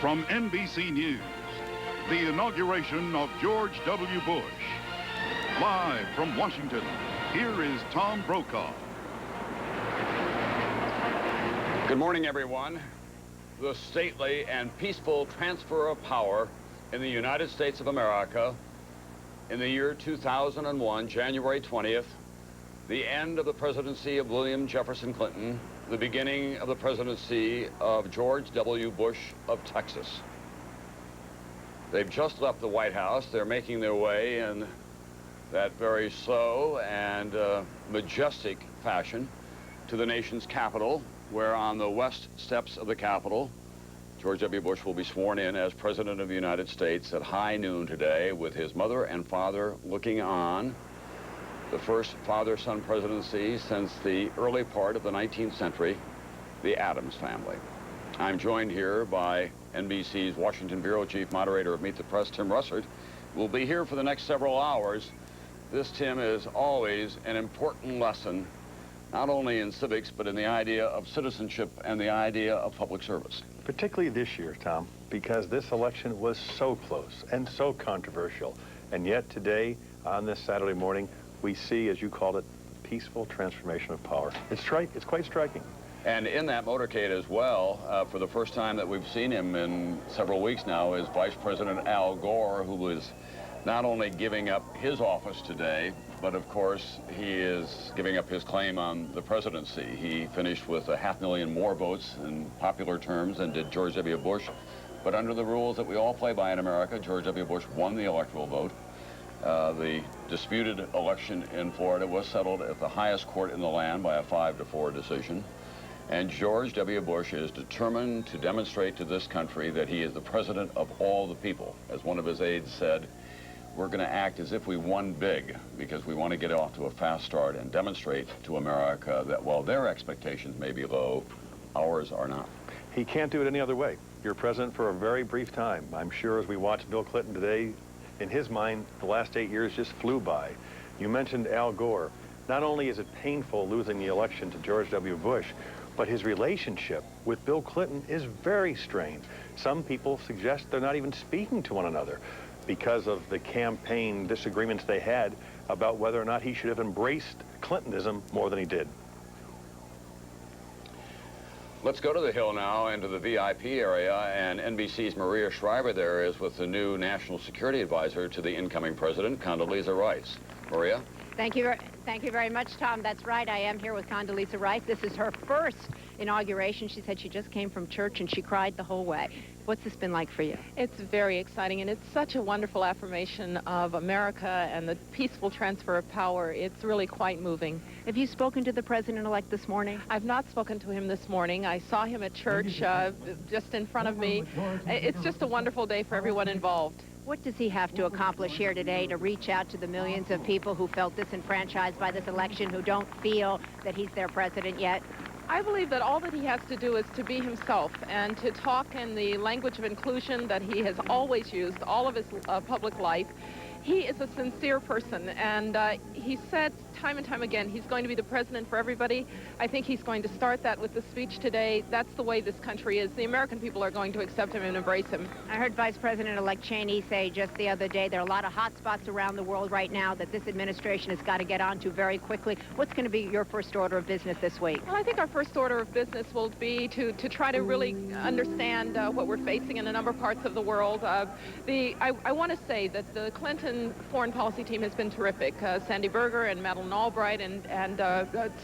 From NBC News, the inauguration of George W. Bush. Live from Washington, here is Tom Brokaw. Good morning, everyone. The stately and peaceful transfer of power in the United States of America in the year 2001, January 20th, the end of the presidency of William Jefferson Clinton, the beginning of the presidency of George W. Bush of Texas. They've just left the White House. They're making their way in that very slow and majestic fashion to the nation's capital, where on the west steps of the Capitol, George W. Bush will be sworn in as President of the United States at high noon today, with his mother and father looking on. The first father-son presidency since the early part of the 19th century, the Adams family. I'm joined here by NBC's Washington Bureau Chief Moderator of Meet the Press, Tim Russert, who will be here for the next several hours. This, Tim, is always an important lesson, not only in civics, but in the idea of citizenship and the idea of public service. Particularly this year, Tom, because this election was so close and so controversial. And yet today, on this Saturday morning, we see, as you called it, peaceful transformation of power. It's quite striking. And in that motorcade as well, for the first time that we've seen him in several weeks now, is Vice President Al Gore, who was not only giving up his office today, but of course he is giving up his claim on the presidency. He finished with 500,000 more votes in popular terms than did George W. Bush. But under the rules that we all play by in America, George W. Bush won the electoral vote. The disputed election in Florida was settled at the highest court in the land by a 5-4 decision. And George W. Bush is determined to demonstrate to this country that he is the president of all the people. As one of his aides said, we're going to act as if we won big, because we want to get off to a fast start and demonstrate to America that while their expectations may be low, ours are not. He can't do it any other way. You're president for a very brief time. I'm sure as we watch Bill Clinton today, in his mind, the last 8 years just flew by. You mentioned Al Gore. Not only is it painful losing the election to George W. Bush, but his relationship with Bill Clinton is very strained. Some people suggest they're not even speaking to one another because of the campaign disagreements they had about whether or not he should have embraced Clintonism more than he did. Let's go to the Hill now and to the VIP area, and NBC's Maria Shriver there is with the new National Security Advisor to the incoming president, Condoleezza Rice. Maria? Thank you very much, Tom. That's right. I am here with Condoleezza Rice. This is her first inauguration. She said she just came from church and she cried the whole way. What's this been like for you? It's very exciting, and it's such a wonderful affirmation of America and the peaceful transfer of power. It's really quite moving. Have you spoken to the president-elect this morning? I've not spoken to him this morning. I saw him at church just in front of me. It's just a wonderful day for everyone involved. What does he have to accomplish here today to reach out to the millions of people who felt disenfranchised by this election, who don't feel that he's their president yet? I believe that all that he has to do is to be himself and to talk in the language of inclusion that he has always used all of his public life. He is a sincere person, and he said time and time again he's going to be the president for everybody. I think he's going to start that with the speech today. That's the way this country is. The American people are going to accept him and embrace him. I heard Vice President-elect Cheney say just the other day there are a lot of hot spots around the world right now that this administration has got to get onto very quickly. What's going to be your first order of business this week? Well, I think our first order of business will be to try to really understand what we're facing in a number of parts of the world. I want to say that the Clinton foreign policy team has been terrific. Sandy Berger and Madeleine Albright and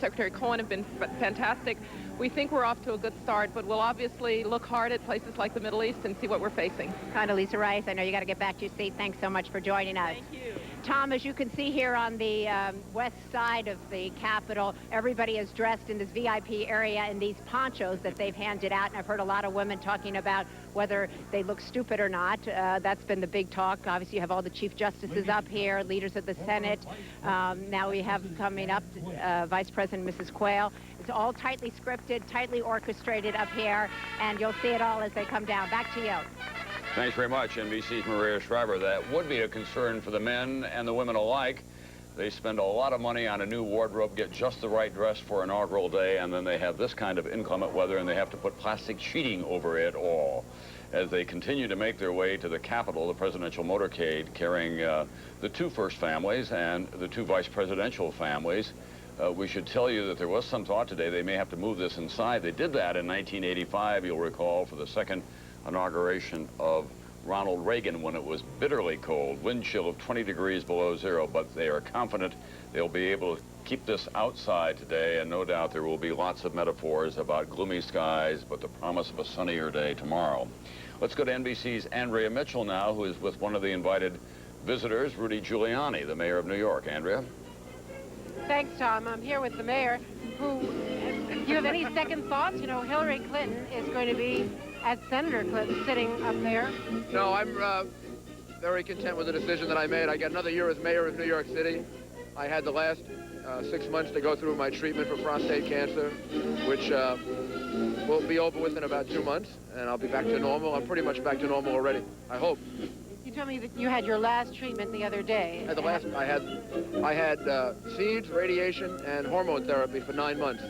Secretary Cohen have been fantastic. We think we're off to a good start, but we'll obviously look hard at places like the Middle East and see what we're facing. Condoleezza Rice, I know you got to get back to your seat. Thanks so much for joining us. Thank you. Tom, as you can see here on the west side of the Capitol, everybody is dressed in this VIP area in these ponchos that they've handed out, and I've heard a lot of women talking about whether they look stupid or not. That's been the big talk. Obviously, you have all the Chief Justices up here, leaders of the Senate. Now we have coming up Vice President Mrs. Quayle. It's all tightly scripted, tightly orchestrated up here, and you'll see it all as they come down. Back to you. Thanks very much, NBC's Maria Shriver. That would be a concern for the men and the women alike. They spend a lot of money on a new wardrobe, get just the right dress for inaugural day, and then they have this kind of inclement weather, and they have to put plastic sheeting over it all. As they continue to make their way to the Capitol, the presidential motorcade carrying the two first families and the two vice presidential families. We should tell you that there was some thought today they may have to move this inside. They did that in 1985, you'll recall, for the second inauguration of Ronald Reagan, when it was bitterly cold, wind chill of 20 degrees below zero, but they are confident they'll be able to keep this outside today, and no doubt there will be lots of metaphors about gloomy skies, but the promise of a sunnier day tomorrow. Let's go to NBC's Andrea Mitchell now, who is with one of the invited visitors, Rudy Giuliani, the mayor of New York. Andrea? Thanks, Tom. I'm here with the mayor, who, do you have any second thoughts? You know, Hillary Clinton is going to be at Senator Clinton sitting up there. No, I'm very content with the decision that I made. I got another year as mayor of New York City. I had the last 6 months to go through my treatment for prostate cancer, which will be over within about 2 months, and I'll be back to normal. I'm pretty much back to normal already, I hope. You told me that you had your last treatment the other day. I had seeds, radiation, and hormone therapy for 9 months.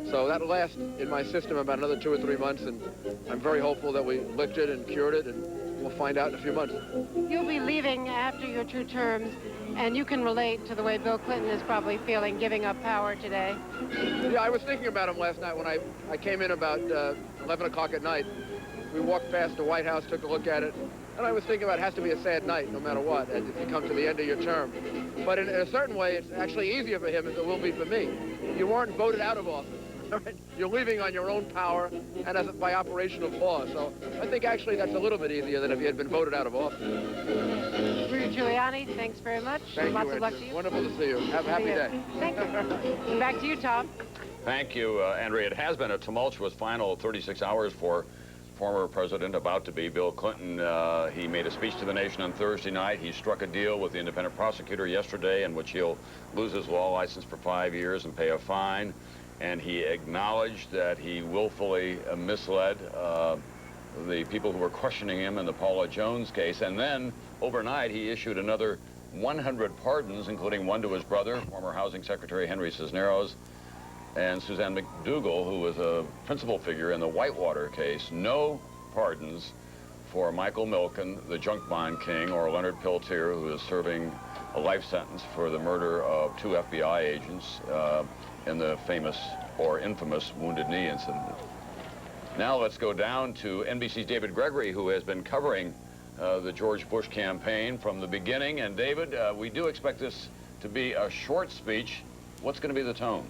So that'll last in my system about another 2 or 3 months, and I'm very hopeful that we licked it and cured it, and we'll find out in a few months. You'll be leaving after your 2 terms, and you can relate to the way Bill Clinton is probably feeling giving up power today. Yeah, I was thinking about him last night when I came in about 11 o'clock at night. We walked past the White House, took a look at it, and I was thinking about it has to be a sad night no matter what, as if you come to the end of your term. But in a certain way, it's actually easier for him as it will be for me. You weren't voted out of office. You're leaving on your own power and by operation of law. So I think actually that's a little bit easier than if you had been voted out of office. Rudy Giuliani, thanks very much. Thank Lots you, of luck to you. Wonderful to see you. Have a happy day. Thank you. Back to you, Tom. Thank you, Andrea. It has been a tumultuous final 36 hours for former president, about to be Bill Clinton. He made a speech to the nation on Thursday night. He struck a deal with the independent prosecutor yesterday in which he'll lose his law license for 5 years and pay a fine. And he acknowledged that he willfully misled the people who were questioning him in the Paula Jones case. And then overnight he issued another 100 pardons, including one to his brother, former Housing Secretary Henry Cisneros, and Suzanne McDougal, who was a principal figure in the Whitewater case. No pardons for Michael Milken, the junk bond king, or Leonard Peltier, who is serving a life sentence for the murder of 2 FBI agents in the famous or infamous Wounded Knee incident. Now let's go down to NBC's David Gregory, who has been covering the George Bush campaign from the beginning. And David, we do expect this to be a short speech. What's going to be the tone?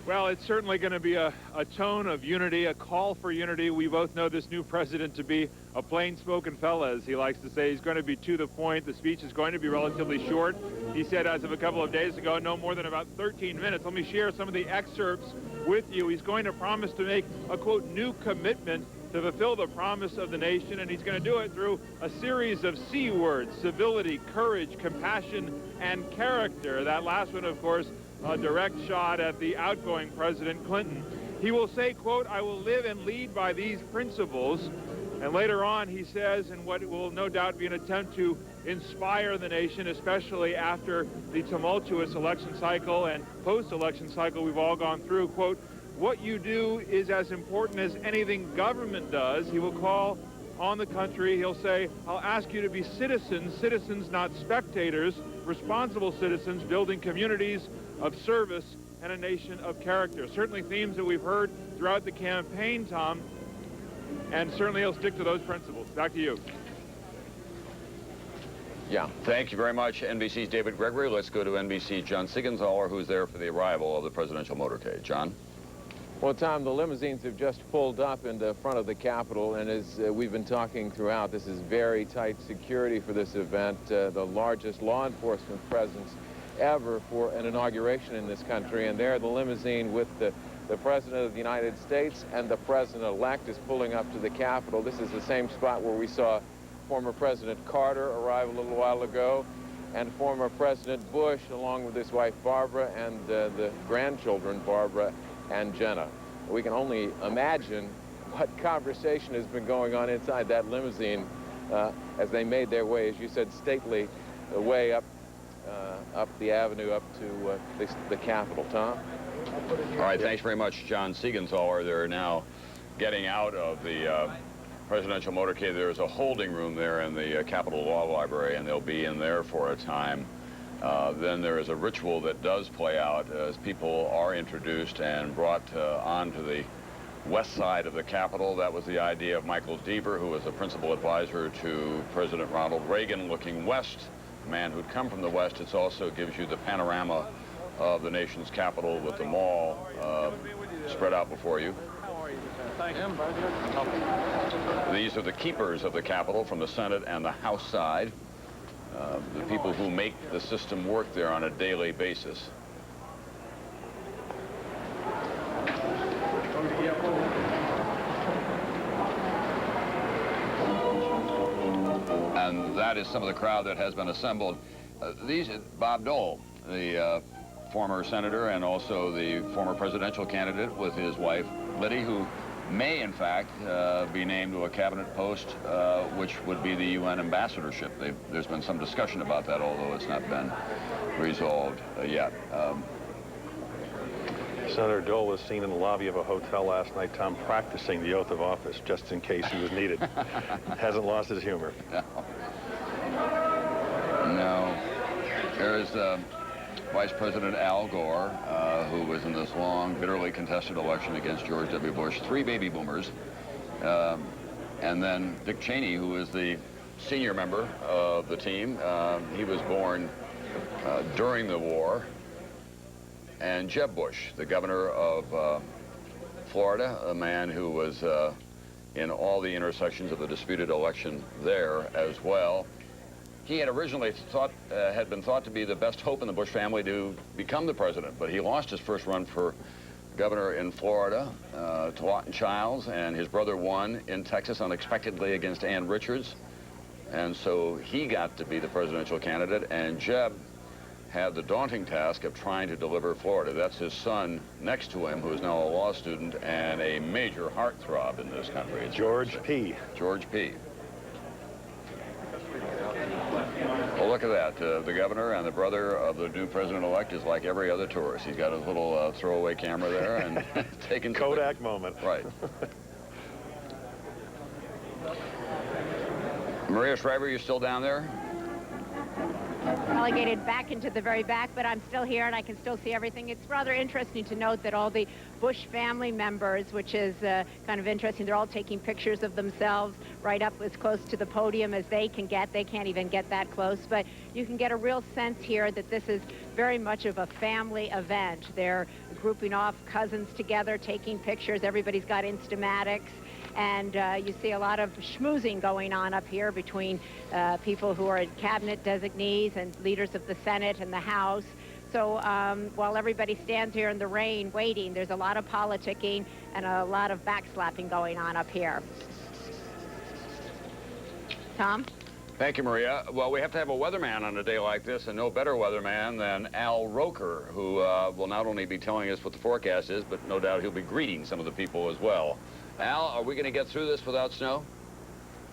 Well, it's certainly going to be a tone of unity, a call for unity. We both know this new president to be a plain-spoken fella, as he likes to say. He's going to be to the point. The speech is going to be relatively short. He said as of a couple of days ago, no more than about 13 minutes. Let me share some of the excerpts with you. He's going to promise to make a, quote, new commitment to fulfill the promise of the nation, and he's going to do it through a series of C words: civility, courage, compassion, and character. That last one, of course, a direct shot at the outgoing President Clinton. He will say, quote, "I will live and lead by these principles." And later on, he says, in what will no doubt be an attempt to inspire the nation, especially after the tumultuous election cycle and post-election cycle we've all gone through, quote, "What you do is as important as anything government does." He will call on the country. He'll say, "I'll ask you to be citizens, not spectators, responsible citizens, building communities of service and a nation of character." Certainly themes that we've heard throughout the campaign, Tom, and certainly he'll stick to those principles. Back to you. Yeah, thank you very much, NBC's David Gregory. Let's go to NBC's John Siegenthaler, who's there for the arrival of the presidential motorcade. John? Well, Tom, the limousines have just pulled up in the front of the Capitol, and as we've been talking throughout, this is very tight security for this event, the largest law enforcement presence ever for an inauguration in this country. And there, the limousine with the President of the United States and the President-elect is pulling up to the Capitol. This is the same spot where we saw former President Carter arrive a little while ago, and former President Bush, along with his wife Barbara and the grandchildren Barbara and Jenna. We can only imagine what conversation has been going on inside that limousine as they made their way, as you said, stately way up up the avenue up to the Capitol. Tom? All right, thanks very much, John Siegenthaler. They're now getting out of the presidential motorcade. There's a holding room there in the Capitol Law Library, and they'll be in there for a time. Then there is a ritual that does play out as people are introduced and brought onto the west side of the Capitol. That was the idea of Michael Deaver, who was a principal advisor to President Ronald Reagan, looking west, a man who'd come from the west. It also gives you the panorama of the nation's capital with the mall spread out before you. These are the keepers of the Capitol from the Senate and the House side, the people who make the system work there on a daily basis. And that is some of the crowd that has been assembled. Bob Dole, the former senator and also the former presidential candidate, with his wife, Liddy, who may, in fact, be named to a cabinet post, which would be the UN ambassadorship. There's been some discussion about that, although it's not been resolved yet. Senator Dole was seen in the lobby of a hotel last night, Tom, practicing the oath of office just in case he was needed. Hasn't lost his humor. No. There's Vice President Al Gore, who was in this long, bitterly contested election against George W. Bush. 3 baby boomers. And then Dick Cheney, who is the senior member of the team. He was born during the war. And Jeb Bush, the governor of Florida, a man who was in all the intersections of the disputed election there as well. He had originally been thought to be the best hope in the Bush family to become the president, but he lost his first run for governor in Florida to Lawton Childs, and his brother won in Texas unexpectedly against Ann Richards. And so he got to be the presidential candidate, and Jeb had the daunting task of trying to deliver Florida. That's his son next to him, who is now a law student and a major heartthrob in this country. George P. George P. Well, look at that. The governor and the brother of the new president-elect is like every other tourist. He's got his little throwaway camera there and taking Kodak moment. Right. Maria Shriver, you still down there? Relegated back into the very back, but I'm still here and I can still see everything. It's rather interesting to note that all the Bush family members, which is kind of interesting, they're all taking pictures of themselves right up as close to the podium as they can get. They can't even get that close, but you can get a real sense here that this is very much of a family event. They're grouping off cousins together, taking pictures. Everybody's got Instamatics. And you see a lot of schmoozing going on up here between people who are cabinet designees and leaders of the Senate and the House. So while everybody stands here in the rain waiting, there's a lot of politicking and a lot of backslapping going on up here. Tom? Thank you, Maria. Well, we have to have a weatherman on a day like this, and no better weatherman than Al Roker, who will not only be telling us what the forecast is, but no doubt he'll be greeting some of the people as well. Al, are we going to get through this without snow?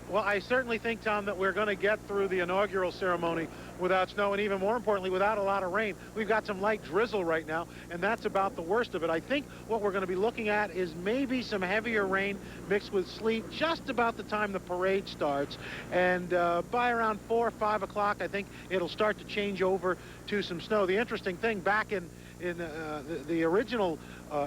Well, I certainly think, Tom, that we're going to get through the inaugural ceremony without snow, and even more importantly, without a lot of rain. We've got some light drizzle right now, and that's about the worst of it. I think what we're going to be looking at is maybe some heavier rain mixed with sleet just about the time the parade starts. And by around 4 or 5 o'clock, I think it'll start to change over to some snow. The interesting thing, back in the original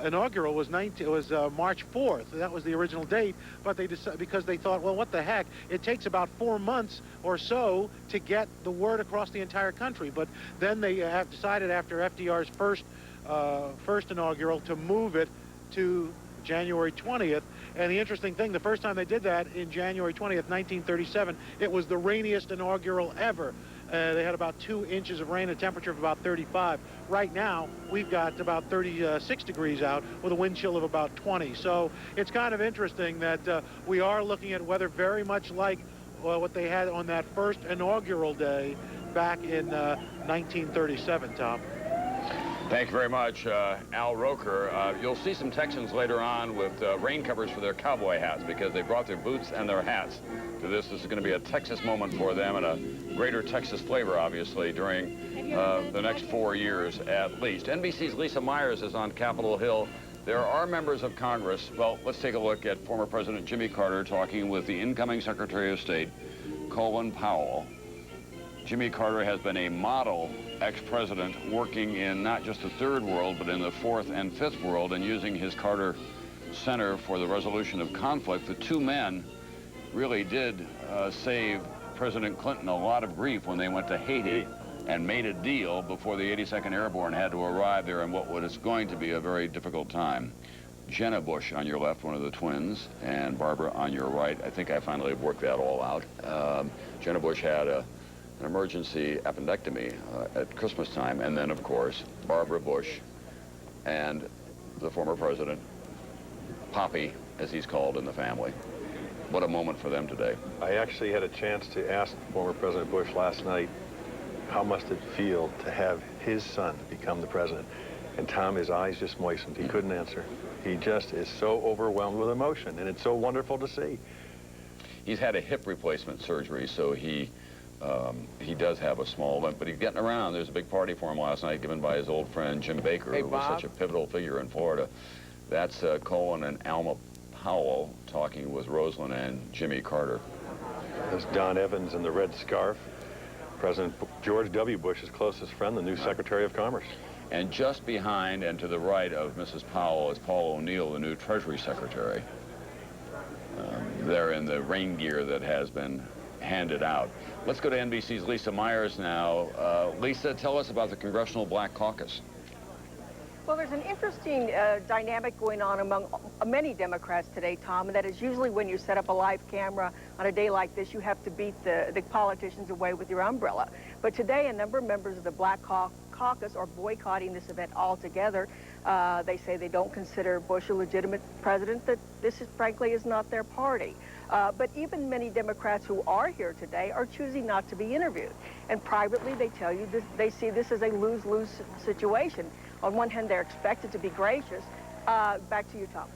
inaugural was March 4th. That was the original date, but they decided, because they thought, well, what the heck? It takes about 4 months or so to get the word across the entire country. But then they have decided after FDR's first inaugural to move it to January 20th. And the interesting thing, the first time they did that in January 20th, 1937, it was the rainiest inaugural ever. They had about 2 inches of rain, a temperature of about 35. Right now, we've got about 36 degrees out with a wind chill of about 20. So it's kind of interesting that we are looking at weather very much like what they had on that first inaugural day back in 1937, Tom. Thank you very much, Al Roker. You'll see some Texans later on with rain covers for their cowboy hats because they brought their boots and their hats to this. This is going to be a Texas moment for them and a greater Texas flavor, obviously, during the next 4 years at least. NBC's Lisa Myers is on Capitol Hill. There are members of Congress. Well, let's take a look at former President Jimmy Carter talking with the incoming Secretary of State, Colin Powell. Jimmy Carter has been a model ex-president working in not just the third world, but in the fourth and fifth world, and using his Carter Center for the resolution of conflict. The two men really did save President Clinton a lot of grief when they went to Haiti and made a deal before the 82nd Airborne had to arrive there in what was going to be a very difficult time. Jenna Bush on your left, one of the twins, and Barbara on your right. I think I finally worked that all out. Jenna Bush had an emergency appendectomy at Christmas time, and then, of course, Barbara Bush and the former president, Poppy, as he's called in the family. What a moment for them today. I actually had a chance to ask former President Bush last night, how must it feel to have his son become the president? And Tom, his eyes just moistened. He couldn't answer. He just is so overwhelmed with emotion, and it's so wonderful to see. He's had a hip replacement surgery, so he does have a small limp, but he's getting around. There's a big party for him last night given by his old friend Jim Baker, who was such a pivotal figure in Florida. That's Colin and Alma Powell talking with Rosalynn and Jimmy Carter. There's Don Evans in the red scarf, President George W. Bush's closest friend, the new Secretary of Commerce. And just behind and to the right of Mrs. Powell is Paul O'Neill, the new Treasury Secretary. They're in the rain gear that has been handed out. Let's go to NBC's Lisa Myers now. Lisa, tell us about the Congressional Black Caucus. Well, there's an interesting dynamic going on among many Democrats today, Tom, and that is usually when you set up a live camera on a day like this, you have to beat the politicians away with your umbrella. But today, a number of members of the Black Caucus are boycotting this event altogether. They say they don't consider Bush a legitimate president, that this, frankly, is not their party. But even many Democrats who are here today are choosing not to be interviewed. And privately, they tell you they see this as a lose-lose situation. On one hand, they're expected to be gracious. Back to you, Tom.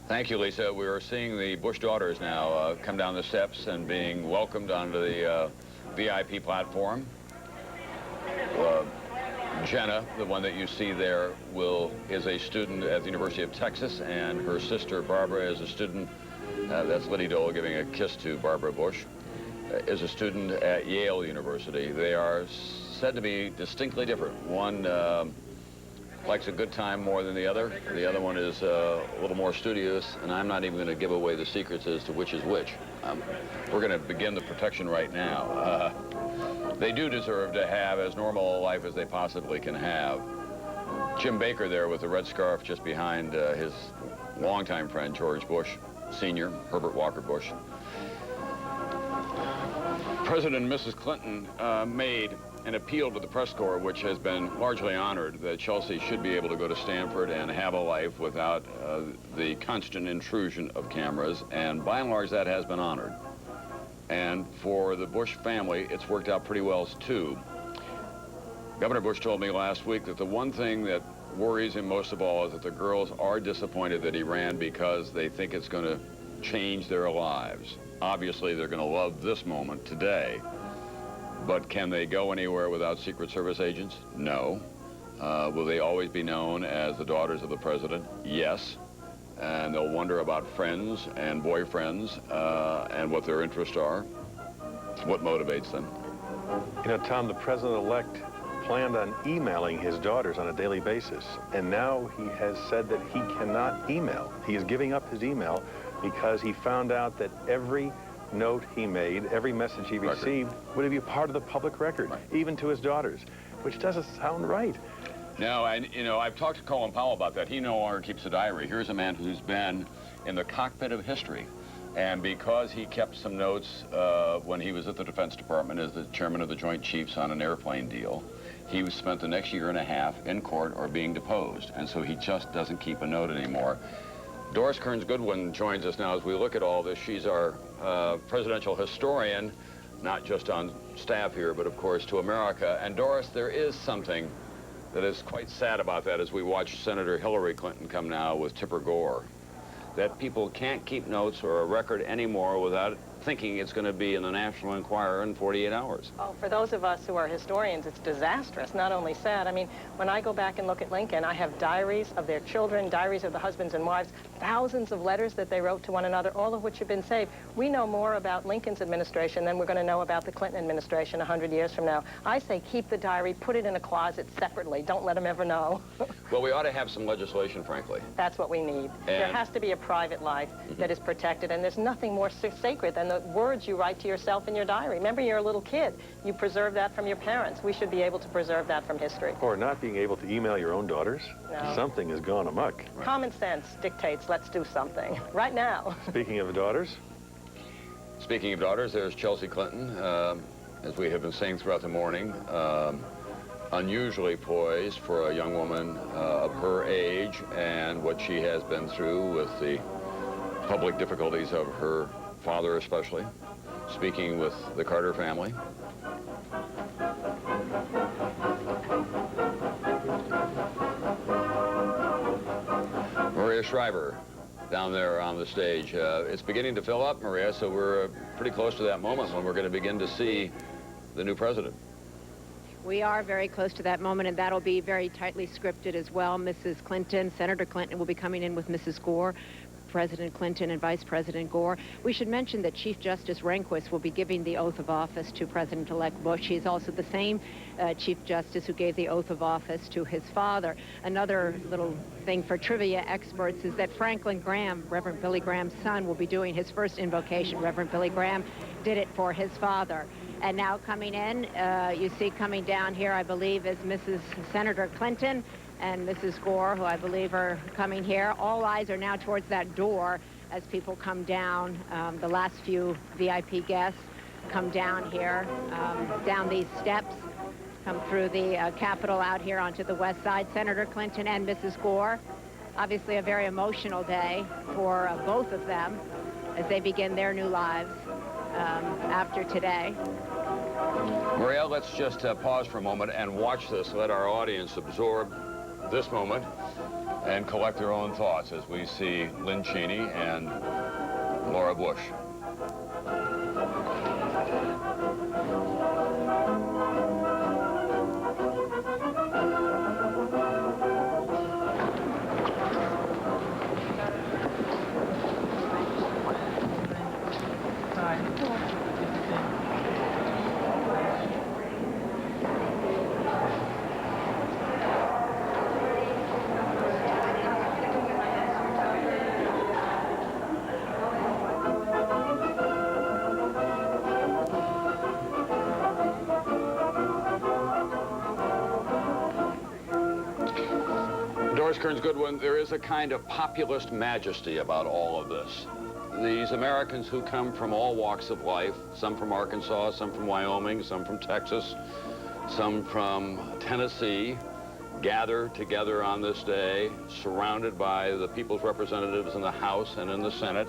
Thank you, Lisa. We are seeing the Bush daughters now come down the steps and being welcomed onto the VIP platform. Jenna, the one that you see there, is a student at the University of Texas, and her sister Barbara is a student, that's Liddy Dole giving a kiss to Barbara Bush, is a student at Yale University. They are said to be distinctly different. One likes a good time more than the other. The other one is a little more studious, and I'm not even going to give away the secrets as to which is which. We're going to begin the protection right now. They do deserve to have as normal a life as they possibly can have. Jim Baker there with the red scarf just behind his longtime friend George Bush Sr., Herbert Walker Bush. President and Mrs. Clinton made an appeal to the press corps, which has been largely honored, that Chelsea should be able to go to Stanford and have a life without the constant intrusion of cameras, and by and large that has been honored. And for the Bush family, it's worked out pretty well, too. Governor Bush told me last week that the one thing that worries him most of all is that the girls are disappointed that he ran because they think it's going to change their lives. Obviously, they're going to love this moment today. But can they go anywhere without Secret Service agents? No. Will they always be known as the daughters of the president? Yes. And they'll wonder about friends and boyfriends and what their interests are, what motivates them. You know, Tom, the president-elect planned on emailing his daughters on a daily basis, and now he has said that he cannot email. He is giving up his email because he found out that every note he made, every message he received would be part of the public record, even to his daughters, which doesn't sound right. No, and, you know, I've talked to Colin Powell about that. He no longer keeps a diary. Here's a man who's been in the cockpit of history. And because he kept some notes when he was at the Defense Department as the chairman of the Joint Chiefs on an airplane deal, he spent the next year and a half in court or being deposed. And so he just doesn't keep a note anymore. Doris Kearns Goodwin joins us now as we look at all this. She's our presidential historian, not just on staff here, but of course to America. And Doris, there is something that is quite sad about that as we watch Senator Hillary Clinton come now with Tipper Gore, that people can't keep notes or a record anymore without thinking it's going to be in the National Enquirer in 48 hours. Oh, for those of us who are historians, it's disastrous, not only sad. I mean, when I go back and look at Lincoln, I have diaries of their children, diaries of the husbands and wives, thousands of letters that they wrote to one another, all of which have been saved. We know more about Lincoln's administration than we're going to know about the Clinton administration 100 years from now. I say keep the diary, put it in a closet separately. Don't let them ever know. Well, we ought to have some legislation, frankly. That's what we need. There has to be a private life that is protected, and there's nothing more sacred than the words you write to yourself in your diary. Remember, you're a little kid. You preserve that from your parents. We should be able to preserve that from history. Or not being able to email your own daughters? No. Something has gone amok. Common sense dictates let's do something right now. Speaking of daughters? Speaking of daughters, there's Chelsea Clinton, as we have been saying throughout the morning, unusually poised for a young woman of her age and what she has been through with the public difficulties of her father especially, speaking with the Carter family. Maria Shriver down there on the stage. It's beginning to fill up, Maria, so we're pretty close to that moment when we're going to begin to see the new president. We are very close to that moment, and that'll be very tightly scripted as well. Mrs. Clinton, Senator Clinton, will be coming in with Mrs. Gore, President Clinton and Vice President Gore. We should mention that Chief Justice Rehnquist will be giving the oath of office to President-elect Bush. He is also the same Chief Justice who gave the oath of office to his father. Another little thing for trivia experts is that Franklin Graham, Reverend Billy Graham's son, will be doing his first invocation. Reverend Billy Graham did it for his father. And now coming in, you see coming down here, I believe, is Mrs. Senator Clinton and Mrs. Gore, who I believe are coming here. All eyes are now towards that door as people come down. The last few VIP guests come down here, down these steps, come through the Capitol out here onto the west side. Senator Clinton and Mrs. Gore. Obviously a very emotional day for both of them as they begin their new lives after today. Maria, let's just pause for a moment and watch this. Let our audience absorb this moment and collect their own thoughts as we see Lynn Cheney and Laura Bush. Goodwin, there is a kind of populist majesty about all of this. These Americans who come from all walks of life, some from Arkansas, some from Wyoming, some from Texas, some from Tennessee, gather together on this day, surrounded by the people's representatives in the House and in the Senate,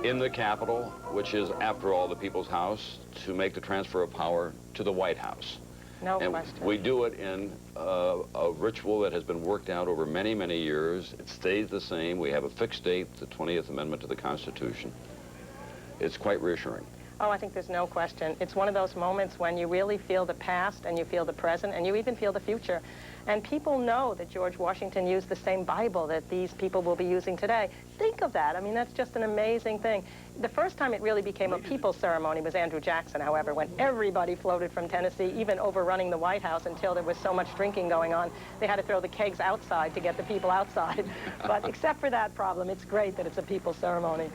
in the Capitol, which is, after all, the people's house, to make the transfer of power to the White House. No question. We do it in a ritual that has been worked out over many, many years. It stays the same. We have a fixed date, the 20th Amendment to the Constitution. It's quite reassuring. Oh, I think there's no question. It's one of those moments when you really feel the past and you feel the present and you even feel the future. And people know that George Washington used the same Bible that these people will be using today. Think of that. I mean, that's just an amazing thing. The first time it really became a people's ceremony was Andrew Jackson, however, when everybody floated from Tennessee, even overrunning the White House until there was so much drinking going on. They had to throw the kegs outside to get the people outside. But except for that problem, it's great that it's a people's ceremony.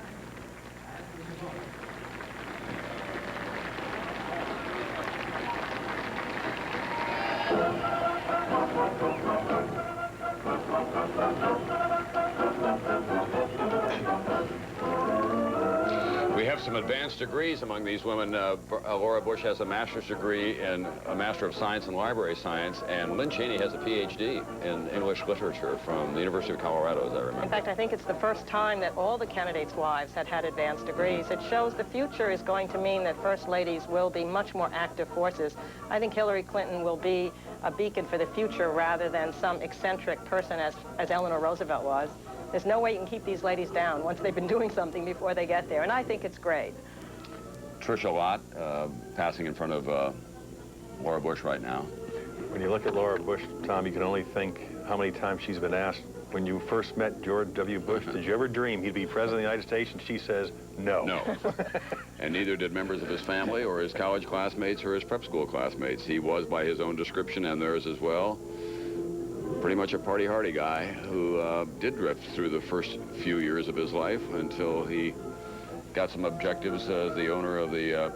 We have some advanced degrees among these women. Laura Bush has a master's degree in a Master of Science in Library Science, and Lynn Cheney has a PhD in English literature from the University of Colorado, as I remember. In fact, I think it's the first time that all the candidates' wives had advanced degrees. It shows the future is going to mean that first ladies will be much more active forces. I think Hillary Clinton will be a beacon for the future rather than some eccentric person as Eleanor Roosevelt was. There's no way you can keep these ladies down once they've been doing something before they get there, and I think it's great. Tricia Lott passing in front of Laura Bush right now. When you look at Laura Bush, Tom, you can only think how many times she's been asked, when you first met George W. Bush, did you ever dream he'd be president of the United States? And she says, no. No. And neither did members of his family or his college classmates or his prep school classmates. He was, by his own description and theirs as well, pretty much a party-hardy guy who did drift through the first few years of his life until he got some objectives as the owner of the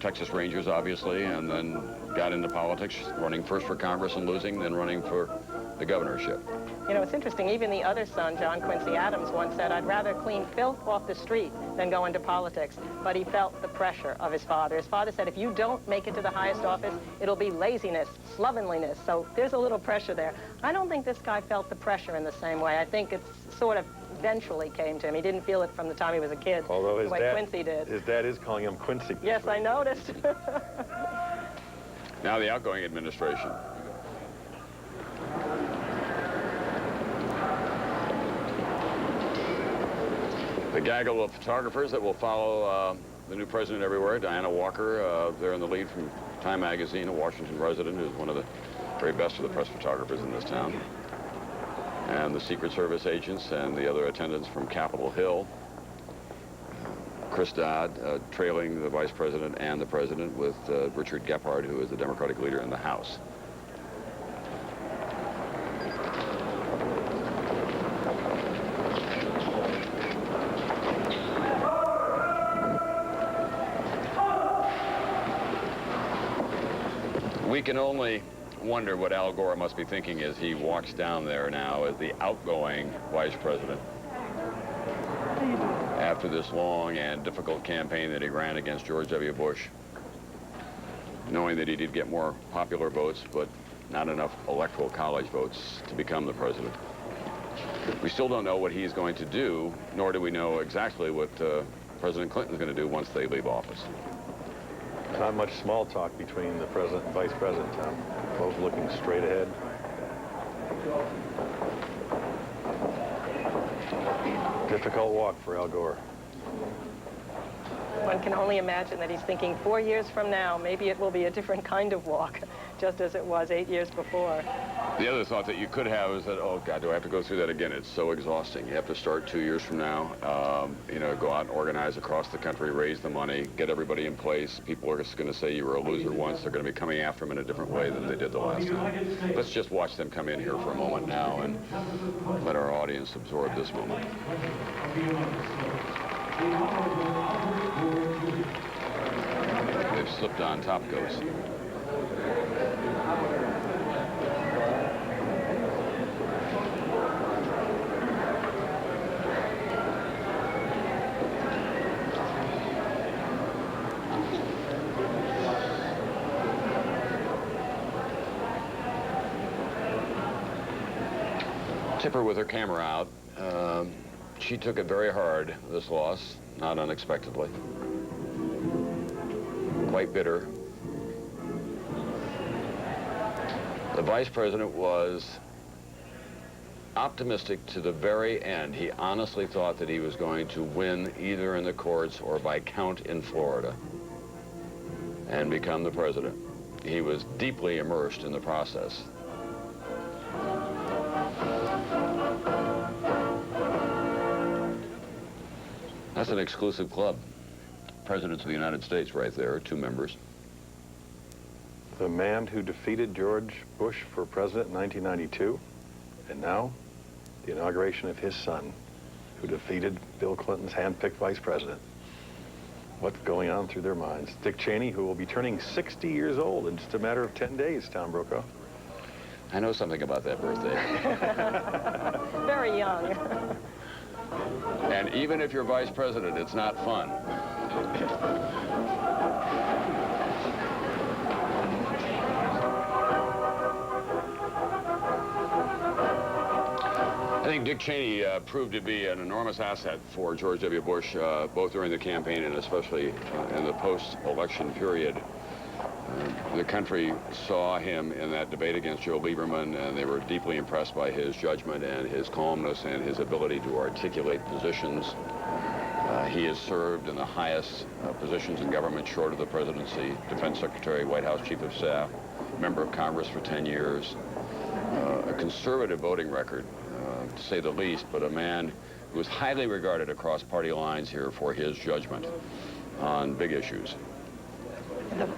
Texas Rangers, obviously, and then got into politics, running first for Congress and losing, then running for the governorship. You know, it's interesting, even the other son, John Quincy Adams, once said, I'd rather clean filth off the street than go into politics. But he felt the pressure of his father. His father said, if you don't make it to the highest office, it'll be laziness, slovenliness. So there's a little pressure there. I don't think this guy felt the pressure in the same way. I think it's sort of eventually came to him. He didn't feel it from the time he was a kid, although his the way dad, Quincy did. His dad is calling him Quincy. Yes, I noticed. Now the outgoing administration. The gaggle of photographers that will follow the new president everywhere. Diana Walker, there in the lead from Time Magazine, a Washington resident, who's one of the very best of the press photographers in this town. And the Secret Service agents and the other attendants from Capitol Hill. Chris Dodd trailing the vice president and the president with Richard Gephardt, who is the Democratic leader in the House. We can only wonder what Al Gore must be thinking as he walks down there now as the outgoing vice president. After this long and difficult campaign that he ran against George W. Bush, knowing that he did get more popular votes, but not enough electoral college votes to become the president. We still don't know what he's going to do, nor do we know exactly what President Clinton's going to do once they leave office. Not much small talk between the president and vice president, Tom. Both looking straight ahead. Difficult walk for Al Gore. One can only imagine that he's thinking 4 years from now, maybe it will be a different kind of walk, just as it was 8 years before. The other thought that you could have is that, oh, God, do I have to go through that again? It's so exhausting. You have to start 2 years from now, you know, go out and organize across the country, raise the money, get everybody in place. People are just going to say you were a loser once. They're going to be coming after him in a different way than they did the last time. Let's just watch them come in here for a moment now and let our audience absorb this moment. They've slipped on top coats. Tipper with her camera out. She took it very hard, this loss, not unexpectedly. Quite bitter. The vice president was optimistic to the very end. He honestly thought that he was going to win either in the courts or by count in Florida and become the president. He was deeply immersed in the process. That's an exclusive club. Presidents of the United States right there, 2 members. The man who defeated George Bush for president in 1992, and now the inauguration of his son, who defeated Bill Clinton's hand-picked vice president. What's going on through their minds? Dick Cheney, who will be turning 60 years old in just a matter of 10 days, Tom Brokaw. I know something about that birthday. Very young. And even if you're vice president, it's not fun. I think Dick Cheney proved to be an enormous asset for George W. Bush, both during the campaign and especially in the post-election period. The country saw him in that debate against Joe Lieberman, and they were deeply impressed by his judgment and his calmness and his ability to articulate positions. He has served in the highest positions in government short of the presidency: Defense Secretary, White House Chief of Staff, member of Congress for 10 years, a conservative voting record, to say the least, but a man who is highly regarded across party lines here for his judgment on big issues.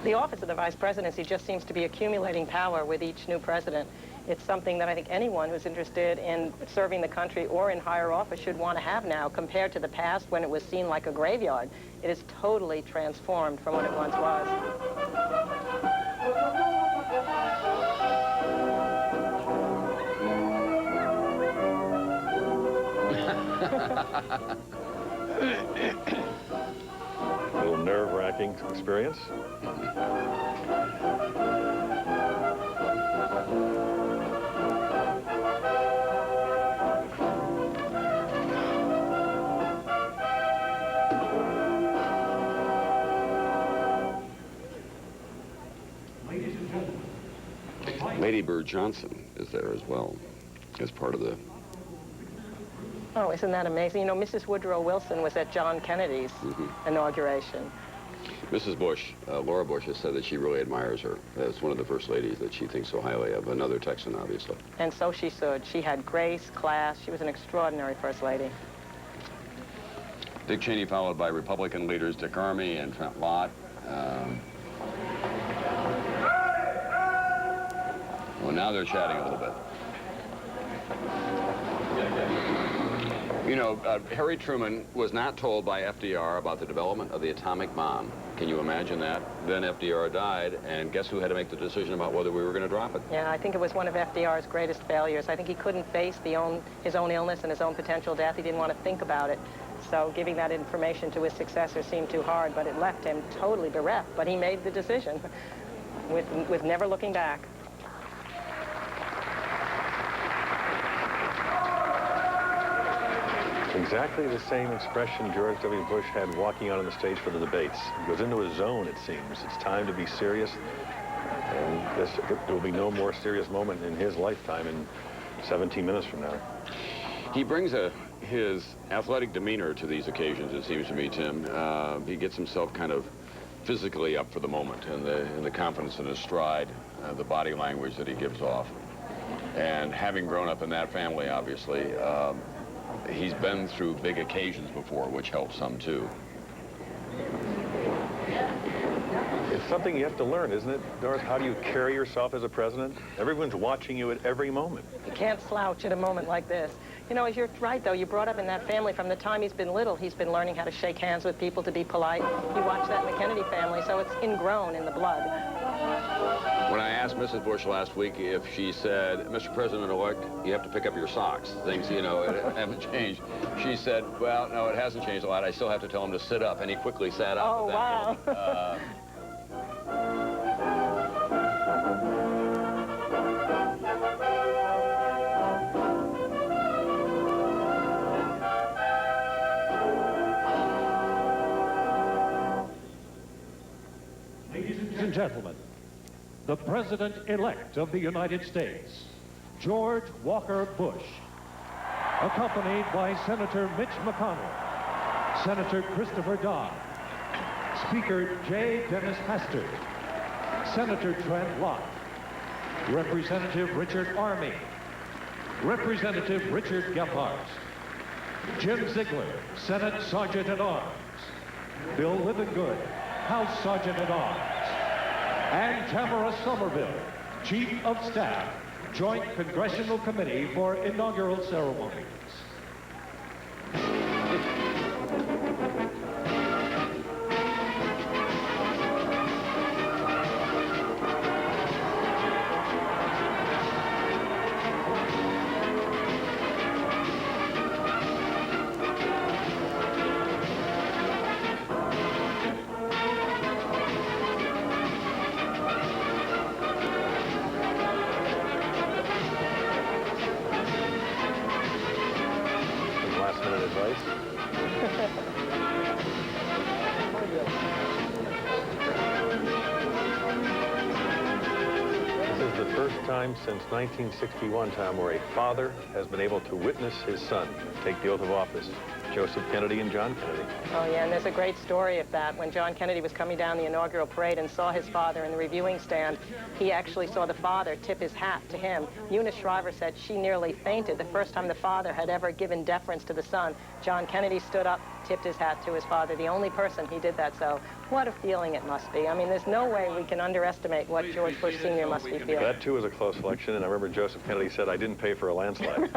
The office of the vice presidency just seems to be accumulating power with each new president. It's something that I think anyone who's interested in serving the country or in higher office should want to have now, compared to the past when it was seen like a graveyard. It is totally transformed from what it once was. A little nerve-wracking experience. Lady Bird Johnson is there as well, as part of the... Oh, isn't that amazing? You know, Mrs. Woodrow Wilson was at John Kennedy's inauguration. Mrs. Bush, Laura Bush, has said that she really admires her as one of the first ladies that she thinks so highly of, another Texan, obviously. And so she should. She had grace, class. She was an extraordinary first lady. Dick Cheney, followed by Republican leaders Dick Armey and Trent Lott. Well, now they're chatting a little bit. You know, Harry Truman was not told by FDR about the development of the atomic bomb. Can you imagine that? Then FDR died, and guess who had to make the decision about whether we were going to drop it? Yeah, I think it was one of FDR's greatest failures. I think he couldn't face his own illness and his own potential death. He didn't want to think about it. So giving that information to his successor seemed too hard, but it left him totally bereft. But he made the decision with never looking back. Exactly the same expression George W. Bush had walking out on the stage for the debates. He goes into his zone, it seems. It's time to be serious. And there will be no more serious moment in his lifetime in 17 minutes from now. He brings his athletic demeanor to these occasions, it seems to me, Tim. He gets himself kind of physically up for the moment, and the confidence in his stride, the body language that he gives off. And having grown up in that family, obviously, he's been through big occasions before, which helps some, too. It's something you have to learn, isn't it, Doris? How do you carry yourself as a president? Everyone's watching you at every moment. You can't slouch at a moment like this. You know, you're right, though. You brought up in that family from the time he's been little. He's been learning how to shake hands with people, to be polite. You watch that in the Kennedy family, so it's ingrown in the blood. When I asked Mrs. Bush last week if she said, Mr. President-elect, you have to pick up your socks. Things, you know, haven't changed. She said, well, no, it hasn't changed a lot. I still have to tell him to sit up. And he quickly sat up. Oh, wow. Ladies and gentlemen, the President-elect of the United States, George Walker Bush, accompanied by Senator Mitch McConnell, Senator Christopher Dodd, Speaker J. Dennis Hastert, Senator Trent Lott, Representative Richard Armey, Representative Richard Gephardt, Jim Ziegler, Senate Sergeant-at-Arms, Bill Livingood, House Sergeant-at-Arms, and Tamara Somerville, Chief of Staff, Joint Congressional Committee for Inaugural Ceremonies. first time since 1961, Tom, where a father has been able to witness his son take the oath of office. Joseph Kennedy and John Kennedy. Oh, yeah, and there's a great story of that. When John Kennedy was coming down the inaugural parade and saw his father in the reviewing stand, he actually saw the father tip his hat to him. Eunice Shriver said she nearly fainted the first time the father had ever given deference to the son. John Kennedy stood up, tipped his hat to his father, the only person he did that. So what a feeling it must be. I mean, there's no way we can underestimate what George Bush Sr. must be feeling. That, too, was a close election, and I remember Joseph Kennedy said, I didn't pay for a landslide.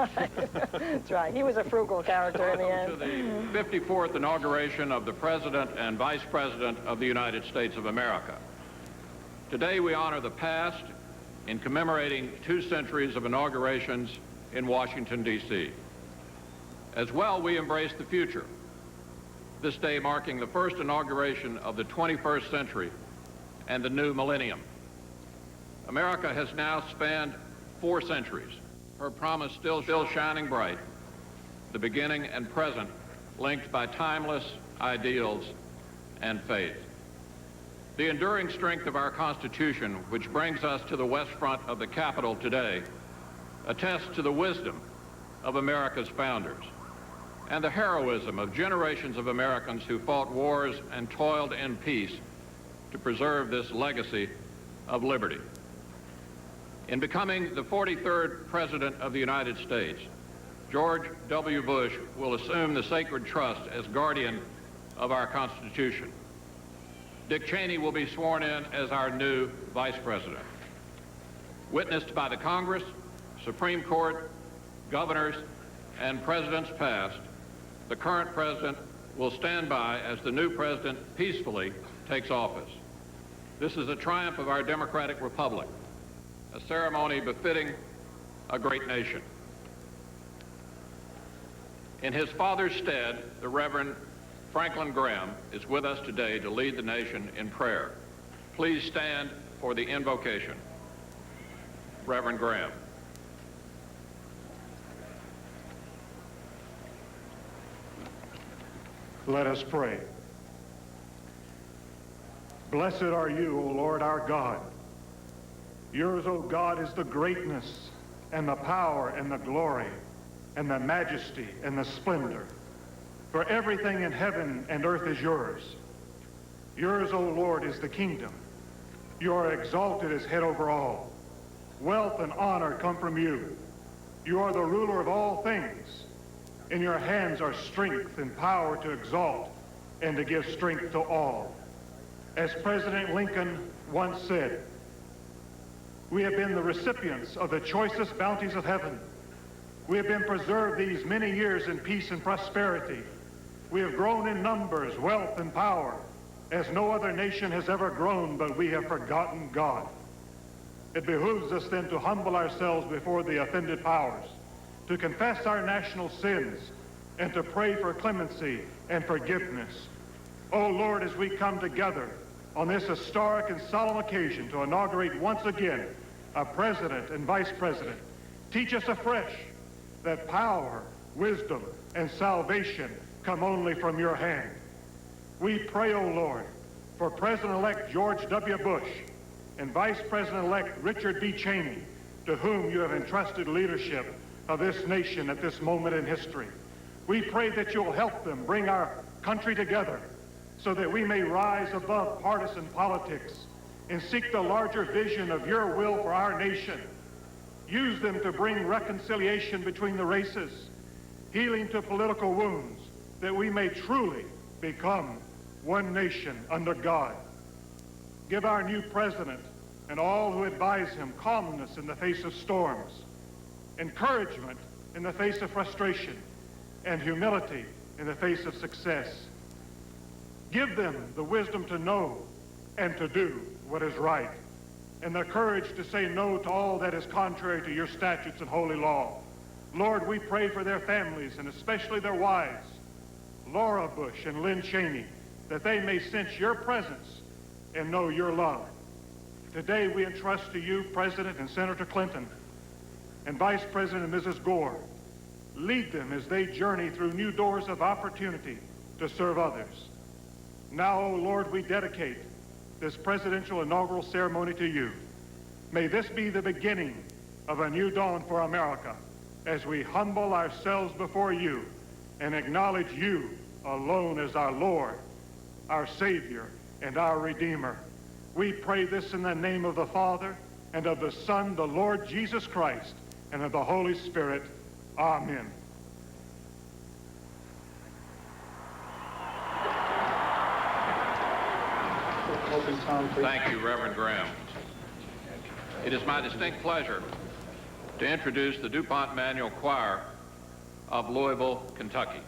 That's right. He was a frugal character in the end. To the 54th inauguration of the President and Vice President of the United States of America. Today, we honor the past in commemorating 2 centuries of inaugurations in Washington, D.C. As well, we embrace the future, this day marking the first inauguration of the 21st century and the new millennium. America has now spanned 4 centuries, her promise still shining bright, the beginning and present linked by timeless ideals and faith. The enduring strength of our Constitution, which brings us to the west front of the Capitol today, attests to the wisdom of America's founders and the heroism of generations of Americans who fought wars and toiled in peace to preserve this legacy of liberty. In becoming the 43rd President of the United States, George W. Bush will assume the sacred trust as guardian of our Constitution. Dick Cheney will be sworn in as our new Vice President. Witnessed by the Congress, Supreme Court, governors, and presidents past, the current president will stand by as the new president peacefully takes office. This is a triumph of our democratic republic, a ceremony befitting a great nation. In his father's stead, the Reverend Franklin Graham is with us today to lead the nation in prayer. Please stand for the invocation. Reverend Graham. Let us pray. Blessed are you, O Lord our God. Yours, O God, is the greatness and the power and the glory and the majesty and the splendor. For everything in heaven and earth is yours. Yours, O Lord, is the kingdom. You are exalted as head over all. Wealth and honor come from you. You are the ruler of all things. In your hands are strength and power to exalt and to give strength to all. As President Lincoln once said, we have been the recipients of the choicest bounties of heaven. We have been preserved these many years in peace and prosperity. We have grown in numbers, wealth, and power, as no other nation has ever grown, but we have forgotten God. It behooves us then to humble ourselves before the offended powers, to confess our national sins, and to pray for clemency and forgiveness. O Lord, as we come together on this historic and solemn occasion to inaugurate once again a president and vice president, teach us afresh that power, wisdom, and salvation come only from your hand. We pray, O Lord, for President-elect George W. Bush and Vice President-elect Richard B. Cheney, to whom you have entrusted leadership of this nation at this moment in history. We pray that you'll help them bring our country together so that we may rise above partisan politics and seek the larger vision of your will for our nation. Use them to bring reconciliation between the races, healing to political wounds, that we may truly become one nation under God. Give our new president and all who advise him calmness in the face of storms, encouragement in the face of frustration, and humility in the face of success. Give them the wisdom to know and to do what is right, and the courage to say no to all that is contrary to your statutes and holy law. Lord, we pray for their families, and especially their wives, Laura Bush and Lynn Cheney, that they may sense your presence and know your love. Today we entrust to you President and Senator Clinton and Vice President and Mrs. Gore. Lead them as they journey through new doors of opportunity to serve others. Now, O Lord, we dedicate this presidential inaugural ceremony to you. May this be the beginning of a new dawn for America as we humble ourselves before you and acknowledge you alone as our Lord, our Savior, and our Redeemer. We pray this in the name of the Father, and of the Son, the Lord Jesus Christ, and of the Holy Spirit. Amen. Thank you, Reverend Graham. It is my distinct pleasure to introduce the DuPont Manual Choir of Louisville, Kentucky.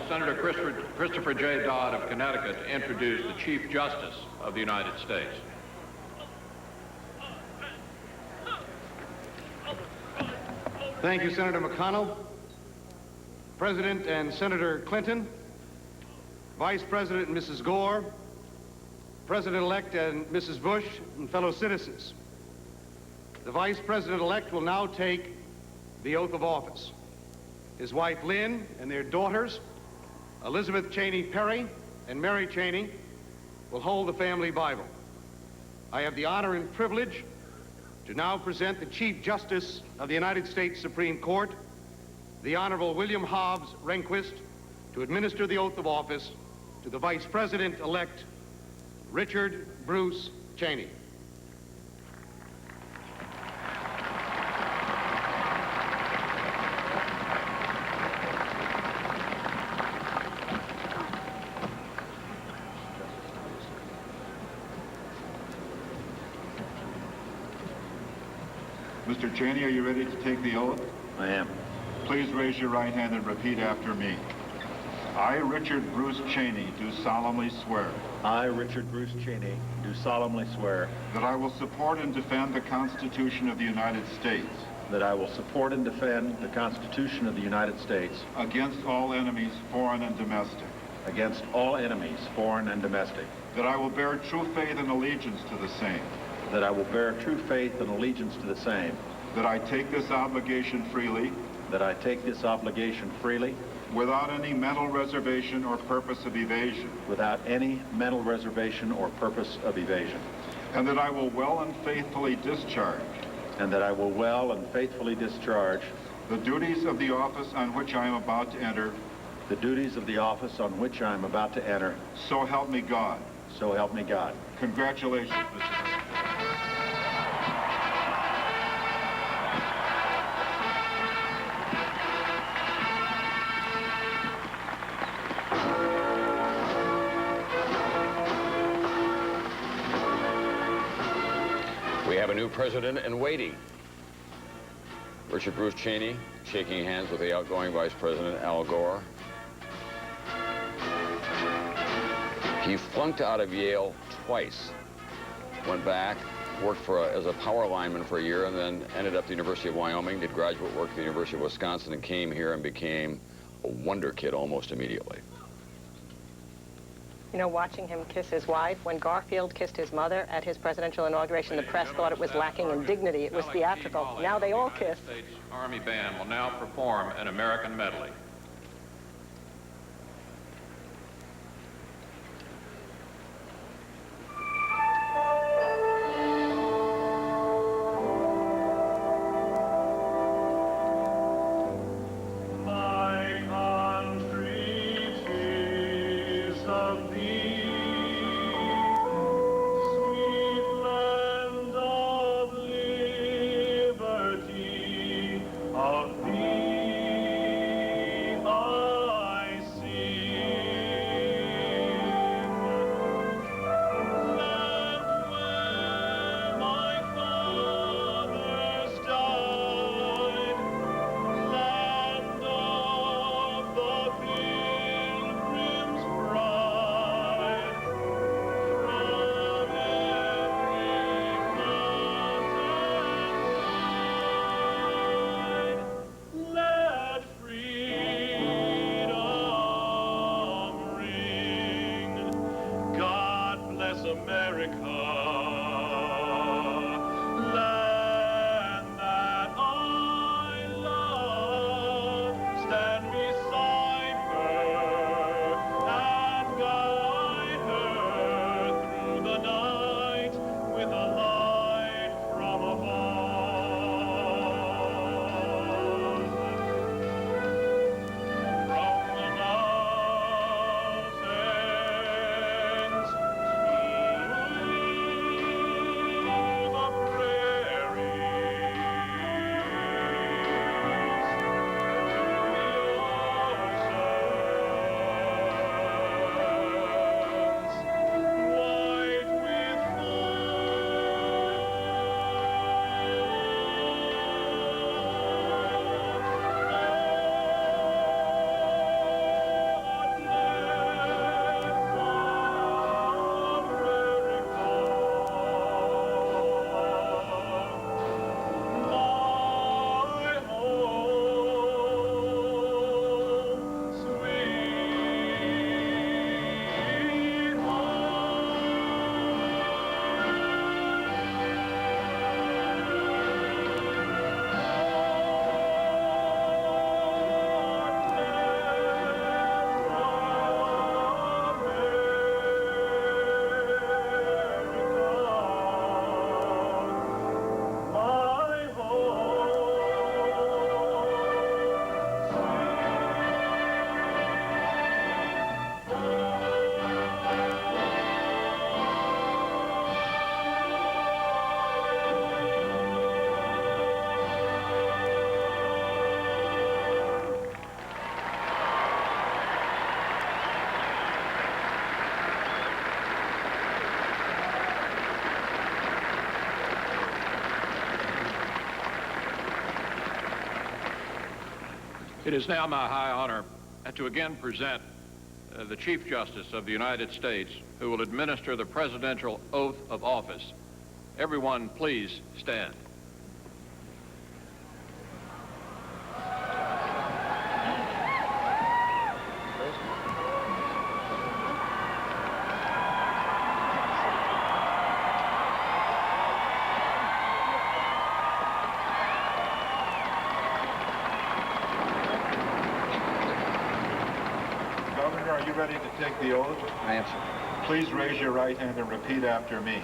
Senator Christopher J. Dodd of Connecticut to introduce the Chief Justice of the United States. Thank you, Senator McConnell. President and Senator Clinton, Vice President and Mrs. Gore, President-elect and Mrs. Bush, and fellow citizens. the Vice President-elect will now take the oath of office. His wife, Lynn, and their daughters, Elizabeth Cheney Perry and Mary Cheney, will hold the family Bible. I have the honor and privilege to now present the Chief Justice of the United States Supreme Court, the Honorable William Hobbs Rehnquist, to administer the oath of office to the Vice President-elect, Richard Bruce Cheney. Mr. Cheney, are you ready to take the oath? I am. Please raise your right hand and repeat after me. I, Richard Bruce Cheney, do solemnly swear. I, Richard Bruce Cheney, do solemnly swear that I will support and defend the Constitution of the United States. That I will support and defend the Constitution of the United States against all enemies, foreign and domestic. Against all enemies, foreign and domestic. That I will bear true faith and allegiance to the same. That I will bear true faith and allegiance to the same. That I take this obligation freely. That I take this obligation freely. Without any mental reservation or purpose of evasion. Without any mental reservation or purpose of evasion. And that I will well and faithfully discharge. And that I will well and faithfully discharge. The duties of the office on which I am about to enter. The duties of the office on which I am about to enter. So help me God. So help me God. Congratulations, Mr. President. We have a new president in waiting. Richard Bruce Cheney shaking hands with the outgoing Vice President, Al Gore. He flunked out of Yale twice, went back, worked as a power lineman for a year, and then ended up at the University of Wyoming, did graduate work at the University of Wisconsin, and came here and became a wonder kid almost immediately. You know, watching him kiss his wife, when Garfield kissed his mother at his presidential inauguration, the press thought it was lacking in dignity. It was theatrical. Now they all kiss. The United States Army Band will now perform an American medley. Of thee. It is now my high honor to again present the Chief Justice of the United States, who will administer the presidential oath of office. Everyone, please stand. Are you ready to take the oath? I am, sir. Please raise your right hand and repeat after me.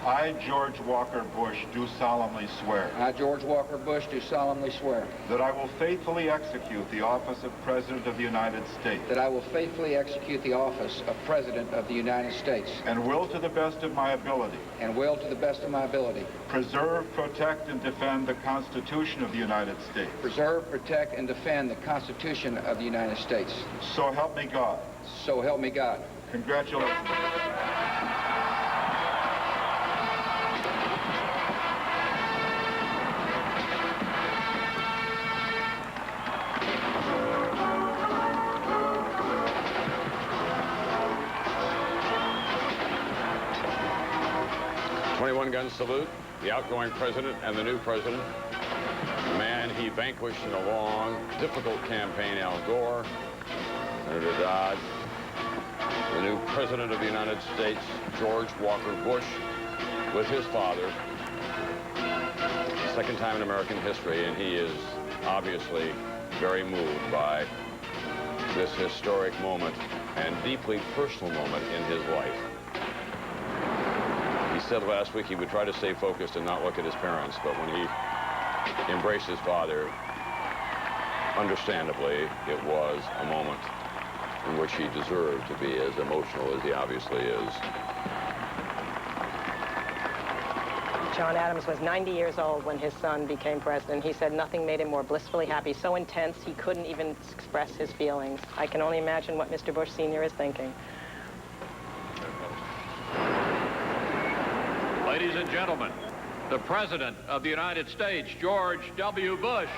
I, George Walker Bush, do solemnly swear. I, George Walker Bush, do solemnly swear. That I will faithfully execute the office of President of the United States. That I will faithfully execute the office of President of the United States. And will to the best of my ability. And will to the best of my ability. Preserve, protect, and defend the Constitution of the United States. Preserve, protect, and defend the Constitution of the United States. So help me God. So help me God. Congratulations. Gun salute, the outgoing president and the new president, the man he vanquished in a long, difficult campaign, Al Gore, Senator Dodd, the new president of the United States, George Walker Bush, with his father, second time in American history, and he is obviously very moved by this historic moment and deeply personal moment in his life. He said last week he would try to stay focused and not look at his parents, but when he embraced his father, understandably, it was a moment in which he deserved to be as emotional as he obviously is. John Adams was 90 years old when his son became president. He said nothing made him more blissfully happy, so intense he couldn't even express his feelings. I can only imagine what Mr. Bush Sr. is thinking. Ladies and gentlemen, the President of the United States, George W. Bush.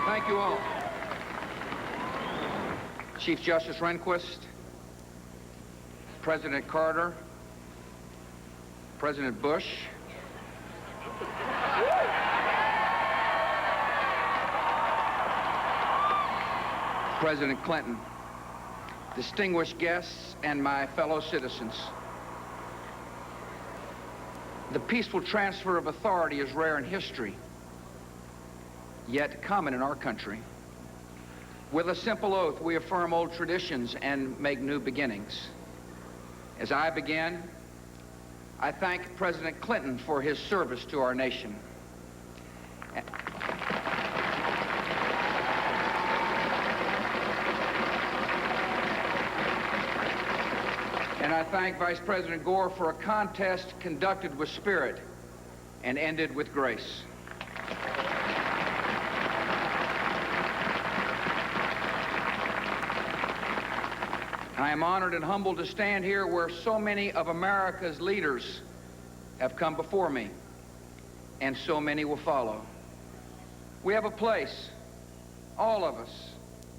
Thank you all. Chief Justice Rehnquist, President Carter, President Bush, President Clinton, distinguished guests, and my fellow citizens. The peaceful transfer of authority is rare in history, yet common in our country. With a simple oath, we affirm old traditions and make new beginnings. As I begin, I thank President Clinton for his service to our nation. And I thank Vice President Gore for a contest conducted with spirit and ended with grace. I am honored and humbled to stand here where so many of America's leaders have come before me, and so many will follow. We have a place, all of us,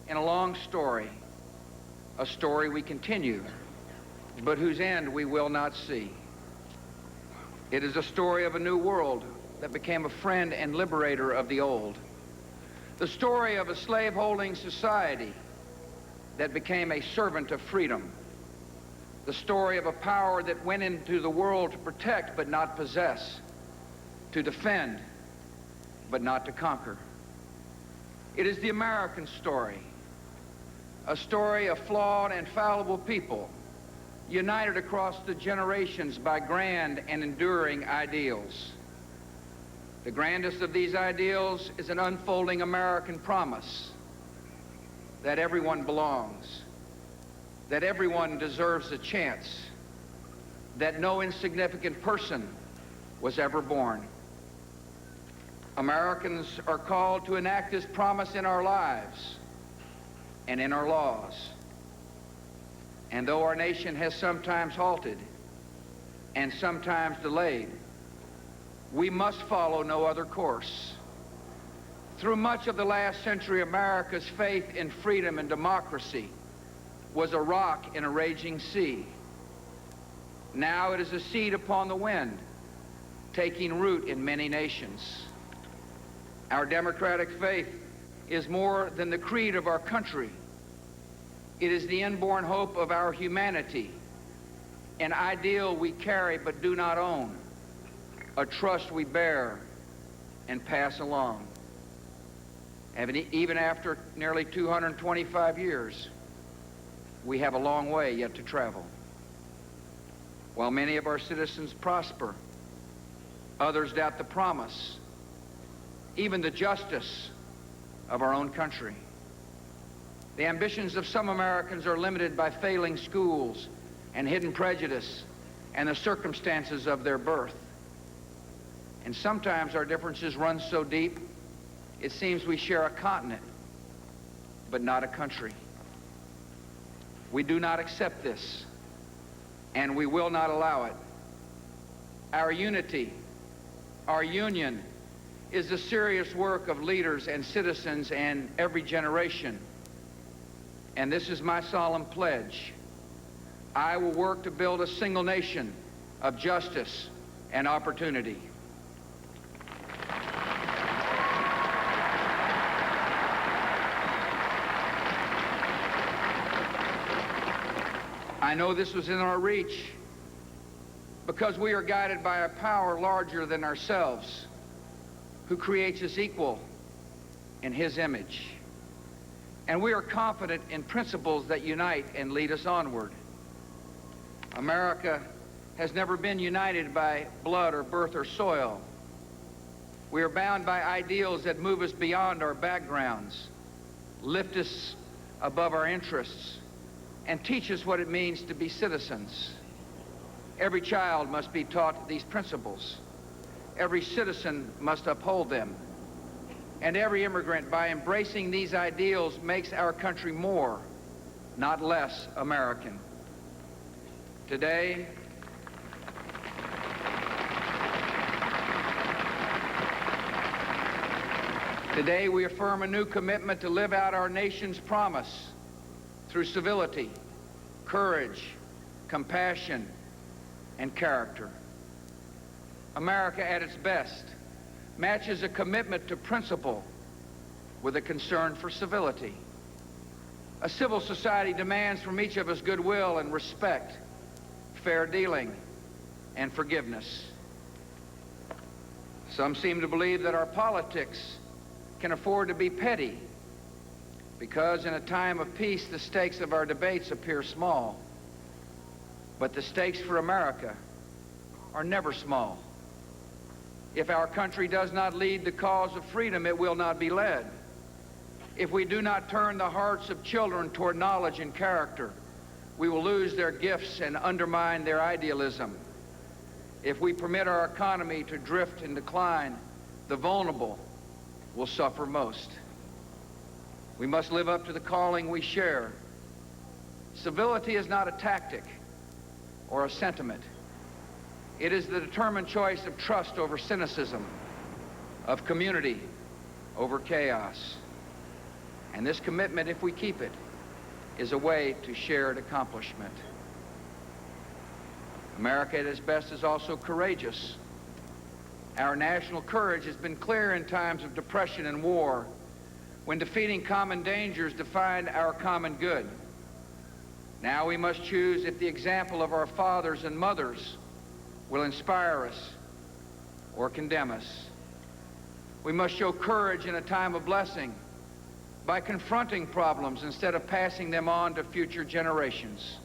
in a long story, a story we continue, but whose end we will not see. It is a story of a new world that became a friend and liberator of the old. The story of a slave-holding society that became a servant of freedom. The story of a power that went into the world to protect but not possess, to defend but not to conquer. It is the American story, a story of flawed and fallible people united across the generations by grand and enduring ideals. The grandest of these ideals is an unfolding American promise that everyone belongs, that everyone deserves a chance, that no insignificant person was ever born. Americans are called to enact this promise in our lives and in our laws. And though our nation has sometimes halted and sometimes delayed, we must follow no other course. Through much of the last century, America's faith in freedom and democracy was a rock in a raging sea. Now it is a seed upon the wind, taking root in many nations. Our democratic faith is more than the creed of our country. It is the inborn hope of our humanity, an ideal we carry but do not own, a trust we bear and pass along. And even after nearly 225 years, we have a long way yet to travel. While many of our citizens prosper, others doubt the promise, even the justice of our own country. The ambitions of some Americans are limited by failing schools and hidden prejudice and the circumstances of their birth. And sometimes our differences run so deep, it seems we share a continent, but not a country. We do not accept this, and we will not allow it. Our unity, our union, is the serious work of leaders and citizens in every generation. And this is my solemn pledge. I will work to build a single nation of justice and opportunity. I know this was in our reach because we are guided by a power larger than ourselves, who creates us equal in his image. And we are confident in principles that unite and lead us onward. America has never been united by blood or birth or soil. We are bound by ideals that move us beyond our backgrounds, lift us above our interests, and teach us what it means to be citizens. Every child must be taught these principles. Every citizen must uphold them. And every immigrant, by embracing these ideals, makes our country more, not less, American. Today, we affirm a new commitment to live out our nation's promise through civility, courage, compassion, and character. America at its best matches a commitment to principle with a concern for civility. A civil society demands from each of us goodwill and respect, fair dealing, and forgiveness. Some seem to believe that our politics can afford to be petty because in a time of peace, the stakes of our debates appear small. But the stakes for America are never small. If our country does not lead the cause of freedom, it will not be led. If we do not turn the hearts of children toward knowledge and character, we will lose their gifts and undermine their idealism. If we permit our economy to drift and decline, the vulnerable will suffer most. We must live up to the calling we share. Civility is not a tactic or a sentiment. It is the determined choice of trust over cynicism, of community over chaos. And this commitment, if we keep it, is a way to shared accomplishment. America at its best is also courageous. Our national courage has been clear in times of depression and war, when defeating common dangers defined our common good. Now we must choose if the example of our fathers and mothers will inspire us or condemn us. We must show courage in a time of blessing by confronting problems instead of passing them on to future generations.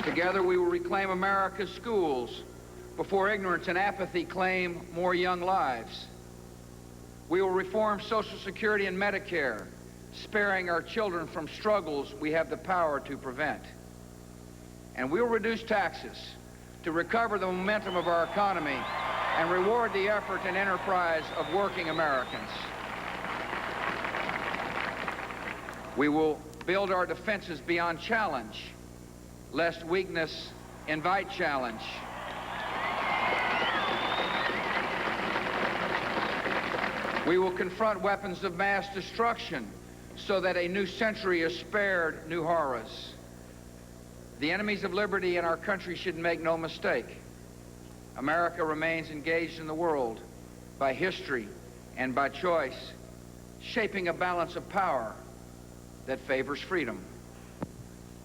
Together we will reclaim America's schools before ignorance and apathy claim more young lives. We will reform Social Security and Medicare sparing our children from struggles we have the power to prevent. And we'll reduce taxes to recover the momentum of our economy and reward the effort and enterprise of working Americans. We will build our defenses beyond challenge, lest weakness invite challenge. We will confront weapons of mass destruction so that a new century is spared new horrors. The enemies of liberty in our country should make no mistake. America remains engaged in the world by history and by choice, shaping a balance of power that favors freedom.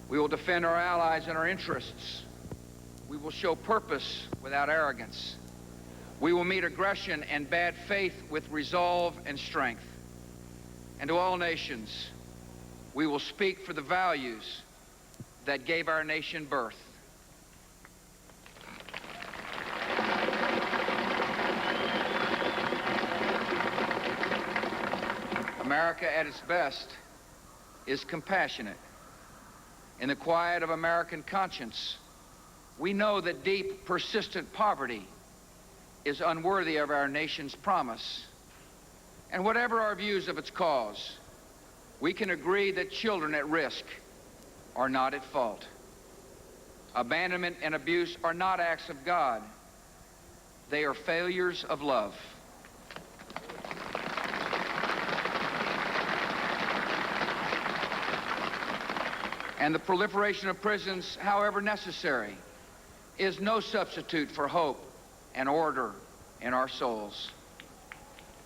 We will defend our allies and our interests. We will show purpose without arrogance. We will meet aggression and bad faith with resolve and strength. And to all nations, we will speak for the values that gave our nation birth. America at its best is compassionate. In the quiet of American conscience, we know that deep, persistent poverty is unworthy of our nation's promise. And whatever our views of its cause, we can agree that children at risk are not at fault. Abandonment and abuse are not acts of God. They are failures of love. And the proliferation of prisons, however necessary, is no substitute for hope and order in our souls.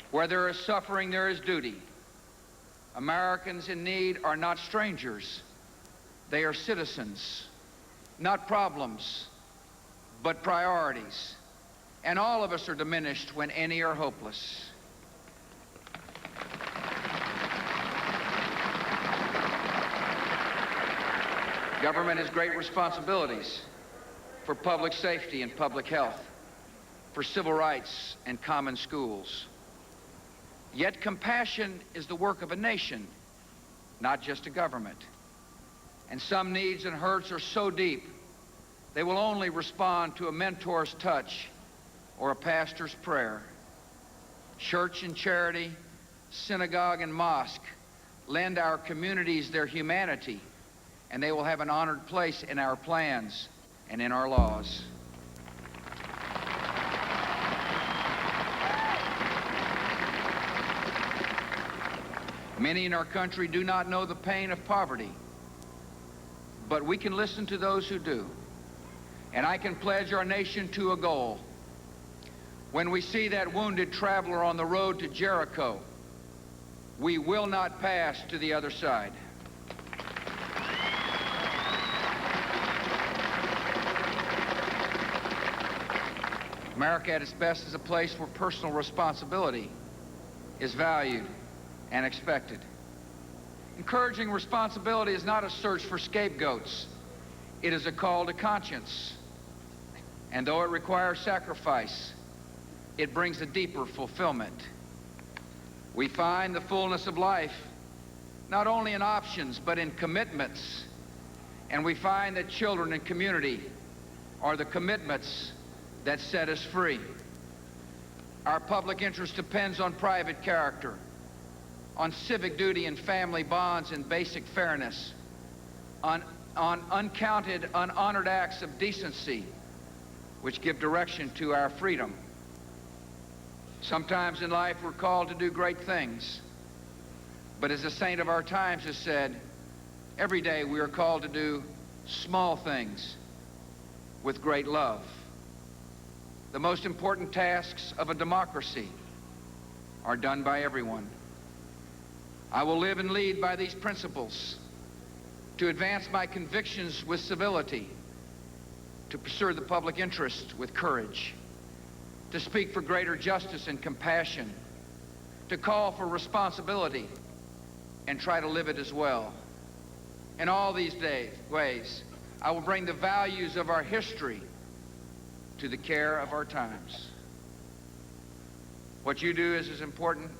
Where there is suffering, there is duty. Americans in need are not strangers. They are citizens, not problems, but priorities. And all of us are diminished when any are hopeless. Government has great responsibilities for public safety and public health, for civil rights and common schools. Yet compassion is the work of a nation, not just a government. And some needs and hurts are so deep, they will only respond to a mentor's touch or a pastor's prayer. Church and charity, synagogue and mosque lend our communities their humanity, and they will have an honored place in our plans and in our laws. Many in our country do not know the pain of poverty, but we can listen to those who do. And I can pledge our nation to a goal. When we see that wounded traveler on the road to Jericho, we will not pass to the other side. America at its best is a place where personal responsibility is valued and expected. Encouraging responsibility is not a search for scapegoats. It is a call to conscience. And though it requires sacrifice, it brings a deeper fulfillment. We find the fullness of life not only in options, but in commitments. And we find that children and community are the commitments that set us free. Our public interest depends on private character, on civic duty and family bonds and basic fairness, on uncounted, unhonored acts of decency, which give direction to our freedom. Sometimes in life we're called to do great things, but as a saint of our times has said, every day we are called to do small things with great love. The most important tasks of a democracy are done by everyone. I will live and lead by these principles, to advance my convictions with civility, to pursue the public interest with courage, to speak for greater justice and compassion, to call for responsibility and try to live it as well. In all these ways, I will bring the values of our history to the care of our times. What you do is as important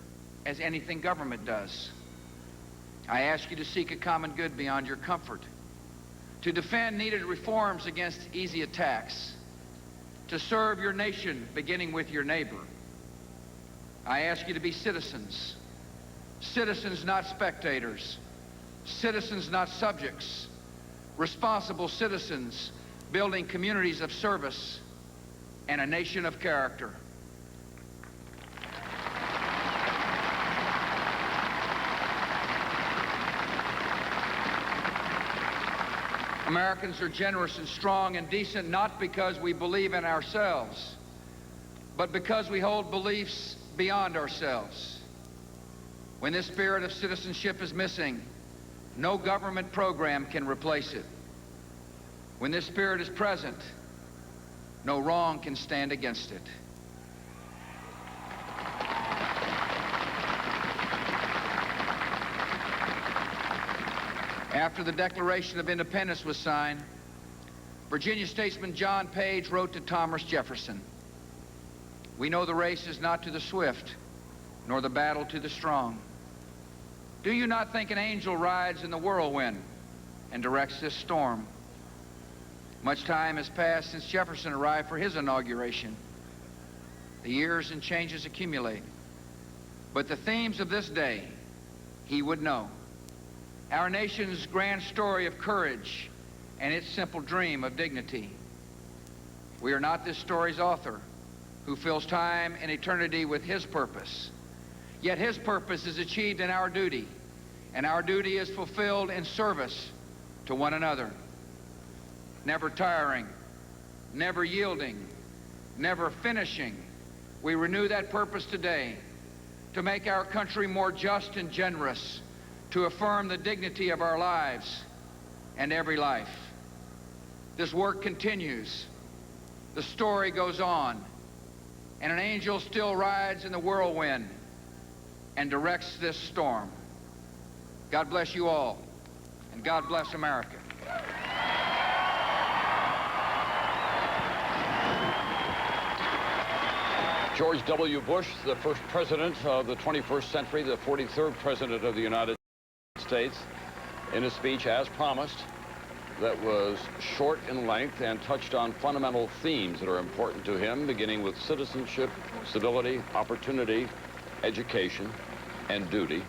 as anything government does. I ask you to seek a common good beyond your comfort, to defend needed reforms against easy attacks, to serve your nation beginning with your neighbor. I ask you to be citizens, citizens not spectators, citizens not subjects, responsible citizens building communities of service and a nation of character. Americans are generous and strong and decent not because we believe in ourselves, but because we hold beliefs beyond ourselves. When this spirit of citizenship is missing, no government program can replace it. When this spirit is present, no wrong can stand against it. After the Declaration of Independence was signed, Virginia statesman John Page wrote to Thomas Jefferson, "We know the race is not to the swift, nor the battle to the strong. Do you not think an angel rides in the whirlwind and directs this storm?" Much time has passed since Jefferson arrived for his inauguration. The years and changes accumulate. But the themes of this day, he would know. Our nation's grand story of courage and its simple dream of dignity. We are not this story's author, who fills time and eternity with his purpose. Yet his purpose is achieved in our duty, and our duty is fulfilled in service to one another. Never tiring, never yielding, never finishing, we renew that purpose today to make our country more just and generous, to affirm the dignity of our lives and every life. This work continues. The story goes on, and an angel still rides in the whirlwind and directs this storm. God bless you all, and God bless America. George W. Bush, the first president of the 21st century, the 43rd president of the United States, in a speech as promised that was short in length and touched on fundamental themes that are important to him, beginning with citizenship, civility, opportunity, education, and duty.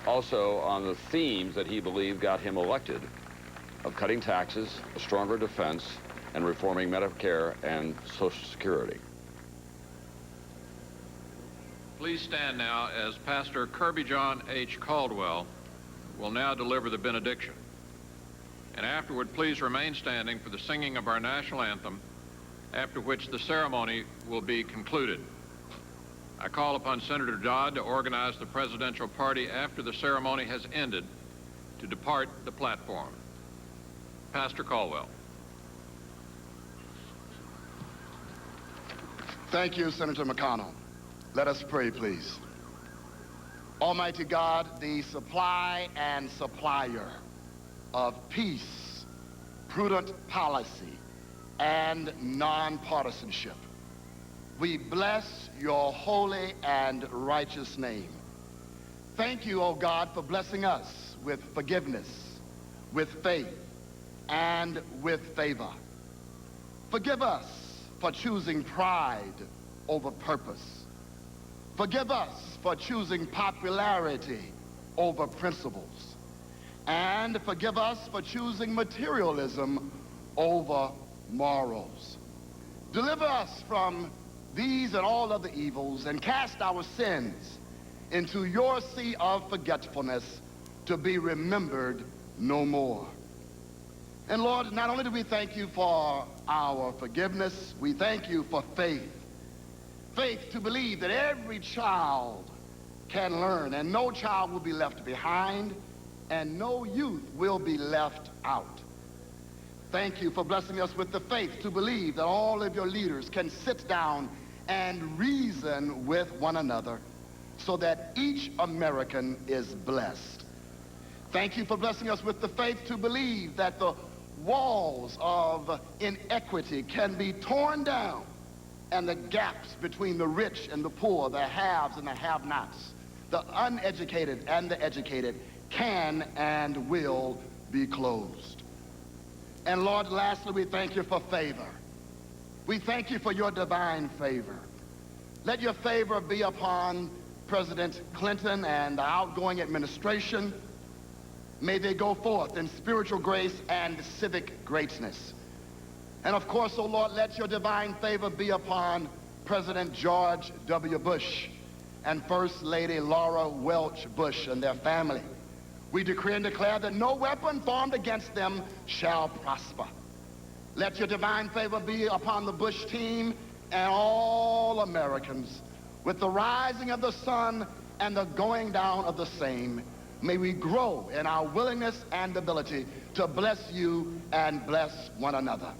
Also on the themes that he believed got him elected, of cutting taxes, a stronger defense, and reforming Medicare and Social Security. Please stand now as Pastor Kirby John H. Caldwell will now deliver the benediction. And afterward, please remain standing for the singing of our national anthem, after which the ceremony will be concluded. I call upon Senator Dodd to organize the presidential party after the ceremony has ended to depart the platform. Pastor Caldwell. Thank you, Senator McConnell. Let us pray, please. Almighty God, the supply and supplier of peace, prudent policy, and nonpartisanship, we bless your holy and righteous name. Thank you, O God, for blessing us with forgiveness, with faith, and with favor. Forgive us for choosing pride over purpose. Forgive us for choosing popularity over principles. And forgive us for choosing materialism over morals. Deliver us from these and all other evils and cast our sins into your sea of forgetfulness to be remembered no more. And Lord, not only do we thank you for our forgiveness, we thank you for faith. Faith to believe that every child can learn and no child will be left behind and no youth will be left out. Thank you for blessing us with the faith to believe that all of your leaders can sit down and reason with one another so that each American is blessed. Thank you for blessing us with the faith to believe that the walls of inequity can be torn down and the gaps between the rich and the poor, the haves and the have-nots, the uneducated and the educated can and will be closed. And Lord, lastly, we thank you for favor. We thank you for your divine favor. Let your favor be upon President Clinton and the outgoing administration. May they go forth in spiritual grace and civic greatness. And of course, oh Lord, let your divine favor be upon President George W. Bush and First Lady Laura Welch Bush and their family. We decree and declare that no weapon formed against them shall prosper. Let your divine favor be upon the Bush team and all Americans. With the rising of the sun and the going down of the same, may we grow in our willingness and ability to bless you and bless one another.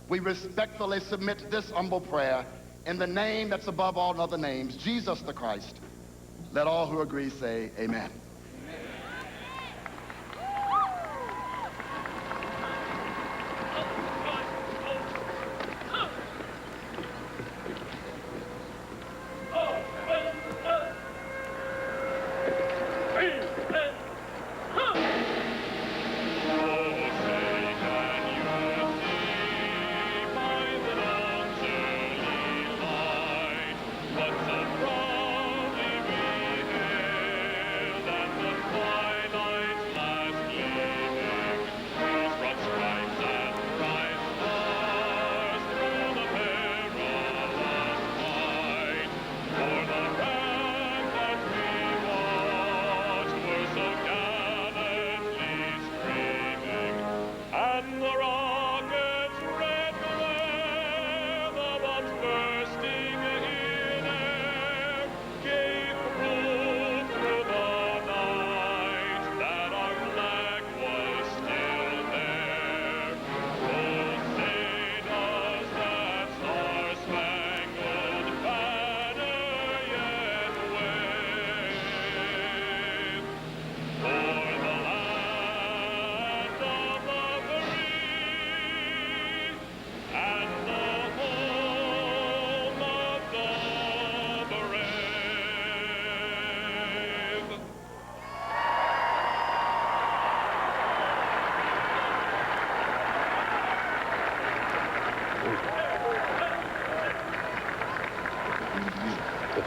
We respectfully submit this humble prayer in the name that's above all other names, Jesus the Christ. Let all who agree say amen.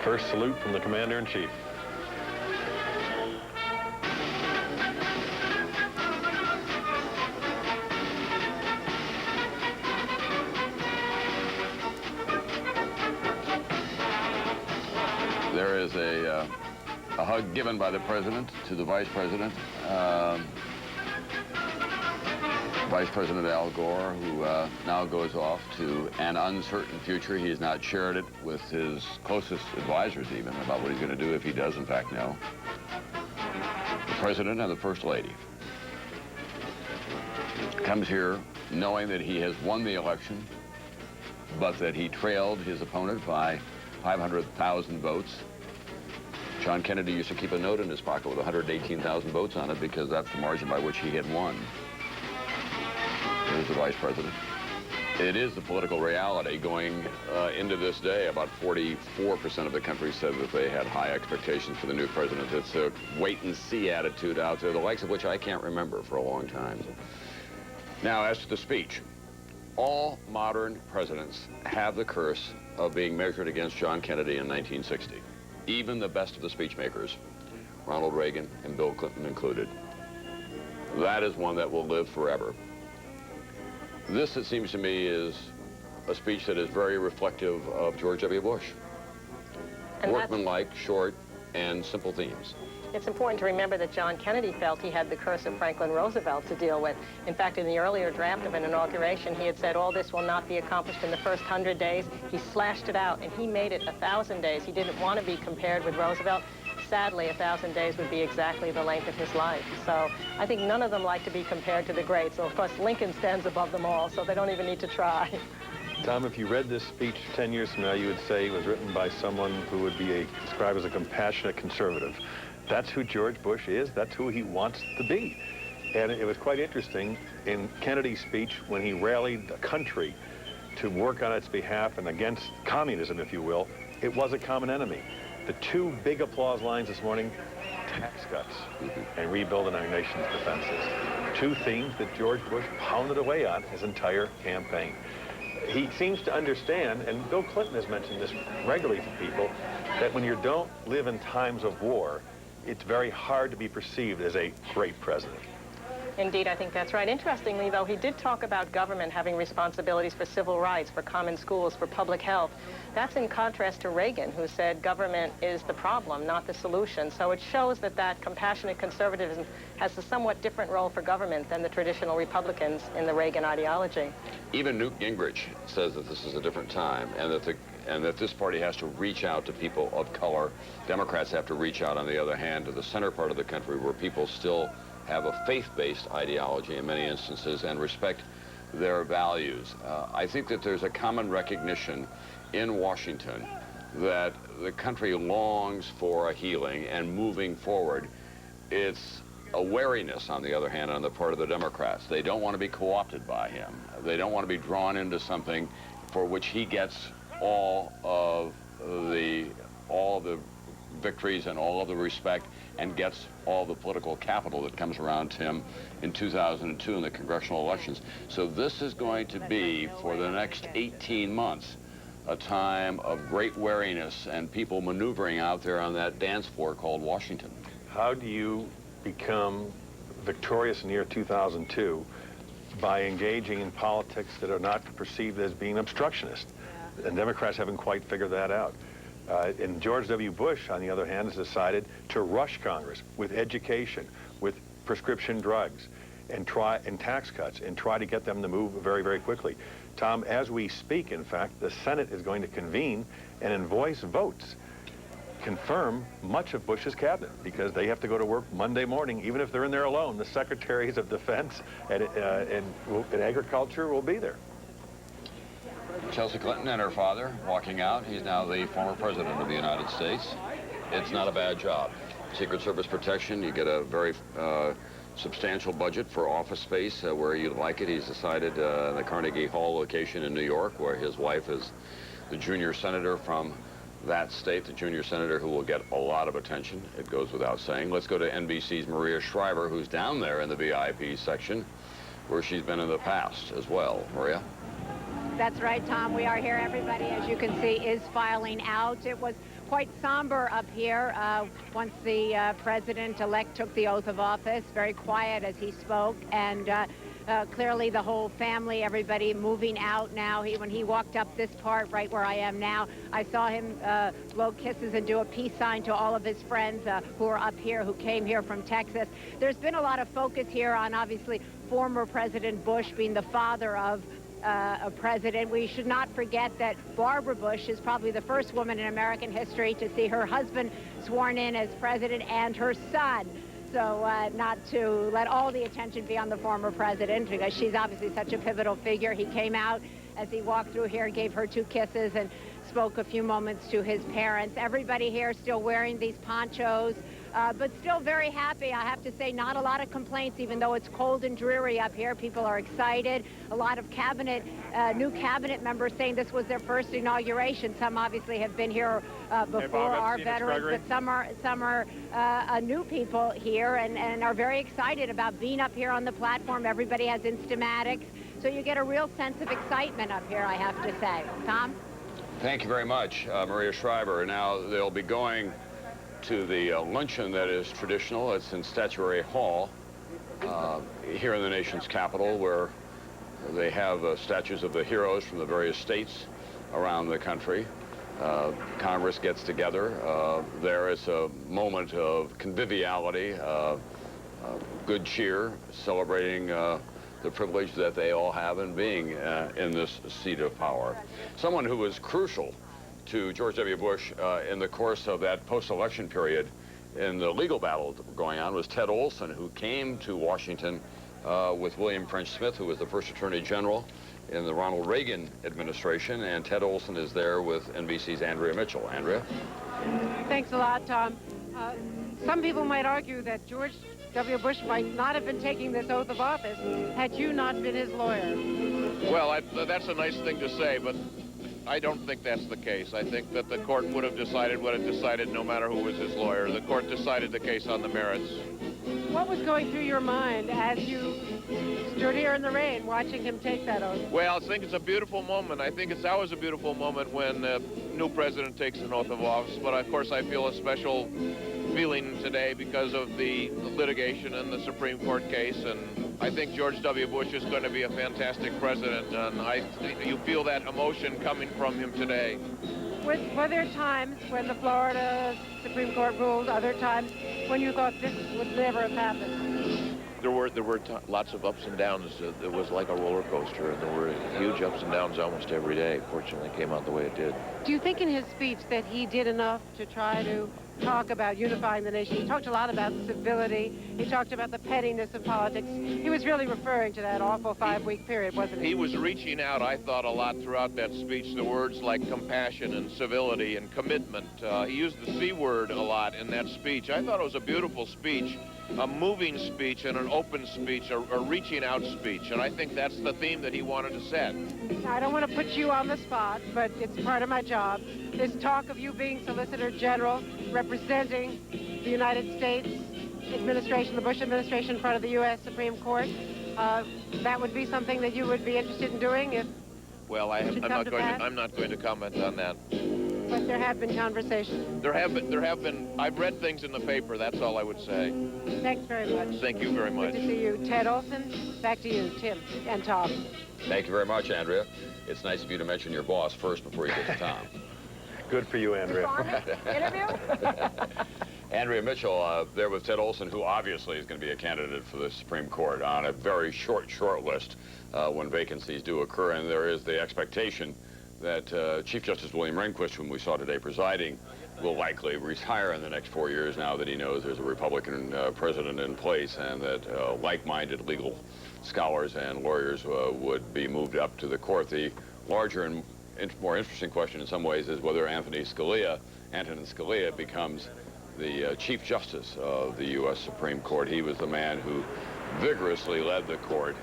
First salute from the Commander-in-Chief. There is a hug given by the President to the Vice President. Vice President Al Gore, who now goes off to an uncertain future. He has not shared it with his closest advisors even about what he's going to do if he does in fact know. The President and the First Lady comes here knowing that he has won the election, but that he trailed his opponent by 500,000 votes. John Kennedy used to keep a note in his pocket with 118,000 votes on it because that's the margin by which he had won. Here's the Vice President. It is the political reality going into this day. About 44% of the country said that they had high expectations for the new president. It's a wait-and-see attitude out there, the likes of which I can't remember for a long time. Now, as to the speech, all modern presidents have the curse of being measured against John Kennedy in 1960. Even the best of the speech makers, Ronald Reagan and Bill Clinton included. That is one that will live forever. This, it seems to me, is a speech that is very reflective of George W. Bush. Workmanlike, short, and simple themes. It's important to remember that John Kennedy felt he had the curse of Franklin Roosevelt to deal with. In fact, in the earlier draft of an inauguration, he had said all this will not be accomplished in the first 100 days. He slashed it out, and he made it 1,000 days. He didn't want to be compared with Roosevelt. Sadly, 1,000 days would be exactly the length of his life. So I think none of them like to be compared to the greats. So, of course, Lincoln stands above them all, so they don't even need to try. Tom, if you read this speech 10 years from now, you would say it was written by someone who would be described as a compassionate conservative. That's who George Bush is. That's who he wants to be. And it was quite interesting in Kennedy's speech when he rallied the country to work on its behalf and against communism, if you will. It was a common enemy. The two big applause lines this morning, tax cuts and rebuilding our nation's defenses. Two themes that George Bush pounded away on his entire campaign. He seems to understand, and Bill Clinton has mentioned this regularly to people, that when you don't live in times of war, it's very hard to be perceived as a great president. Indeed, I think that's right. Interestingly, though, he did talk about government having responsibilities for civil rights, for common schools, for public health. That's in contrast to Reagan, who said government is the problem, not the solution. So it shows that that compassionate conservatism has a somewhat different role for government than the traditional Republicans in the Reagan ideology. Even Newt Gingrich says that this is a different time, and that this party has to reach out to people of color. Democrats have to reach out, on the other hand, to the center part of the country where people still have a faith-based ideology in many instances and respect their values. I think that there's a common recognition in Washington that the country longs for a healing and moving forward. It's a wariness, on the other hand, on the part of the Democrats. They don't want to be co-opted by him. They don't want to be drawn into something for which he gets all of the victories and all of the respect and gets all the political capital that comes around him in 2002 in the congressional elections. So this is going to be, for the next 18 months, a time of great wariness and people maneuvering out there on that dance floor called Washington. How do you become victorious in the year 2002 by engaging in politics that are not perceived as being obstructionist? And Democrats haven't quite figured that out. And George W. Bush, on the other hand, has decided to rush Congress with education, with prescription drugs, and tax cuts, and try to get them to move very, very quickly. Tom, as we speak, in fact, the Senate is going to convene and in voice votes confirm much of Bush's cabinet, because they have to go to work Monday morning, even if they're in there alone. The secretaries of defense and agriculture will be there. Chelsea Clinton and her father walking out. He's now the former president of the United States. It's not a bad job. Secret Service protection, you get a very substantial budget for office space where you'd like it. He's decided the Carnegie Hall location in New York, where his wife is the junior senator from that state, the junior senator who will get a lot of attention, it goes without saying. Let's go to NBC's Maria Shriver, who's down there in the VIP section, where she's been in the past as well. Maria? That's right, Tom. We are here. Everybody, as you can see, is filing out. It was quite somber up here once the president-elect took the oath of office. Very quiet as he spoke, and clearly the whole family, everybody moving out now. When he walked up this part right where I am now, I saw him blow kisses and do a peace sign to all of his friends who are up here, who came here from Texas. There's been a lot of focus here on, obviously, former President Bush being the father of a president. We should not forget that Barbara Bush is probably the first woman in American history to see her husband sworn in as president and her son. So not to let all the attention be on the former president, because she's obviously such a pivotal figure. He came out as he walked through here, gave her 2 kisses, and spoke a few moments to his parents. Everybody here still wearing these ponchos, but still very happy. I have to say, not a lot of complaints, even though it's cold and dreary up here. People are excited. A lot of new cabinet members saying this was their first inauguration. Some obviously have been here before, our veterans, but some are new people here and are very excited about being up here on the platform. Everybody has Instamatics, so you get a real sense of excitement up here, I have to say. Tom? Thank you very much, Maria Shriver. Now they'll be going to the luncheon that is traditional. It's in Statuary Hall here in the nation's capital, where they have statues of the heroes from the various states around the country. Congress gets together. There is a moment of conviviality, good cheer, celebrating the privilege that they all have in being in this seat of power. Someone who was crucial to George W. Bush in the course of that post-election period in the legal battle that were going on was Ted Olson, who came to Washington with William French Smith, who was the first Attorney General in the Ronald Reagan administration, and Ted Olson is there with NBC's Andrea Mitchell. Andrea? Thanks a lot, Tom. Some people might argue that George W. Bush might not have been taking this oath of office had you not been his lawyer. Well, that's a nice thing to say, but I don't think that's the case. I think that the court would have decided what it decided no matter who was his lawyer. The court decided the case on the merits. What was going through your mind as you stood here in the rain watching him take that oath? Well, I think it's a beautiful moment. I think it's always a beautiful moment when a new president takes an oath of office. But of course, I feel a special feeling today because of the litigation in the Supreme Court case. And I think George W. Bush is going to be a fantastic president. And you feel that emotion coming from him today. Were there times when the Florida Supreme Court ruled, other times when you thought this would never have happened? There were lots of ups and downs. It was like a roller coaster, and there were huge ups and downs almost every day. Fortunately, it came out the way it did. Do you think in his speech that he did enough to try to talk about unifying the nation? He talked a lot about civility. He talked about the pettiness of politics. He was really referring to that awful 5-week period, wasn't he? He was reaching out, I thought, a lot throughout that speech, the words like compassion and civility and commitment. He used the C word a lot in that speech. I thought it was a beautiful speech, a moving speech and an open speech, a reaching out speech. And I think that's the theme that he wanted to set. I don't want to put you on the spot, but it's part of my job. There's talk of you being Solicitor General, representing the United States administration, the Bush administration, in front of the U.S. Supreme Court. That would be something that you would be interested in doing if well, I'm not going to comment on that. But there have been conversations. There have been. I've read things in the paper. That's all I would say. Thanks very much. Thank you very much. Good to see you, Ted Olson. Back to you, Tim and Tom. Thank you very much, Andrea. It's nice of you to mention your boss first before you get to Tom. Good for you, Andrea. Interview? Andrea Mitchell, there with Ted Olson, who obviously is going to be a candidate for the Supreme Court on a very short list when vacancies do occur. And there is the expectation that Chief Justice William Rehnquist, whom we saw today presiding, will likely retire in the next 4 years now that he knows there's a Republican president in place, and that like-minded legal scholars and lawyers would be moved up to the court. The larger and more interesting question in some ways is whether Antonin Scalia becomes the Chief Justice of the U.S. Supreme Court. He was the man who vigorously led the court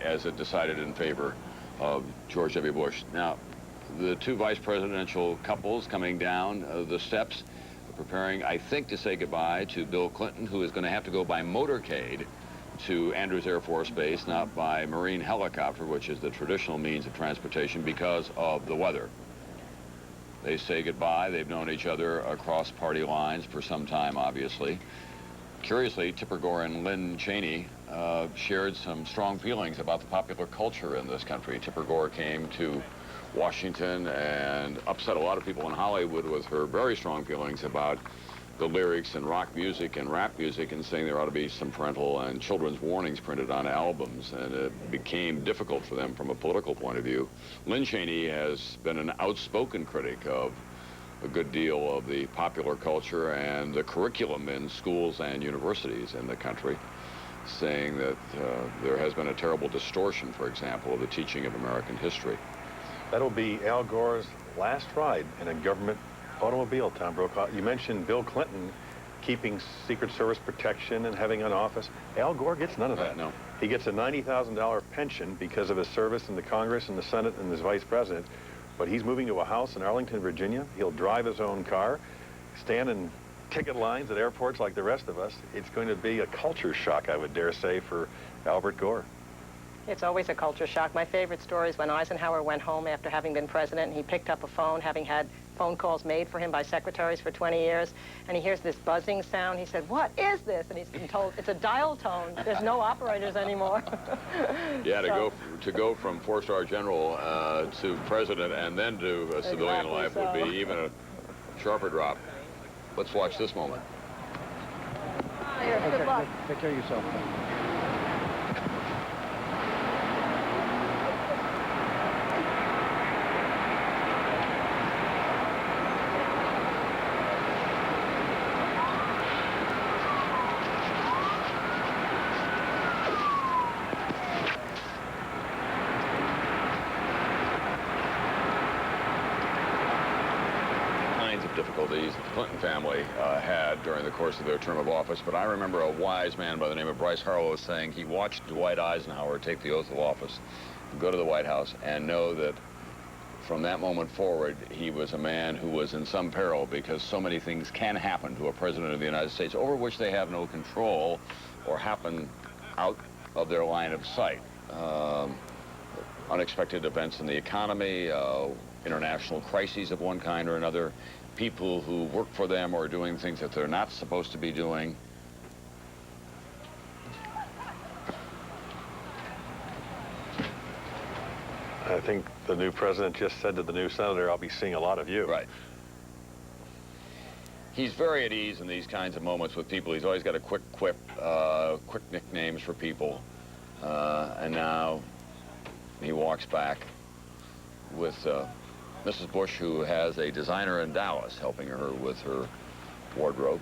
as it decided in favor of George W. Bush. Now, the two vice presidential couples coming down the steps, preparing, I think, to say goodbye to Bill Clinton, who is going to have to go by motorcade to Andrews Air Force Base, not by marine helicopter, which is the traditional means of transportation, because of the weather. They say goodbye. They've known each other across party lines for some time, obviously. Curiously, Tipper Gore and Lynn Cheney shared some strong feelings about the popular culture in this country. Tipper Gore came to Washington and upset a lot of people in Hollywood with her very strong feelings about the lyrics and rock music and rap music, and saying there ought to be some parental and children's warnings printed on albums, and it became difficult for them from a political point of view. Lynn Cheney has been an outspoken critic of a good deal of the popular culture and the curriculum in schools and universities in the country, saying that there has been a terrible distortion, for example, of the teaching of American history. That'll be Al Gore's last ride in a government automobile, Tom Brokaw. You mentioned Bill Clinton keeping Secret Service protection and having an office. Al Gore gets none of that. No. He gets a $90,000 pension because of his service in the Congress and the Senate and as vice president, but he's moving to a house in Arlington, Virginia. He'll drive his own car, stand in ticket lines at airports like the rest of us. It's going to be a culture shock, I would dare say, for Albert Gore. It's always a culture shock. My favorite story is when Eisenhower went home after having been president, and he picked up a phone, having had phone calls made for him by secretaries for 20 years, and he hears this buzzing sound. He said, "What is this?" And he's been told, it's a dial tone. There's no operators anymore. Yeah, to go from four-star general to president and then to a civilian life would be even a sharper drop. Let's watch this moment. Here, good luck. Take care of yourself. Difficulties the Clinton family had during the course of their term of office, but I remember a wise man by the name of Bryce Harlow saying he watched Dwight Eisenhower take the oath of office, go to the White House, and know that from that moment forward, he was a man who was in some peril, because so many things can happen to a president of the United States over which they have no control or happen out of their line of sight. Unexpected events in the economy, international crises of one kind or another, people who work for them or are doing things that they're not supposed to be doing. I think the new president just said to the new senator, I'll be seeing a lot of you. Right. He's very at ease in these kinds of moments with people. He's always got a quick quip, quick nicknames for people. And now he walks back with Mrs. Bush, who has a designer in Dallas helping her with her wardrobe.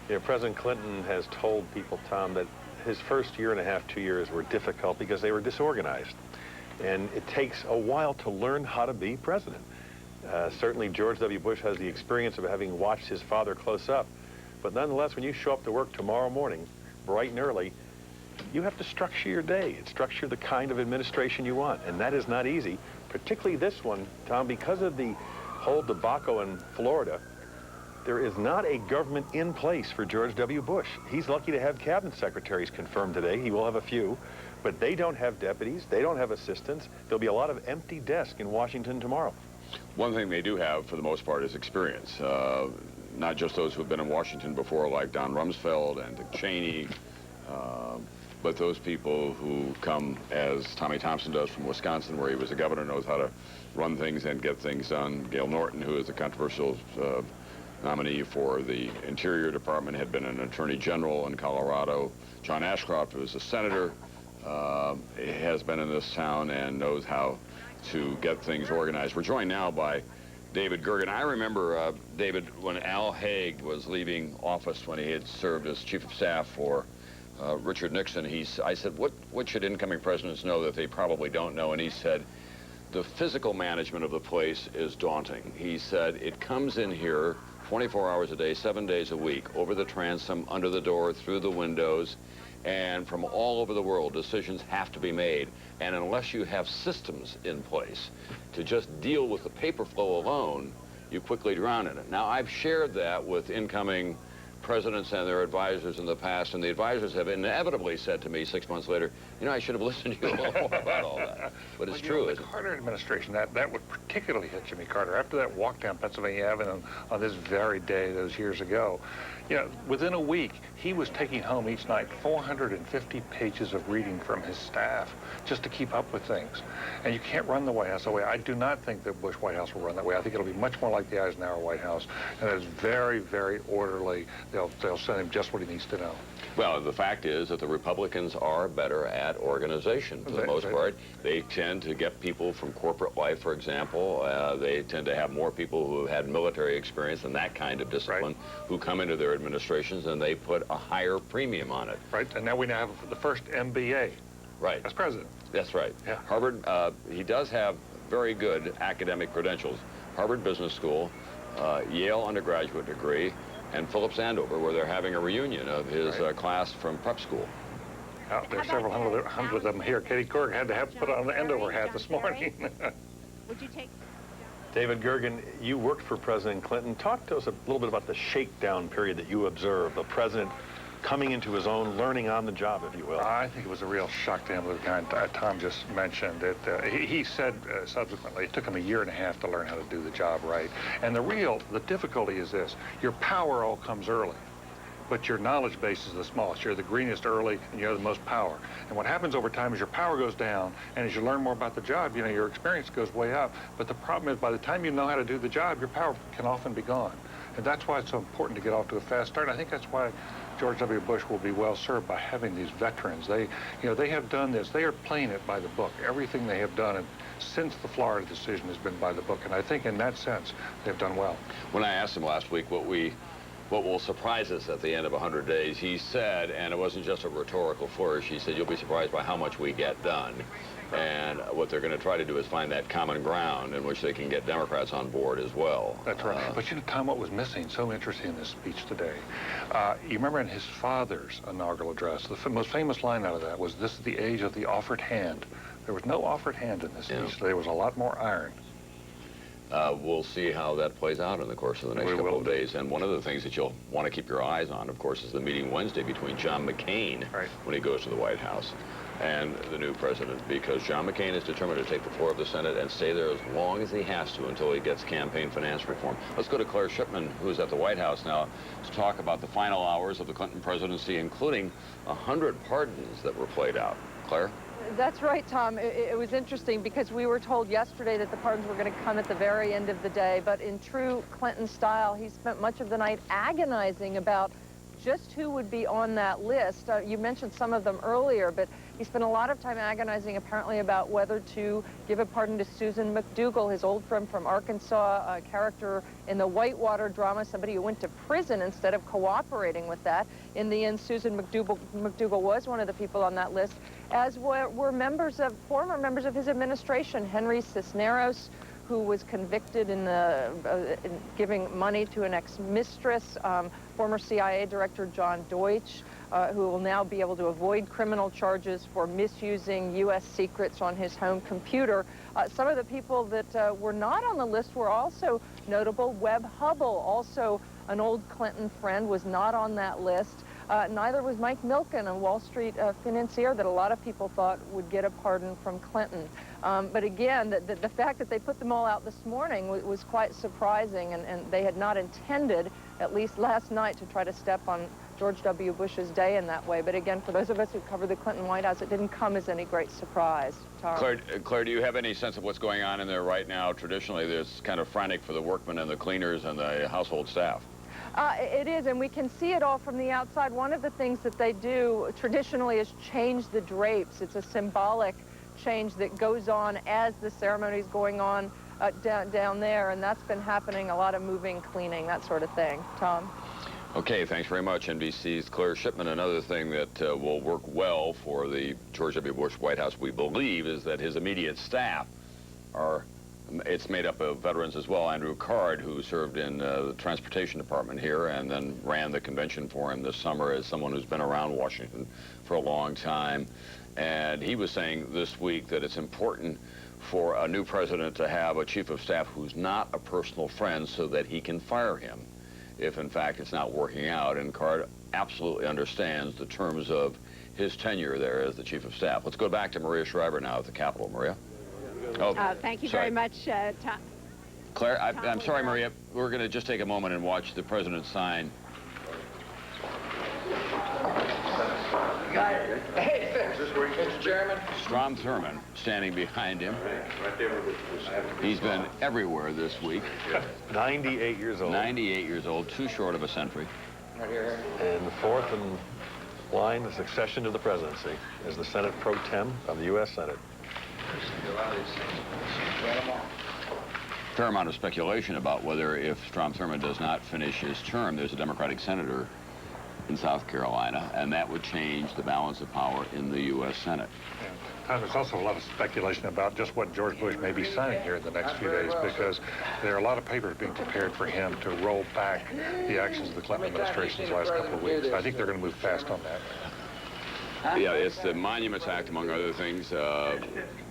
You know, President Clinton has told people, Tom, that his first year and a half, 2 years were difficult because they were disorganized. And it takes a while to learn how to be president. Certainly George W. Bush has the experience of having watched his father close up. But nonetheless, when you show up to work tomorrow morning, bright and early, you have to structure your day and structure the kind of administration you want. And that is not easy, particularly this one, Tom, because of the whole debacle in Florida. There is not a government in place for George W. Bush. He's lucky to have cabinet secretaries confirmed today. He will have a few, but they don't have deputies. They don't have assistants. There'll be a lot of empty desks in Washington tomorrow. One thing they do have, for the most part, is experience. Not just those who have been in Washington before, like Don Rumsfeld and Dick Cheney, but those people who come, as Tommy Thompson does from Wisconsin, where he was a governor, knows how to run things and get things done. Gail Norton, who is a controversial nominee for the Interior Department, had been an attorney general in Colorado. John Ashcroft, who is a senator, has been in this town and knows how to get things organized. We're joined now by David Gergen. I remember, David, when Al Haig was leaving office, when he had served as chief of staff for Richard Nixon, I said, what should incoming presidents know that they probably don't know? And he said, the physical management of the place is daunting. He said, it comes in here 24 hours a day, 7 days a week, over the transom, under the door, through the windows, and from all over the world, decisions have to be made. And unless you have systems in place to just deal with the paper flow alone, you quickly drown in it. Now, I've shared that with incoming presidents and their advisors in the past, and the advisors have inevitably said to me 6 months later, you know, I should have listened to you a little more about all that. But it's true, isn't it? The Carter administration, that would particularly hit Jimmy Carter. After that walk down Pennsylvania Avenue on this very day, those years ago, you know, within a week, he was taking home each night 450 pages of reading from his staff just to keep up with things. And you can't run the White House that way. I do not think the Bush White House will run that way. I think it'll be much more like the Eisenhower White House, and it's very, very orderly. They'll send him just what he needs to know. Well, the fact is that the Republicans are better at organization for the most part. They tend to get people from corporate life, for example. They tend to have more people who have had military experience and that kind of discipline who come into their administrations, and they put a higher premium on it. Right, and now we have the first MBA. Right. As president. That's right. Yeah. Harvard, he does have very good academic credentials. Harvard Business School, Yale undergraduate degree, and Phillips Andover, where they're having a reunion of his class from prep school. There's several hundred of them here. Katie Couric had to put on the Andover hat this morning. Would you take... David Gergen, you worked for President Clinton. Talk to us a little bit about the shakedown period that you observed, the president coming into his own, learning on the job, if you will. I think it was a real shock to him, the kind Tom just mentioned. He said subsequently it took him a year and a half to learn how to do the job right. And the difficulty is this: your power all comes early, but your knowledge base is the smallest. You're the greenest early, and you have the most power. And what happens over time is your power goes down, and as you learn more about the job, you know, your experience goes way up. But the problem is, by the time you know how to do the job, your power can often be gone. And that's why it's so important to get off to a fast start. And I think that's why George W. Bush will be well served by having these veterans. They have done this. They are playing it by the book. Everything they have done since the Florida decision has been by the book. And I think in that sense, they've done well. When I asked him last week what will surprise us at the end of 100 days, he said, and it wasn't just a rhetorical flourish, he said, you'll be surprised by how much we get done. And what they're going to try to do is find that common ground in which they can get Democrats on board as well. That's right. But you know, Tom, what was missing, so interesting in this speech today, you remember in his father's inaugural address, the most famous line out of that was, this is the age of the offered hand, There was no offered hand in this speech. There was a lot more iron. We'll see how that plays out in the course of the next couple of days. And one of the things that you'll want to keep your eyes on, of course, is the meeting Wednesday between John McCain when he goes to the White House and the new president, because John McCain is determined to take the floor of the Senate and stay there as long as he has to until he gets campaign finance reform. Let's go to Claire Shipman, who's at the White House now, to talk about the final hours of the Clinton presidency, including 100 pardons that were played out. Claire? That's right, Tom. It was interesting because we were told yesterday that the pardons were going to come at the very end of the day, but in true Clinton style, he spent much of the night agonizing about just who would be on that list. You mentioned some of them earlier, but he spent a lot of time agonizing apparently about whether to give a pardon to Susan McDougal, his old friend from Arkansas, a character in the Whitewater drama, somebody who went to prison instead of cooperating with that. In the end, Susan McDougal was one of the people on that list, as were former members of his administration, Henry Cisneros, who was convicted in giving money to an ex-mistress, former CIA Director John Deutsch, who will now be able to avoid criminal charges for misusing U.S. secrets on his home computer. Some of the people that were not on the list were also notable. Webb Hubbell, also an old Clinton friend, was not on that list. Neither was Mike Milken, a Wall Street financier that a lot of people thought would get a pardon from Clinton. But again, the fact that they put them all out this morning was quite surprising, and they had not intended, at least last night, to try to step on George W. Bush's day in that way. But again, for those of us who cover the Clinton White House, it didn't come as any great surprise. Tom? Claire, do you have any sense of what's going on in there right now? Traditionally, it's kind of frantic for the workmen and the cleaners and the household staff. It is, and we can see it all from the outside. One of the things that they do traditionally is change the drapes. It's a symbolic change that goes on as the ceremony is going on down there, and that's been happening, a lot of moving, cleaning, that sort of thing. Tom? Okay, thanks very much, NBC's Claire Shipman. Another thing that will work well for the George W. Bush White House, we believe, is that his immediate staff it's made up of veterans as well. Andrew Card, who served in the transportation department here and then ran the convention for him this summer as someone who's been around Washington for a long time. And he was saying this week that it's important for a new president to have a chief of staff who's not a personal friend so that he can fire him if, in fact, it's not working out. And Card absolutely understands the terms of his tenure there as the chief of staff. Let's go back to Maria Shriver now at the Capitol. Maria? Oh, thank you very much, Tom. Claire, I'm sorry, Maria. We're going to just take a moment and watch the president sign. Hey, Mr. Chairman. Strom Thurmond standing behind him. He's been everywhere this week. 98 years old. 98 years old, too short of a century. Right here. And the fourth in line, the succession to the presidency, is the Senate Pro Tem of the U.S. Senate. Fair amount of speculation about whether if Strom Thurmond does not finish his term, there's a Democratic senator in South Carolina, and that would change the balance of power in the U.S. Senate. Tom, there's also a lot of speculation about just what George Bush may be signing here in the next few days, because there are a lot of papers being prepared for him to roll back the actions of the Clinton administration's last couple of weeks. I think they're going to move fast on that. Yeah, it's the Monuments Act, among other things.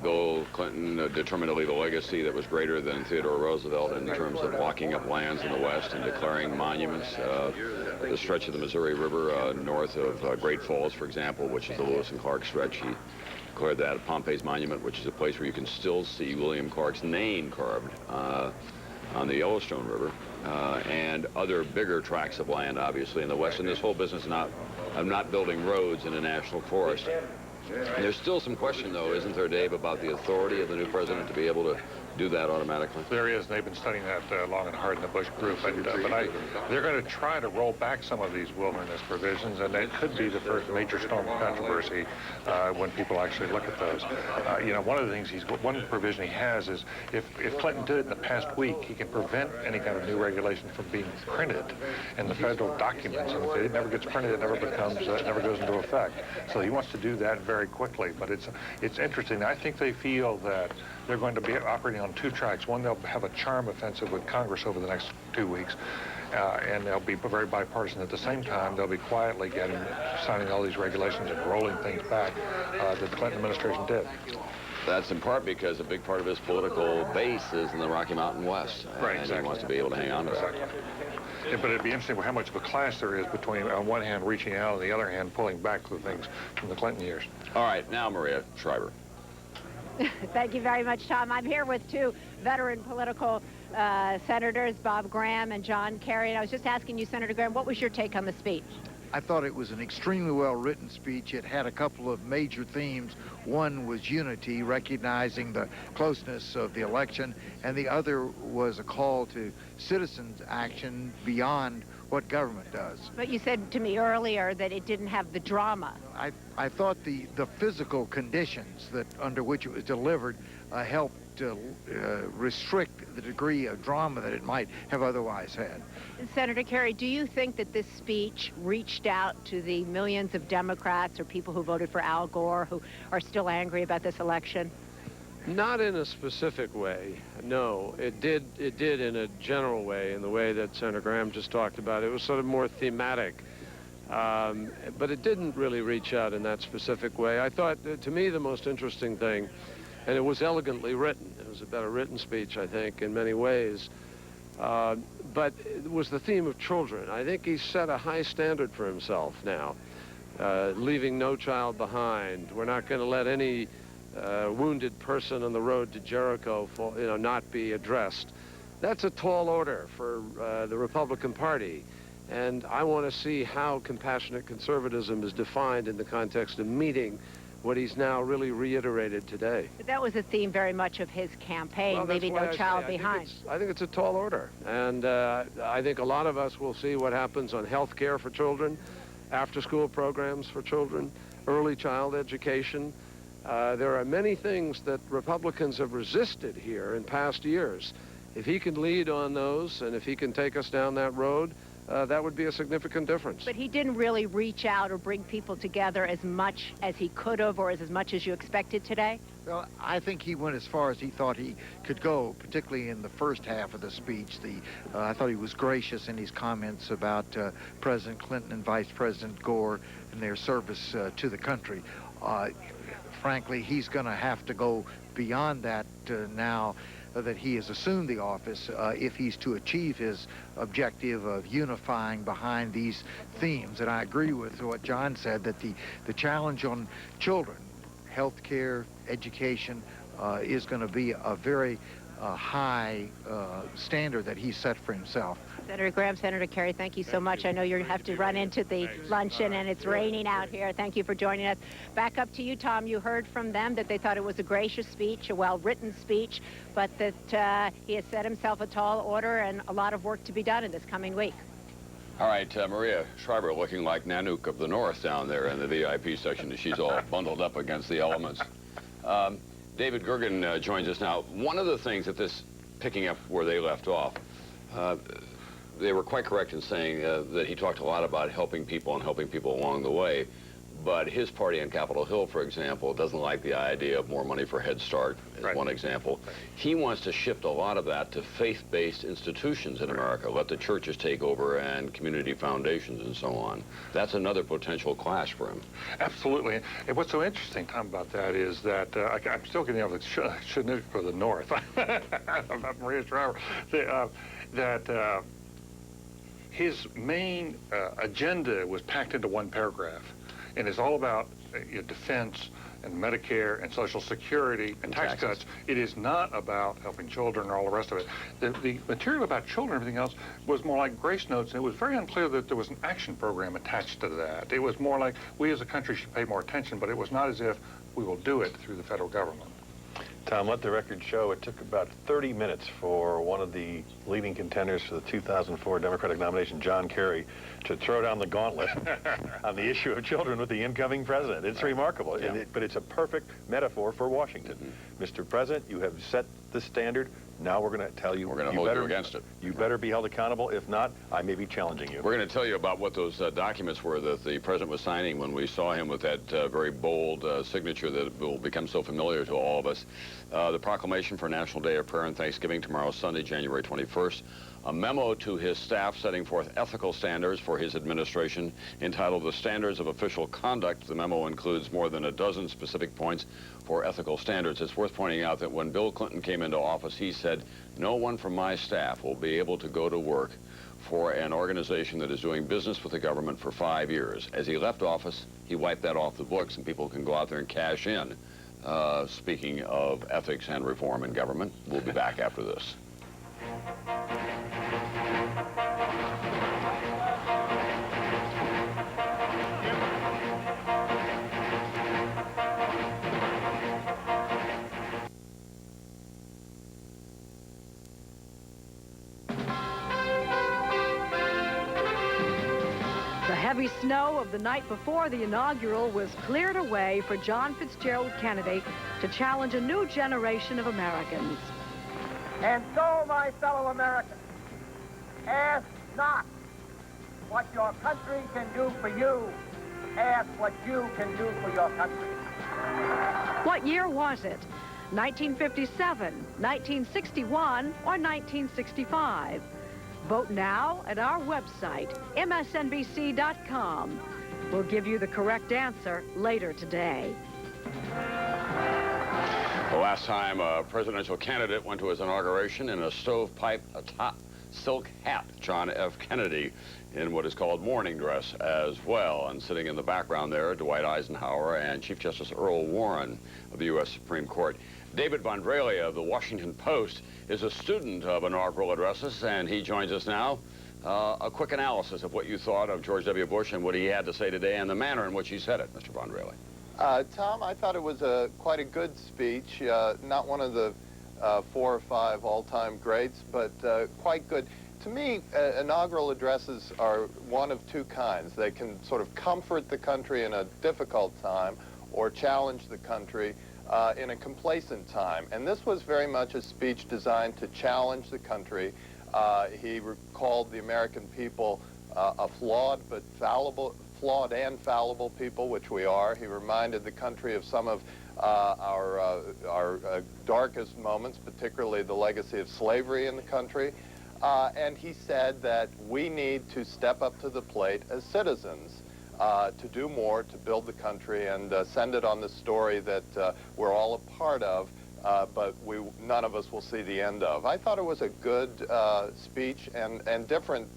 Bill Clinton determined to leave a legacy that was greater than Theodore Roosevelt in terms of locking up lands in the West and declaring monuments. The stretch of the Missouri River north of Great Falls, for example, which is the Lewis and Clark stretch, he declared that. Pompey's Monument, which is a place where you can still see William Clark's name carved on the Yellowstone River, and other bigger tracts of land, obviously, in the West. And this whole business of not building roads in a national forest. There's still some question, though, isn't there, Dave, about the authority of the new president to be able to do that automatically? There is. They've been studying that long and hard in the Bush group, but they're going to try to roll back some of these wilderness provisions, and that could be the first major storm of controversy when people actually look at those. You know, one of the things one provision he has is if Clinton did it in the past week, he can prevent any kind of new regulation from being printed in the federal documents, and if it never gets printed, it never goes into effect. So he wants to do that very quickly, but it's interesting. I think they feel that they're going to be operating on two tracks. One, they'll have a charm offensive with Congress over the next 2 weeks, and they'll be very bipartisan. At the same time, they'll be quietly signing all these regulations and rolling things back that the Clinton administration did. That's in part because a big part of his political base is in the Rocky Mountain West. Right, and exactly. he wants to be able to hang on to that. Yeah, but it'd be interesting how much of a clash there is between, on one hand, reaching out, and the other hand, pulling back the things from the Clinton years. All right, now Maria Shriver. Thank you very much, Tom. I'm here with two veteran political senators, Bob Graham and John Kerry. And I was just asking you, Senator Graham, what was your take on the speech? I thought it was an extremely well-written speech. It had a couple of major themes. One was unity, recognizing the closeness of the election, and the other was a call to citizens' action beyond what government does. But you said to me earlier that it didn't have the drama. I thought the physical conditions that under which it was delivered helped to restrict the degree of drama that it might have otherwise had. Senator Kerry, do you think that this speech reached out to the millions of Democrats or people who voted for Al Gore who are still angry about this election? Not in a specific way, no. It did in a general way, in the way that Senator Graham just talked about. It was sort of more thematic. But it didn't really reach out in that specific way. I thought, to me, the most interesting thing, and it was elegantly written. It was a better written speech, I think, in many ways. But it was the theme of children. I think he set a high standard for himself now, leaving no child behind. We're not going to let any wounded person on the road to Jericho not be addressed. That's a tall order for the Republican Party. And I want to see how compassionate conservatism is defined in the context of meeting what he's now really reiterated today. But that was a theme very much of his campaign, leaving no child behind. I think it's a tall order. And I think a lot of us will see what happens on health care for children, after-school programs for children, early child education. There are many things that Republicans have resisted here in past years. If he can lead on those, and if he can take us down that road, that would be a significant difference. But he didn't really reach out or bring people together as much as he could have or as much as you expected today? Well, I think he went as far as he thought he could go, particularly in the first half of the speech. I thought he was gracious in his comments about President Clinton and Vice President Gore and their service to the country. Frankly, he's going to have to go beyond that now that he has assumed the office if he's to achieve his objective of unifying behind these themes. And I agree with what John said, that the challenge on children, health care, education, is going to be a very high standard that he set for himself. Senator Graham, Senator Kerry, thank you so much. I know you have to run into the luncheon and it's raining out here. Thank you for joining us. Back up to you, Tom. You heard from them that they thought it was a gracious speech, a well-written speech, but that he has set himself a tall order and a lot of work to be done in this coming week. All right, Maria Shriver looking like Nanook of the North down there in the VIP section. She's all bundled up against the elements. David Gergen joins us now. One of the things that this, picking up where they left off, they were quite correct in saying that he talked a lot about helping people and helping people along the way. But his party on Capitol Hill, for example, doesn't like the idea of more money for Head Start, as one example. He wants to shift a lot of that to faith-based institutions in America, let the churches take over and community foundations and so on. That's another potential clash for him. Absolutely. And what's so interesting, Tom, about that is that I'm still getting over the Chinook for the North. About Maria Shriver. That his main agenda was packed into one paragraph. And it's all about defense and Medicare and Social Security and tax cuts. It is not about helping children or all the rest of it. The material about children and everything else was more like grace notes, and it was very unclear that there was an action program attached to that. It was more like we as a country should pay more attention, but it was not as if we will do it through the federal government. Tom, let the record show it took about 30 minutes for one of the leading contenders for the 2004 Democratic nomination, John Kerry, to throw down the gauntlet on the issue of children with the incoming president. It's remarkable, but it's a perfect metaphor for Washington. Mr. President, you have set the standard. Now we're going to tell you, we're going to hold you against it. You better be held accountable. If not, I may be challenging you. We're going to tell you about what those documents were that the president was signing when we saw him with that very bold signature that will become so familiar to all of us. The proclamation for National Day of Prayer and Thanksgiving tomorrow, Sunday, January 21st. a memo to his staff setting forth ethical standards for his administration entitled The Standards of Official Conduct. The memo includes more than a dozen specific points for ethical standards. It's worth pointing out that when Bill Clinton came into office, he said, no one from my staff will be able to go to work for an organization that is doing business with the government for 5 years. As he left office, he wiped that off the books, and people can go out there and cash in. Speaking of ethics and reform in government, we'll be back after this. The heavy snow of the night before the inaugural was cleared away for John Fitzgerald Kennedy to challenge a new generation of Americans. And so, my fellow Americans, ask not what your country can do for you. Ask what you can do for your country. What year was it? 1957, 1961, or 1965? Vote now at our website, msnbc.com. We'll give you the correct answer later today. The last time a presidential candidate went to his inauguration in a stovepipe atop silk hat, John F. Kennedy in what is called morning dress as well. And sitting in the background there, Dwight Eisenhower and Chief Justice Earl Warren of the U.S. Supreme Court. David Bondrelli of the Washington Post is a student of inaugural addresses, and he joins us now. A quick analysis of what you thought of George W. Bush and what he had to say today and the manner in which he said it, Mr. Bondrelli. Tom, I thought it was quite a good speech. Not one of the 4 or 5 all-time greats, but quite good. To me, inaugural addresses are one of 2 kinds. They can sort of comfort the country in a difficult time or challenge the country in a complacent time. And this was very much a speech designed to challenge the country. He called the American people a flawed and fallible people, which we are. He reminded the country of some of our darkest moments, particularly the legacy of slavery in the country. And he said that we need to step up to the plate as citizens to do more to build the country and send it on the story that we're all a part of, but none of us will see the end of. I thought it was a good speech and different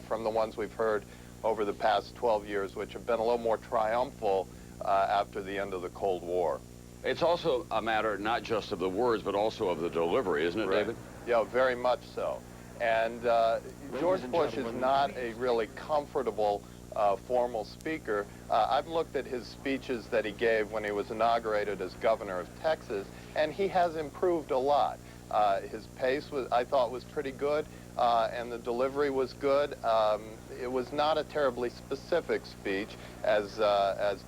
from the ones we've heard over the past 12 years, which have been a little more triumphal after the end of the Cold War. It's also a matter not just of the words, but also of the delivery, isn't it, Right. David? Yeah, very much so. And George Bush is not a really comfortable formal speaker. I've looked at his speeches that he gave when he was inaugurated as governor of Texas, and he has improved a lot. His pace, I thought, was pretty good, and the delivery was good. It was not a terribly specific speech. As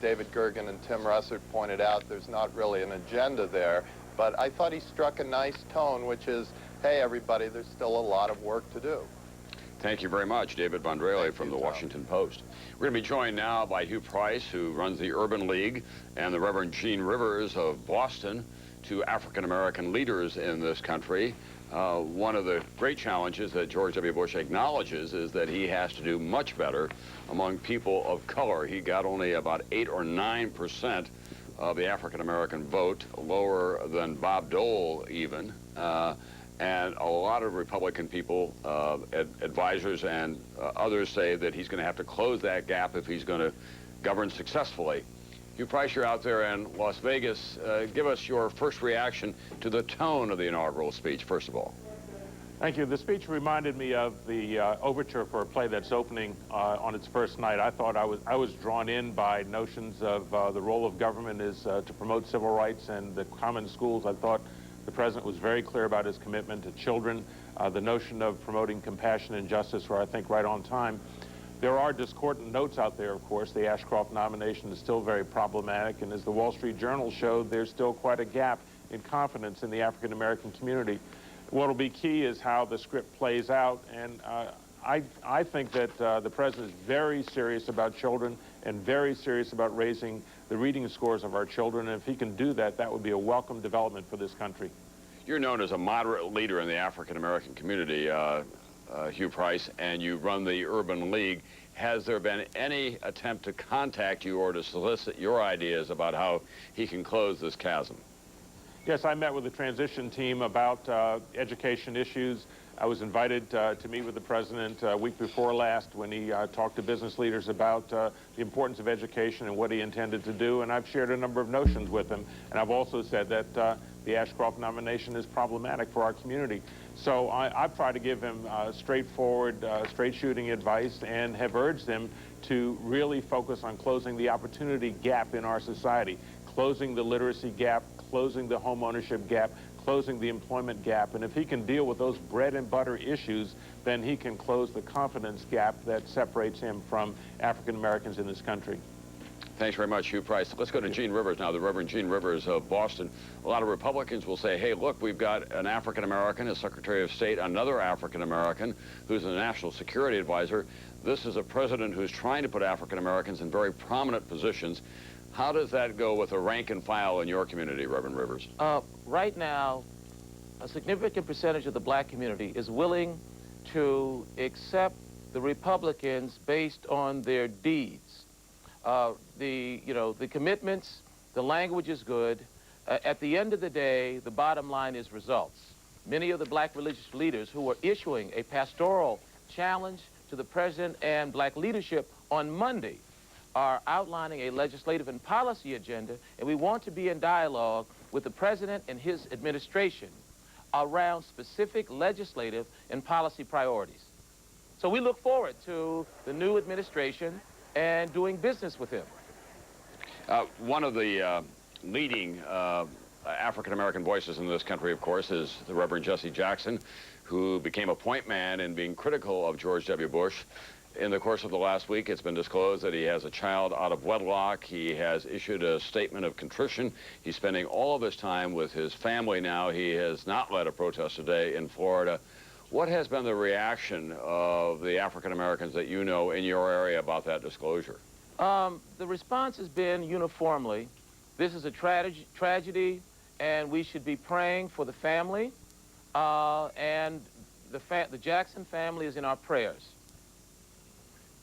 David Gergen and Tim Russert pointed out, there's not really an agenda there. But I thought he struck a nice tone, which is, hey, everybody, there's still a lot of work to do. Thank you very much, David Bondrelli from the Washington Post. We're going to be joined now by Hugh Price, who runs the Urban League, and the Reverend Gene Rivers of Boston, 2 African-American leaders in this country. One of the great challenges that George W. Bush acknowledges is that he has to do much better among people of color. He got only about 8 or 9% of the African-American vote, lower than Bob Dole even. And a lot of Republican people, advisors and others say that he's going to have to close that gap if he's going to govern successfully. Hugh Price, you're out there in Las Vegas. Give us your first reaction to the tone of the inaugural speech, first of all. Thank you. The speech reminded me of the overture for a play that's opening on its first night. I thought I was drawn in by notions of the role of government is to promote civil rights and the common schools. I thought the president was very clear about his commitment to children. The notion of promoting compassion and justice were, I think, right on time. There are discordant notes out there, of course. The Ashcroft nomination is still very problematic, and as the Wall Street Journal showed, there's still quite a gap in confidence in the African-American community. What will be key is how the script plays out, and I think that the president is very serious about children and very serious about raising the reading scores of our children, and if he can do that, that would be a welcome development for this country. You're known as a moderate leader in the African-American community. Hugh Price, and you run the Urban League. Has there been any attempt to contact you or to solicit your ideas about how he can close this chasm? Yes, I met with the transition team about education issues. I was invited to meet with the president a week before last when he talked to business leaders about the importance of education and what he intended to do, and I've shared a number of notions with him. And I've also said that the Ashcroft nomination is problematic for our community. So I've tried to give him straightforward, straight-shooting advice and have urged him to really focus on closing the opportunity gap in our society, closing the literacy gap, closing the home ownership gap, closing the employment gap. And if he can deal with those bread and butter issues, then he can close the confidence gap that separates him from African Americans in this country. Thanks very much, Hugh Price. Let's go to Gene Rivers now, the Reverend Gene Rivers of Boston. A lot of Republicans will say, hey, look, we've got an African-American as Secretary of State, another African-American who's a national security advisor. This is a president who's trying to put African-Americans in very prominent positions. How does that go with the rank and file in your community, Reverend Rivers? Right now, a significant percentage of the black community is willing to accept the Republicans based on their deeds. The commitments, the language is good. At the end of the day, the bottom line is results. Many of the black religious leaders who are issuing a pastoral challenge to the president and black leadership on Monday are outlining a legislative and policy agenda, and we want to be in dialogue with the president and his administration around specific legislative and policy priorities. So we look forward to the new administration and doing business with him. One of the leading African-American voices in this country, of course, is the Reverend Jesse Jackson, who became a point man in being critical of George W. Bush. In the course of the last week, it's been disclosed that he has a child out of wedlock. He has issued a statement of contrition. He's spending all of his time with his family now. He has not led a protest today in Florida. What has been the reaction of the African Americans that you know in your area about that disclosure? The response has been uniformly, this is a tragedy, and we should be praying for the family, and the Jackson family is in our prayers.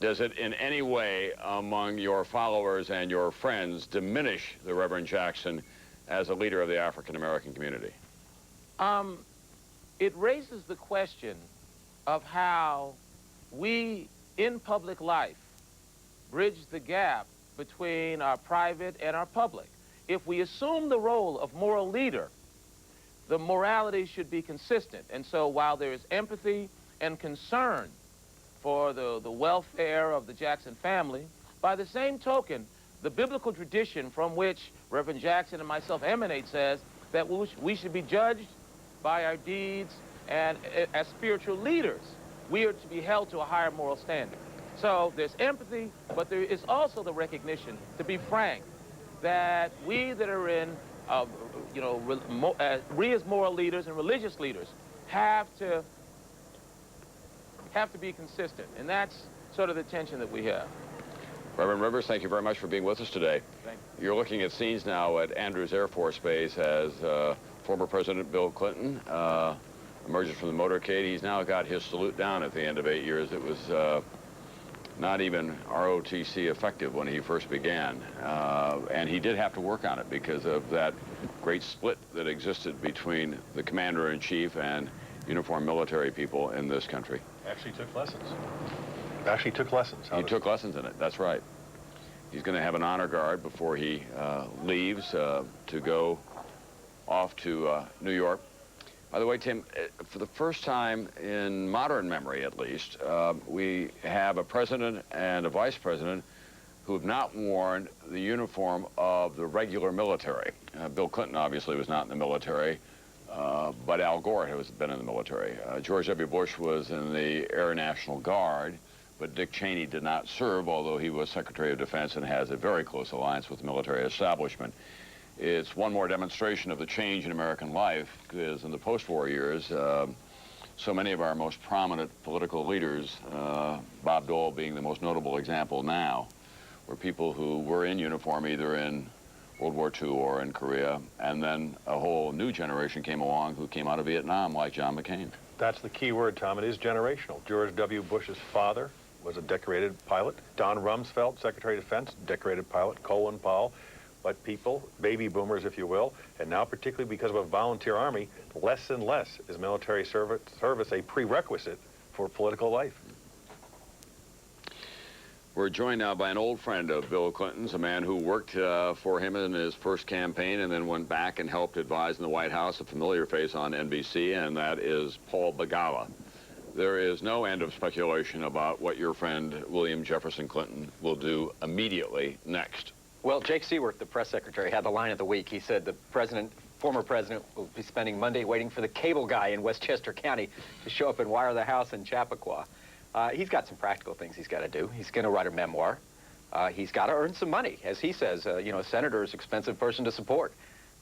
Does it in any way among your followers and your friends diminish the Reverend Jackson as a leader of the African American community? It raises the question of how we, in public life, bridge the gap between our private and our public. If we assume the role of moral leader, the morality should be consistent. And so while there is empathy and concern for the welfare of the Jackson family, by the same token, the biblical tradition from which Reverend Jackson and myself emanate says that we should be judged by our deeds, and as spiritual leaders, we are to be held to a higher moral standard. So there's empathy, but there is also the recognition, to be frank, that we that are in, we as moral leaders and religious leaders have to be consistent, and that's sort of the tension that we have. Reverend Rivers, thank you very much for being with us today. Thank you. You're looking at scenes now at Andrews Air Force Base as former President Bill Clinton emerges from the motorcade. He's now got his salute down at the end of 8 years. It was not even ROTC effective when he first began. And he did have to work on it because of that great split that existed between the commander-in-chief and uniformed military people in this country. Actually took lessons. Actually took lessons. He took lessons in it, that's right. He's going to have an honor guard before he leaves to go off to New York. By the way, Tim, for the first time in modern memory, at least, we have a president and a vice president who have not worn the uniform of the regular military. Bill Clinton obviously was not in the military, but Al Gore has been in the military. George W. Bush was in the Air National Guard, but Dick Cheney did not serve, although he was Secretary of Defense and has a very close alliance with the military establishment. It's one more demonstration of the change in American life, because in the post-war years, so many of our most prominent political leaders, Bob Dole being the most notable example now, were people who were in uniform either in World War II or in Korea, and then a whole new generation came along who came out of Vietnam, like John McCain. That's the key word, Tom. It is generational. George W. Bush's father was a decorated pilot. Don Rumsfeld, Secretary of Defense, decorated pilot. Colin Powell. But people, baby boomers, if you will, and now particularly because of a volunteer army, less and less is military service a prerequisite for political life. We're joined now by an old friend of Bill Clinton's, a man who worked for him in his first campaign and then went back and helped advise in the White House, a familiar face on NBC, and that is Paul Begala. There is no end of speculation about what your friend William Jefferson Clinton will do immediately next. Well, Jake Seaworth, the press secretary, had the line of the week. He said the former president will be spending Monday waiting for the cable guy in Westchester County to show up and wire the house in Chappaqua. He's got some practical things he's got to do. He's going to write a memoir. He's got to earn some money. As he says, you know, a senator is an expensive person to support.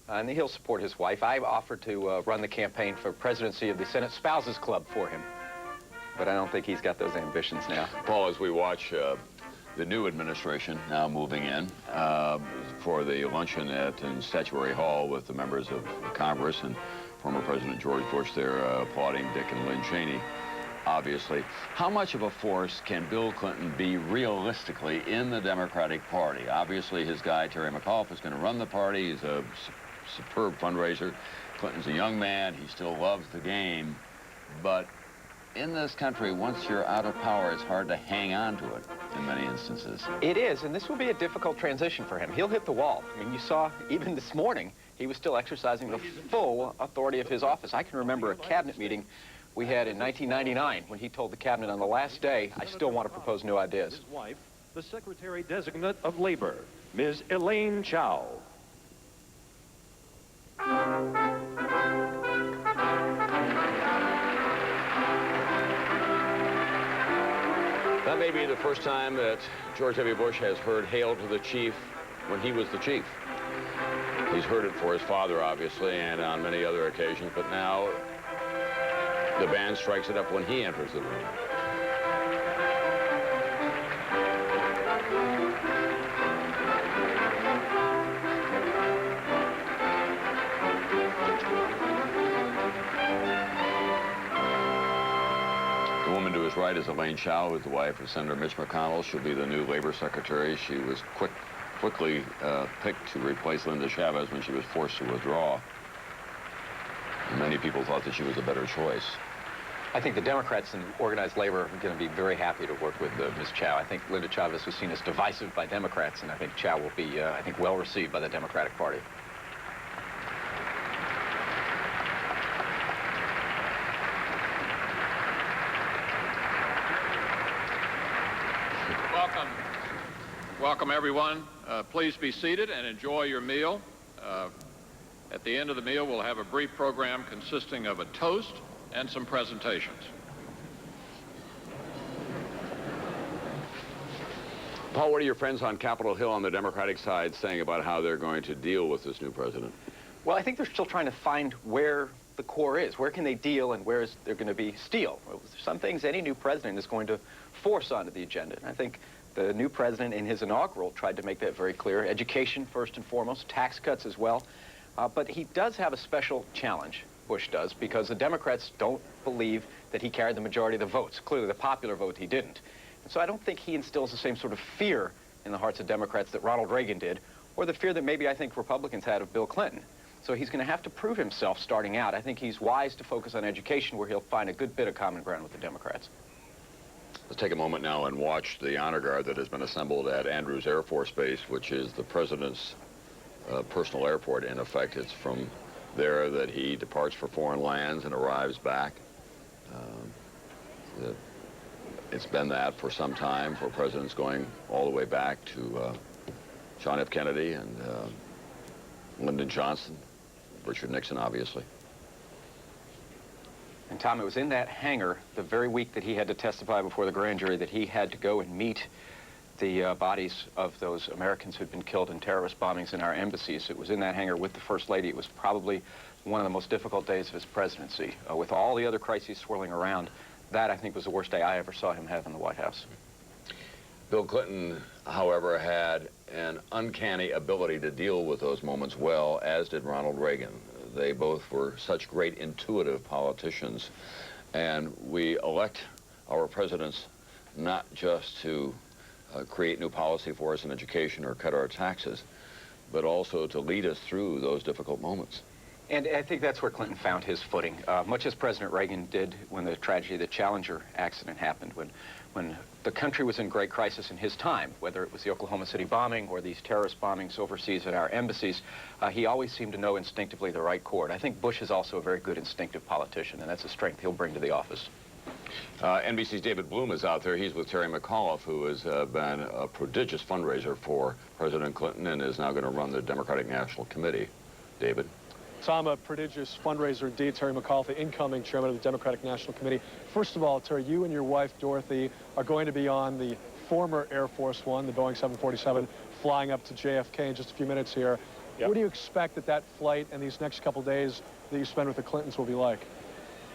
And he'll support his wife. I've offered to run the campaign for presidency of the Senate Spouses Club for him. But I don't think he's got those ambitions now. Paul, as we watch the new administration now moving in for the luncheon in Statuary Hall with the members of Congress and former President George Bush there applauding Dick and Lynn Cheney, obviously. How much of a force can Bill Clinton be realistically in the Democratic Party? Obviously, his guy, Terry McAuliffe, is going to run the party. He's a superb fundraiser. Clinton's a young man. He still loves the game. But in this country, once you're out of power, it's hard to hang on to it in many instances. It is, and this will be a difficult transition for him. He'll hit the wall. I mean, you saw even this morning, he was still exercising the full authority of his office. I can remember a cabinet meeting we had in 1999 when he told the cabinet on the last day, I still want to propose new ideas. His wife, the Secretary Designate of Labor, Ms. Elaine Chao. That may be the first time that George W. Bush has heard "Hail to the Chief" when he was the chief. He's heard it for his father, obviously, and on many other occasions, but now the band strikes it up when he enters the room. The woman to his right is Elaine Chao, who's the wife of Senator Mitch McConnell. She'll be the new labor secretary. She was quickly picked to replace Linda Chavez when she was forced to withdraw. Many people thought that she was a better choice. I think the Democrats and organized labor are going to be very happy to work with Ms. Chao. I think Linda Chavez was seen as divisive by Democrats, and I think Chao will be, I think, well received by the Democratic Party. Welcome, everyone. Please be seated and enjoy your meal. At the end of the meal, we'll have a brief program consisting of a toast and some presentations. Paul, what are your friends on Capitol Hill on the Democratic side saying about how they're going to deal with this new president? Well, I think they're still trying to find where the core is. Where can they deal and where is there going to be steel? Well, some things any new president is going to force onto the agenda. And I think the new president in his inaugural tried to make that very clear. Education, first and foremost, tax cuts as well. But he does have a special challenge, Bush does, because the Democrats don't believe that he carried the majority of the votes. Clearly, the popular vote, he didn't. And so I don't think he instills the same sort of fear in the hearts of Democrats that Ronald Reagan did, or the fear that maybe I think Republicans had of Bill Clinton. So he's going to have to prove himself starting out. I think he's wise to focus on education, where he'll find a good bit of common ground with the Democrats. Let's take a moment now and watch the honor guard that has been assembled at Andrews Air Force Base, which is the president's personal airport. In effect, it's from there that he departs for foreign lands and arrives back. It's been that for some time, for presidents going all the way back to John F. Kennedy and Lyndon Johnson, Richard Nixon, obviously. And Tom, it was in that hangar the very week that he had to testify before the grand jury that he had to go and meet the bodies of those Americans who'd been killed in terrorist bombings in our embassies. It was in that hangar with the First Lady. It was probably one of the most difficult days of his presidency. With all the other crises swirling around, that, I think, was the worst day I ever saw him have in the White House. Bill Clinton, however, had an uncanny ability to deal with those moments well, as did Ronald Reagan. They both were such great intuitive politicians. And we elect our presidents not just to create new policy for us in education or cut our taxes, but also to lead us through those difficult moments. And I think that's where Clinton found his footing, much as President Reagan did when the tragedy of the Challenger accident happened, when the country was in great crisis in his time, whether it was the Oklahoma City bombing or these terrorist bombings overseas at our embassies. He always seemed to know instinctively the right chord. I think Bush is also a very good instinctive politician, and that's a strength he'll bring to the office. NBC's David Bloom is out there. He's with Terry McAuliffe, who has been a prodigious fundraiser for President Clinton and is now going to run the Democratic National Committee. David? Tom, a prodigious fundraiser indeed. Terry McAuliffe, the incoming chairman of the Democratic National Committee. First of all, Terry, you and your wife, Dorothy, are going to be on the former Air Force One, the Boeing 747, flying up to JFK in just a few minutes here. Yep. What do you expect that flight and these next couple days that you spend with the Clintons will be like?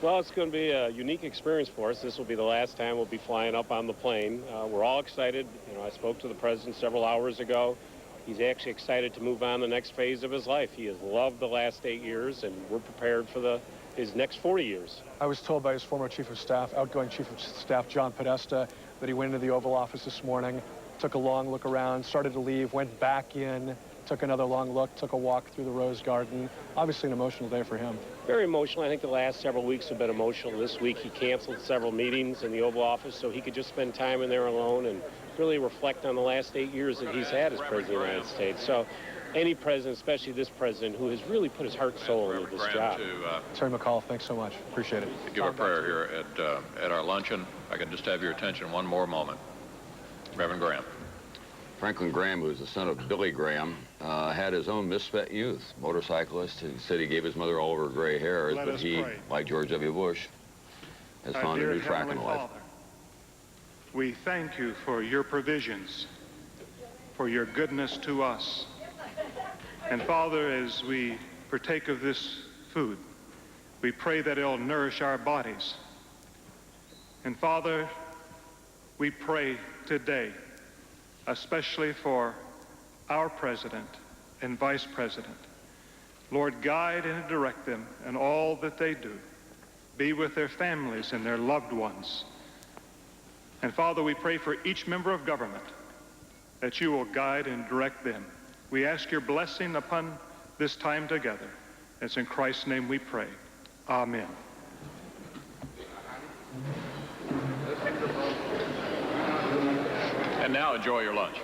Well, it's going to be a unique experience for us. This will be the last time we'll be flying up on the plane. We're all excited. You know, I spoke to the president several hours ago. He's actually excited to move on the next phase of his life. He has loved the last 8 years, and we're prepared for his next 40 years. I was told by his former chief of staff, outgoing chief of staff, John Podesta, that he went into the Oval Office this morning, took a long look around, started to leave, went back in, took another long look, took a walk through the Rose Garden. Obviously an emotional day for him. Very emotional. I think the last several weeks have been emotional. This week he canceled several meetings in the Oval Office so he could just spend time in there alone and really reflect on the last 8 years that he's had as president of the United States. So any president, especially this president, who has really put his heart and soul into this job. Terry McAuliffe, thanks so much. Appreciate it. To give a prayer here at our luncheon. I can just have your attention one more moment. Reverend Graham. Franklin Graham, who's the son of Billy Graham, had his own misspent youth. Motorcyclist. He said he gave his mother all of her gray hairs, but he, like George W. Bush, has found a new track in life. We thank you for your provisions, for your goodness to us. And Father, as we partake of this food, we pray that it'll nourish our bodies. And Father, we pray today, especially for our president and vice president. Lord, guide and direct them in all that they do. Be with their families and their loved ones. And Father, we pray for each member of government that you will guide and direct them. We ask your blessing upon this time together. It's in Christ's name we pray. Amen. And now enjoy your lunch.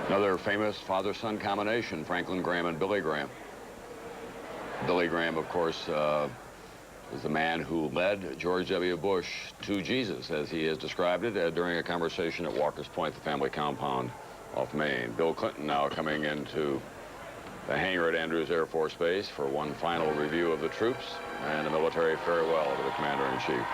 Another famous father-son combination, Franklin Graham and Billy Graham. Billy Graham, of course, is the man who led George W. Bush to Jesus, as he has described it during a conversation at Walker's Point, the family compound off Maine. Bill Clinton now coming into the hangar at Andrews Air Force Base for one final review of the troops and a military farewell to the Commander-in-Chief.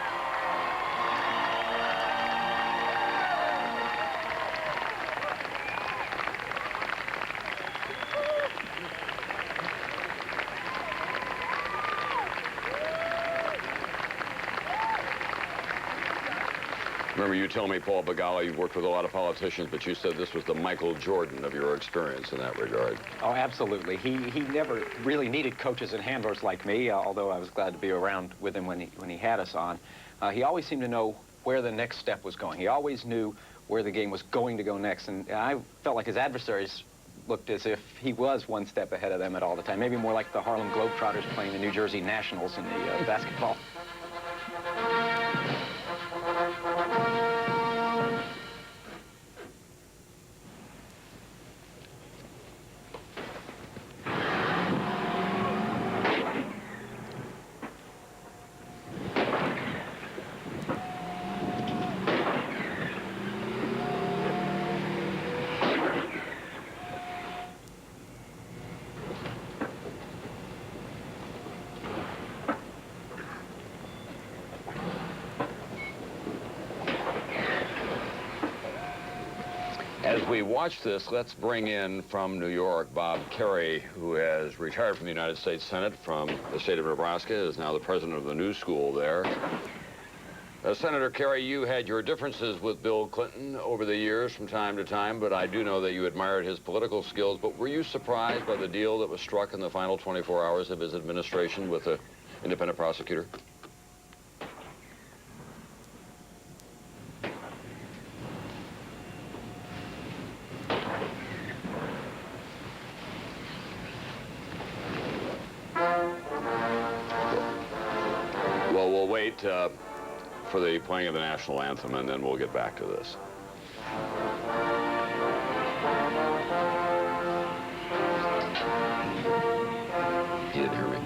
Remember, you told me, Paul Begala, you've worked with a lot of politicians, but you said this was the Michael Jordan of your experience in that regard. Oh, absolutely. He never really needed coaches and handlers like me, although I was glad to be around with him when he had us on. He always seemed to know where the next step was going. He always knew where the game was going to go next, and I felt like his adversaries looked as if he was one step ahead of them at all the time, maybe more like the Harlem Globetrotters playing the New Jersey Nationals in the basketball. As we watch this, let's bring in from New York Bob Kerrey, who has retired from the United States Senate from the state of Nebraska, is now the president of the New School there. Senator Kerrey, you had your differences with Bill Clinton over the years from time to time, but I do know that you admired his political skills. But were you surprised by the deal that was struck in the final 24 hours of his administration with the independent prosecutor? wait for the playing of the national anthem, and then we'll get back to this. You didn't hear me.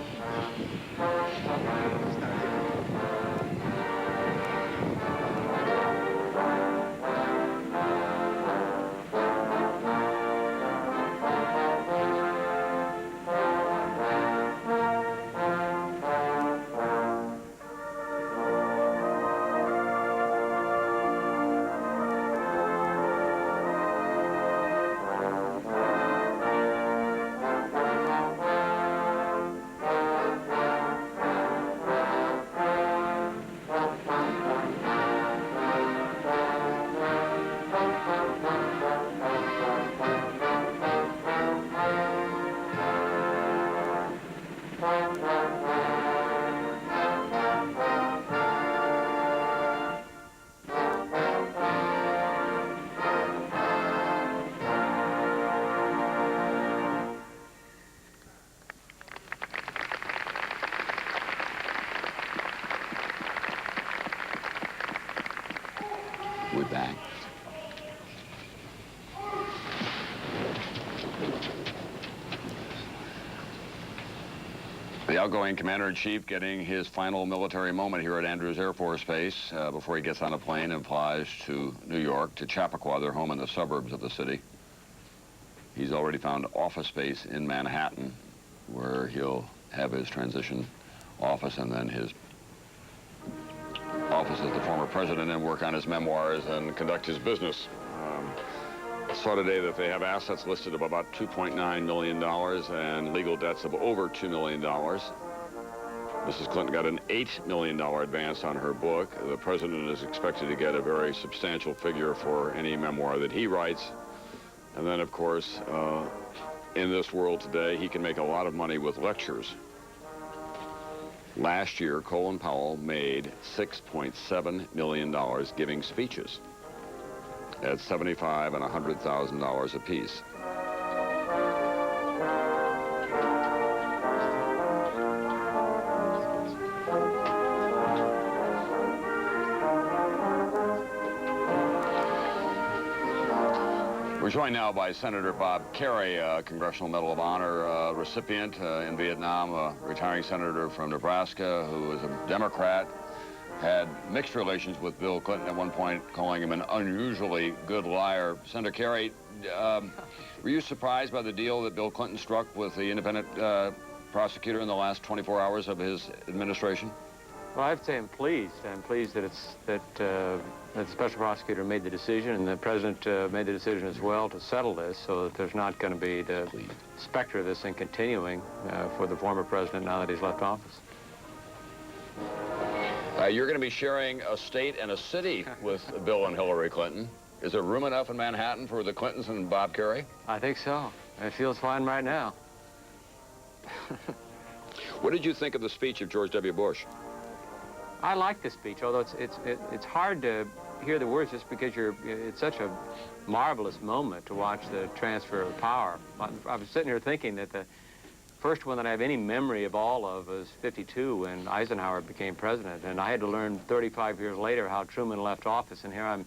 We're back. The outgoing commander-in-chief getting his final military moment here at Andrews Air Force Base before he gets on a plane and flies to New York, to Chappaqua, their home in the suburbs of the city. He's already found office space in Manhattan, where he'll have his transition office and then his office as the former president and work on his memoirs and conduct his business. I saw today that they have assets listed of about $2.9 million and legal debts of over $2 million. Mrs. Clinton got an $8 million advance on her book. The president is expected to get a very substantial figure for any memoir that he writes. And then, of course, in this world today, he can make a lot of money with lectures. Last year, Colin Powell made $6.7 million giving speeches at $75,000 and $100,000 apiece. We're joined now by Senator Bob Kerrey, a Congressional Medal of Honor recipient in Vietnam, a retiring senator from Nebraska who was a Democrat, had mixed relations with Bill Clinton at one point, calling him an unusually good liar. Senator Kerrey, were you surprised by the deal that Bill Clinton struck with the independent prosecutor in the last 24 hours of his administration? Well, I have to say I'm pleased. I'm pleased that the special prosecutor made the decision, and the president made the decision as well to settle this, so that there's not going to be the specter of this thing continuing for the former president now that he's left office. You're going to be sharing a state and a city with Bill and Hillary Clinton. Is there room enough in Manhattan for the Clintons and Bob Kerrey? I think so. It feels fine right now. What did you think of the speech of George W. Bush? I like the speech, although it's hard to hear the words just because it's such a marvelous moment to watch the transfer of power. I was sitting here thinking that the first one that I have any memory of all of was 52 when Eisenhower became president, and I had to learn 35 years later how Truman left office, and here I'm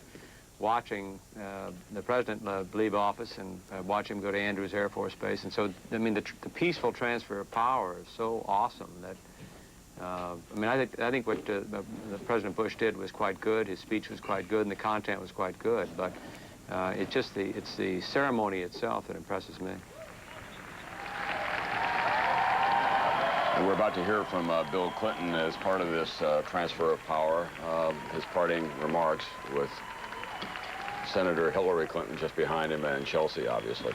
watching the president leave office and watch him go to Andrews Air Force Base. And so, I mean, the peaceful transfer of power is so awesome that I mean, I think what the President Bush did was quite good. His speech was quite good, and the content was quite good. But it's the ceremony itself that impresses me. And we're about to hear from Bill Clinton as part of this transfer of power. His parting remarks with Senator Hillary Clinton just behind him, and Chelsea, obviously.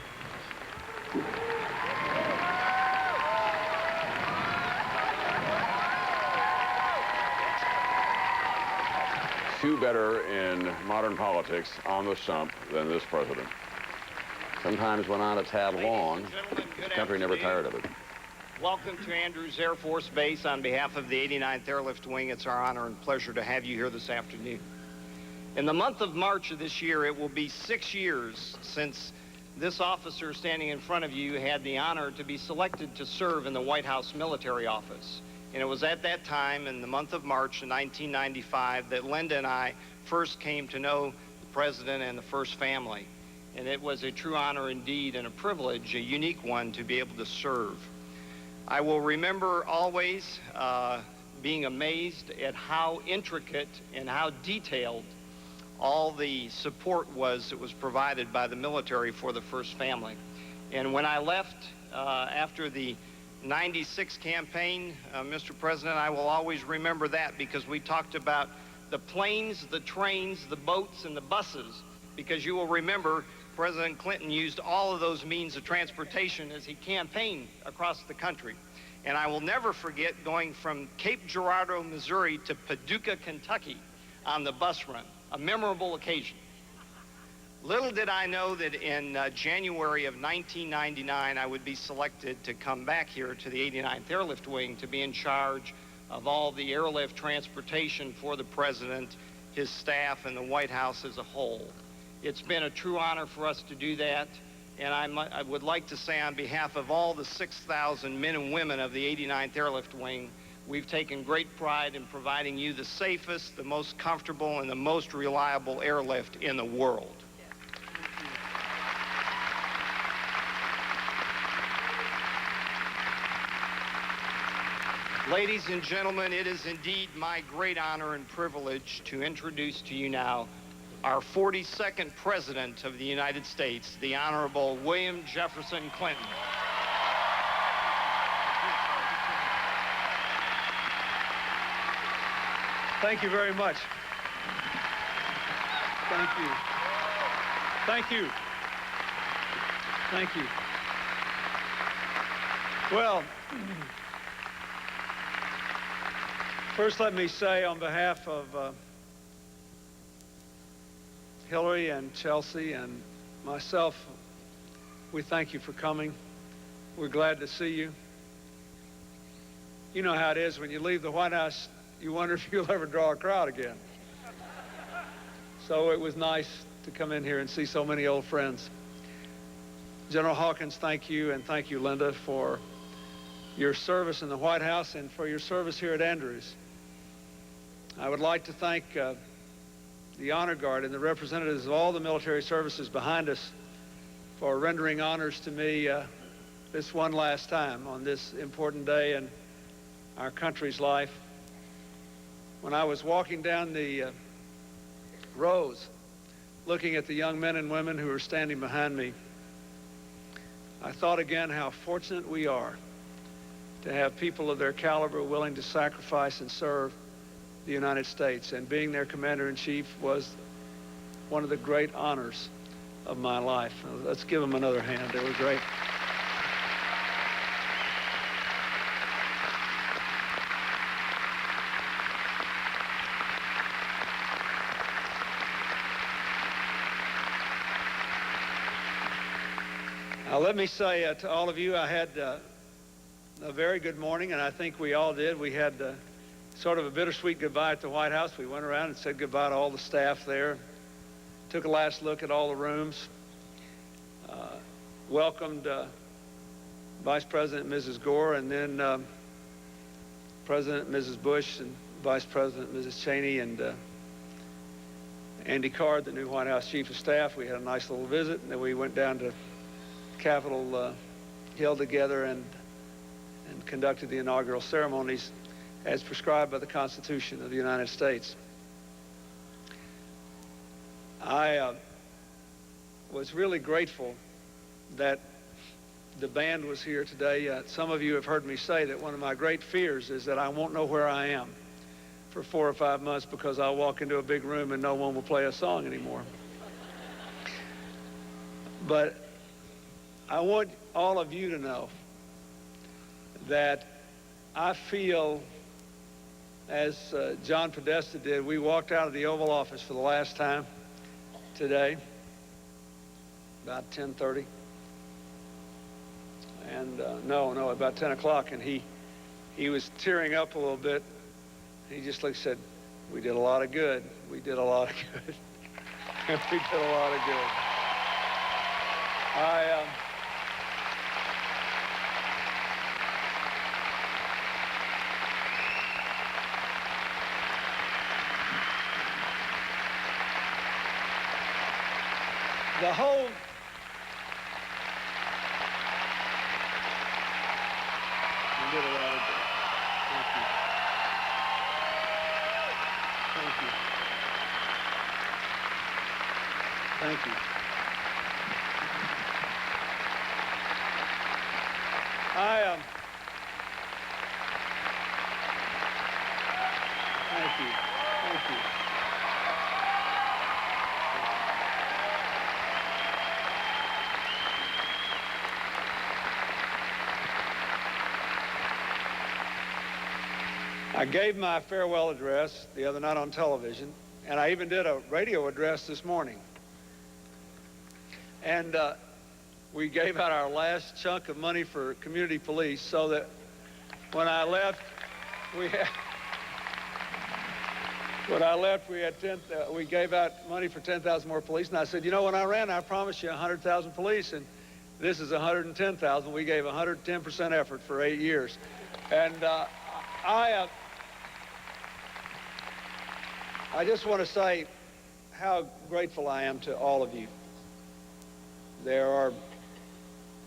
Few better in modern politics on the stump than this president. Sometimes went on a tad long. This country never tired of it. Welcome to Andrews Air Force Base. On behalf of the 89th Airlift Wing, it's our honor and pleasure to have you here this afternoon. In the month of March of this year, it will be 6 years since this officer standing in front of you had the honor to be selected to serve in the White House Military Office. And it was at that time, in the month of March of 1995, that Linda and I first came to know the President and the First Family. And it was a true honor indeed and a privilege, a unique one, to be able to serve. I will remember always being amazed at how intricate and how detailed all the support was that was provided by the military for the First Family. And when I left after the 96 campaign, Mr. President, I will always remember that, because we talked about the planes, the trains, the boats, and the buses, because you will remember President Clinton used all of those means of transportation as he campaigned across the country. And I will never forget going from Cape Girardeau, Missouri to Paducah, Kentucky on the bus run, a memorable occasion. Little did I know that in January of 1999, I would be selected to come back here to the 89th Airlift Wing to be in charge of all the airlift transportation for the President, his staff, and the White House as a whole. It's been a true honor for us to do that. And I would like to say, on behalf of all the 6,000 men and women of the 89th Airlift Wing, we've taken great pride in providing you the safest, the most comfortable, and the most reliable airlift in the world. Ladies and gentlemen, it is indeed my great honor and privilege to introduce to you now our 42nd President of the United States, the Honorable William Jefferson Clinton. Thank you very much. Thank you. Thank you. Thank you. Well, first let me say on behalf of Hillary and Chelsea and myself, we thank you for coming. We're glad to see you. You know how it is when you leave the White House, you wonder if you'll ever draw a crowd again. So it was nice to come in here and see so many old friends. General Hawkins, thank you, and thank you, Linda, for your service in the White House and for your service here at Andrews. I would like to thank the Honor Guard and the representatives of all the military services behind us for rendering honors to me this one last time on this important day in our country's life. When I was walking down the rows, looking at the young men and women who were standing behind me, I thought again how fortunate we are to have people of their caliber willing to sacrifice and serve the United States. And being their commander-in-chief was one of the great honors of my life. Let's give them another hand. They were great. Now, let me say to all of you, I had a very good morning, and I think we all did. We had sort of a bittersweet goodbye at the White House. We went around and said goodbye to all the staff there, took a last look at all the rooms, welcomed Vice President Mrs. Gore, and then President Mrs. Bush and Vice President Mrs. Cheney and Andy Card, the new White House Chief of Staff. We had a nice little visit, and then we went down to Capitol Hill together and conducted the inaugural ceremonies as prescribed by the Constitution of the United States. I was really grateful that the band was here today. Some of you have heard me say that one of my great fears is that I won't know where I am for 4 or 5 months because I'll walk into a big room and no one will play a song anymore. But I want all of you to know that I feel, as John Podesta did, we walked out of the Oval Office for the last time today, about 10:30. And no, about 10 o'clock, and he was tearing up a little bit. He just said, "We did a lot of good. We did a lot of good." We did a lot of good. The whole... You did a lot of good. Thank you. Thank you. Thank you. Thank you. Thank you. I gave my farewell address the other night on television, and I even did a radio address this morning. And we gave out our last chunk of money for community police so that when I left, we gave out money for 10,000 more police. And I said, you know, when I ran, I promised you 100,000 police, and this is 110,000. We gave 110% effort for 8 years. And I just want to say how grateful I am to all of you. There are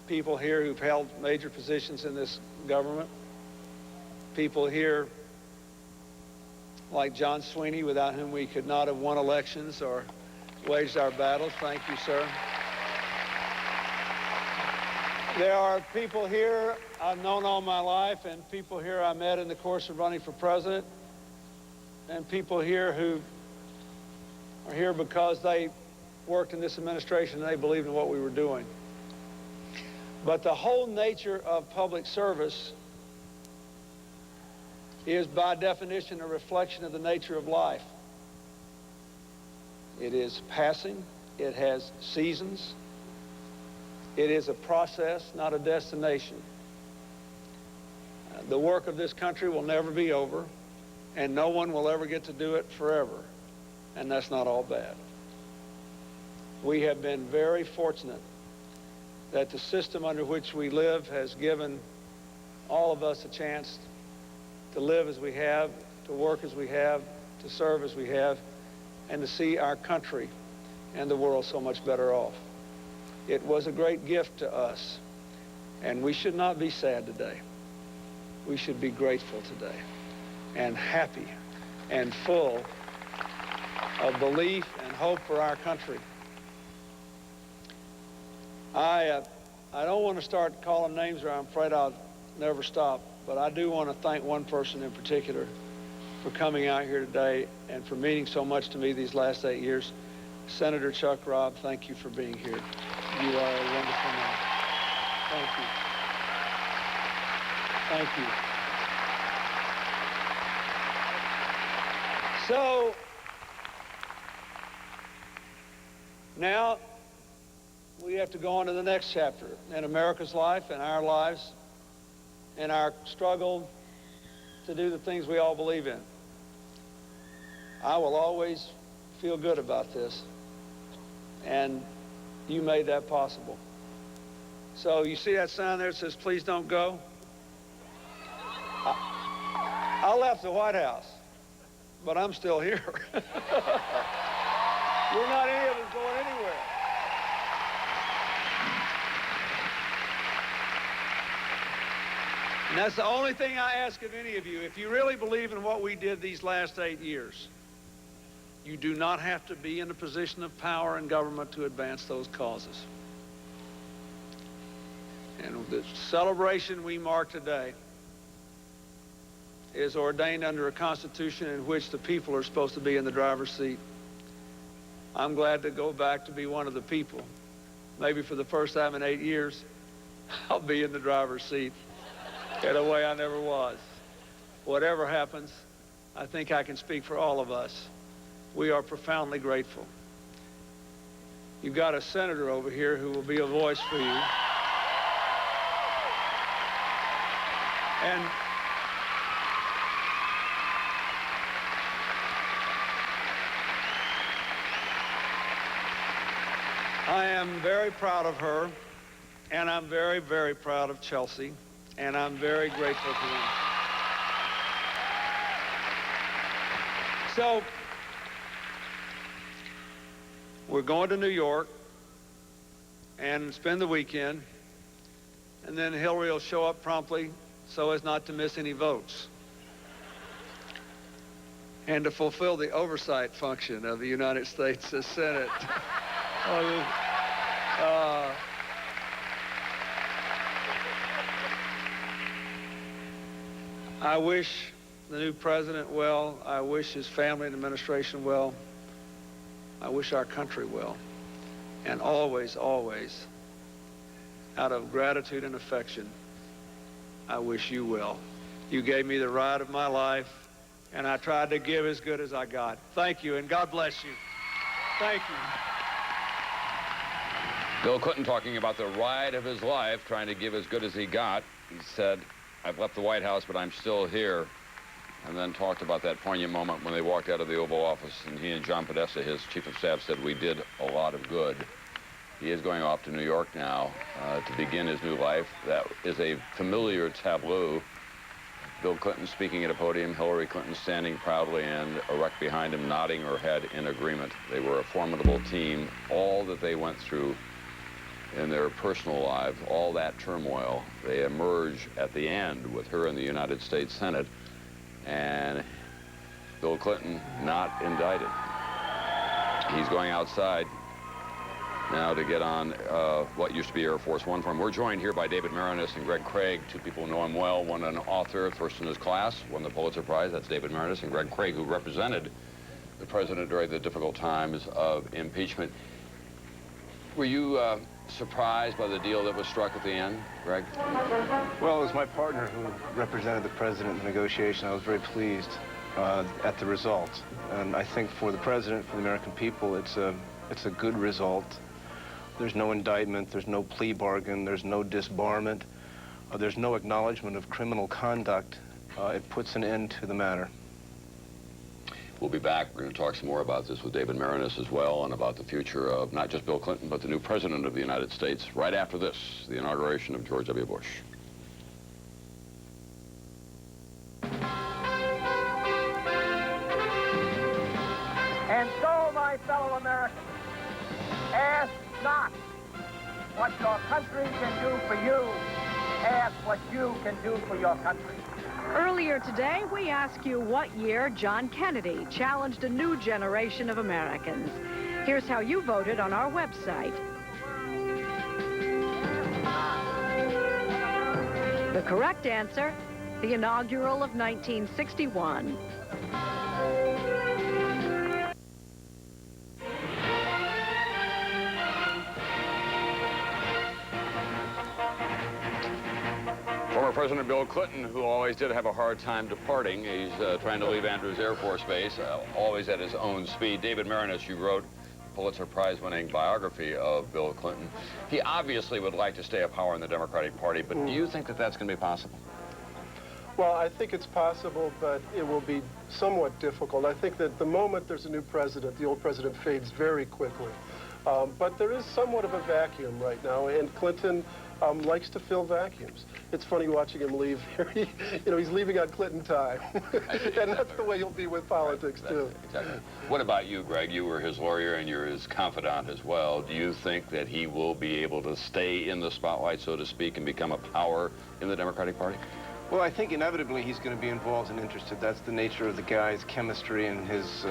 people here who've held major positions in this government. People here like John Sweeney, without whom we could not have won elections or waged our battles. Thank you, sir. There are people here I've known all my life, and people here I met in the course of running for president, and people here who are here because they worked in this administration and they believed in what we were doing. But the whole nature of public service is by definition a reflection of the nature of life. It is passing, it has seasons, it is a process, not a destination. The work of this country will never be over, and no one will ever get to do it forever, and that's not all bad. We have been very fortunate that the system under which we live has given all of us a chance to live as we have, to work as we have, to serve as we have, and to see our country and the world so much better off. It was a great gift to us, and we should not be sad today. We should be grateful today, and happy, and full of belief and hope for our country. I don't want to start calling names, or I'm afraid I'll never stop, but I do want to thank one person in particular for coming out here today and for meaning so much to me these last 8 years. Senator Chuck Robb, thank you for being here. You are a wonderful man. Thank you. Thank you. So, now we have to go on to the next chapter in America's life and our lives and our struggle to do the things we all believe in. I will always feel good about this, and you made that possible. So you see that sign there that says, please don't go? I left the White House, but I'm still here. We're not any of us going anywhere. And that's the only thing I ask of any of you. If you really believe in what we did these last 8 years, you do not have to be in a position of power in government to advance those causes. And the celebration we mark today is ordained under a Constitution in which the people are supposed to be in the driver's seat. I'm glad to go back to be one of the people. Maybe for the first time in 8 years, I'll be in the driver's seat in a way I never was. Whatever happens, I think I can speak for all of us. We are profoundly grateful. You've got a senator over here who will be a voice for you. And I am very proud of her, and I'm very, very proud of Chelsea, and I'm very grateful to them. So, we're going to New York and spend the weekend, and then Hillary will show up promptly so as not to miss any votes, and to fulfill the oversight function of the United States Senate. I wish the new president well. I wish his family and administration well. I wish our country well. And always, always, out of gratitude and affection, I wish you well. You gave me the ride of my life, and I tried to give as good as I got. Thank you, and God bless you. Thank you. Bill Clinton talking about the ride of his life, trying to give as good as he got. He said, I've left the White House, but I'm still here. And then talked about that poignant moment when they walked out of the Oval Office and he and John Podesta, his chief of staff, said, we did a lot of good. He is going off to New York now to begin his new life. That is a familiar tableau. Bill Clinton speaking at a podium, Hillary Clinton standing proudly and erect behind him, nodding her head in agreement. They were a formidable team. All that they went through in their personal lives, all that turmoil, they emerge at the end with her in the United States Senate, and Bill Clinton not indicted. He's going outside now to get on what used to be Air Force One for him. We're joined here by David Maraniss and Greg Craig, two people who know him well, one an author, first in his class, won the Pulitzer Prize. That's David Maraniss, and Greg Craig, who represented the president during the difficult times of impeachment. Were you surprised by the deal that was struck at the end, Greg? Well, as my partner who represented the president in the negotiation, I was very pleased at the result. And I think for the president, for the American people, it's a good result. There's no indictment, there's no plea bargain, there's no disbarment, there's no acknowledgement of criminal conduct. It puts an end to the matter. We'll be back. We're going to talk some more about this with David Maraniss as well, and about the future of not just Bill Clinton, but the new president of the United States, right after this, the inauguration of George W. Bush. And so, my fellow Americans, ask not what your country can do for you. Ask what you can do for your country. Earlier today, we asked you what year John Kennedy challenged a new generation of Americans. Here's how you voted on our website. The correct answer, the inaugural of 1961. Former President Bill Clinton, who always did have a hard time departing. He's trying to leave Andrews Air Force Base, always at his own speed. David Maraniss, you wrote a Pulitzer Prize-winning biography of Bill Clinton. He obviously would like to stay at power in the Democratic Party, but do you think that that's going to be possible? Well, I think it's possible, but it will be somewhat difficult. I think that the moment there's a new president, the old president fades very quickly. But there is somewhat of a vacuum right now, and Clinton likes to fill vacuums. It's funny watching him leave here. He's leaving on Clinton time. And that's the way he'll be with politics, too. Exactly. What about you, Greg? You were his lawyer and you're his confidant as well. Do you think that he will be able to stay in the spotlight, so to speak, and become a power in the Democratic Party? Well, I think inevitably he's going to be involved and interested. That's the nature of the guy's chemistry and his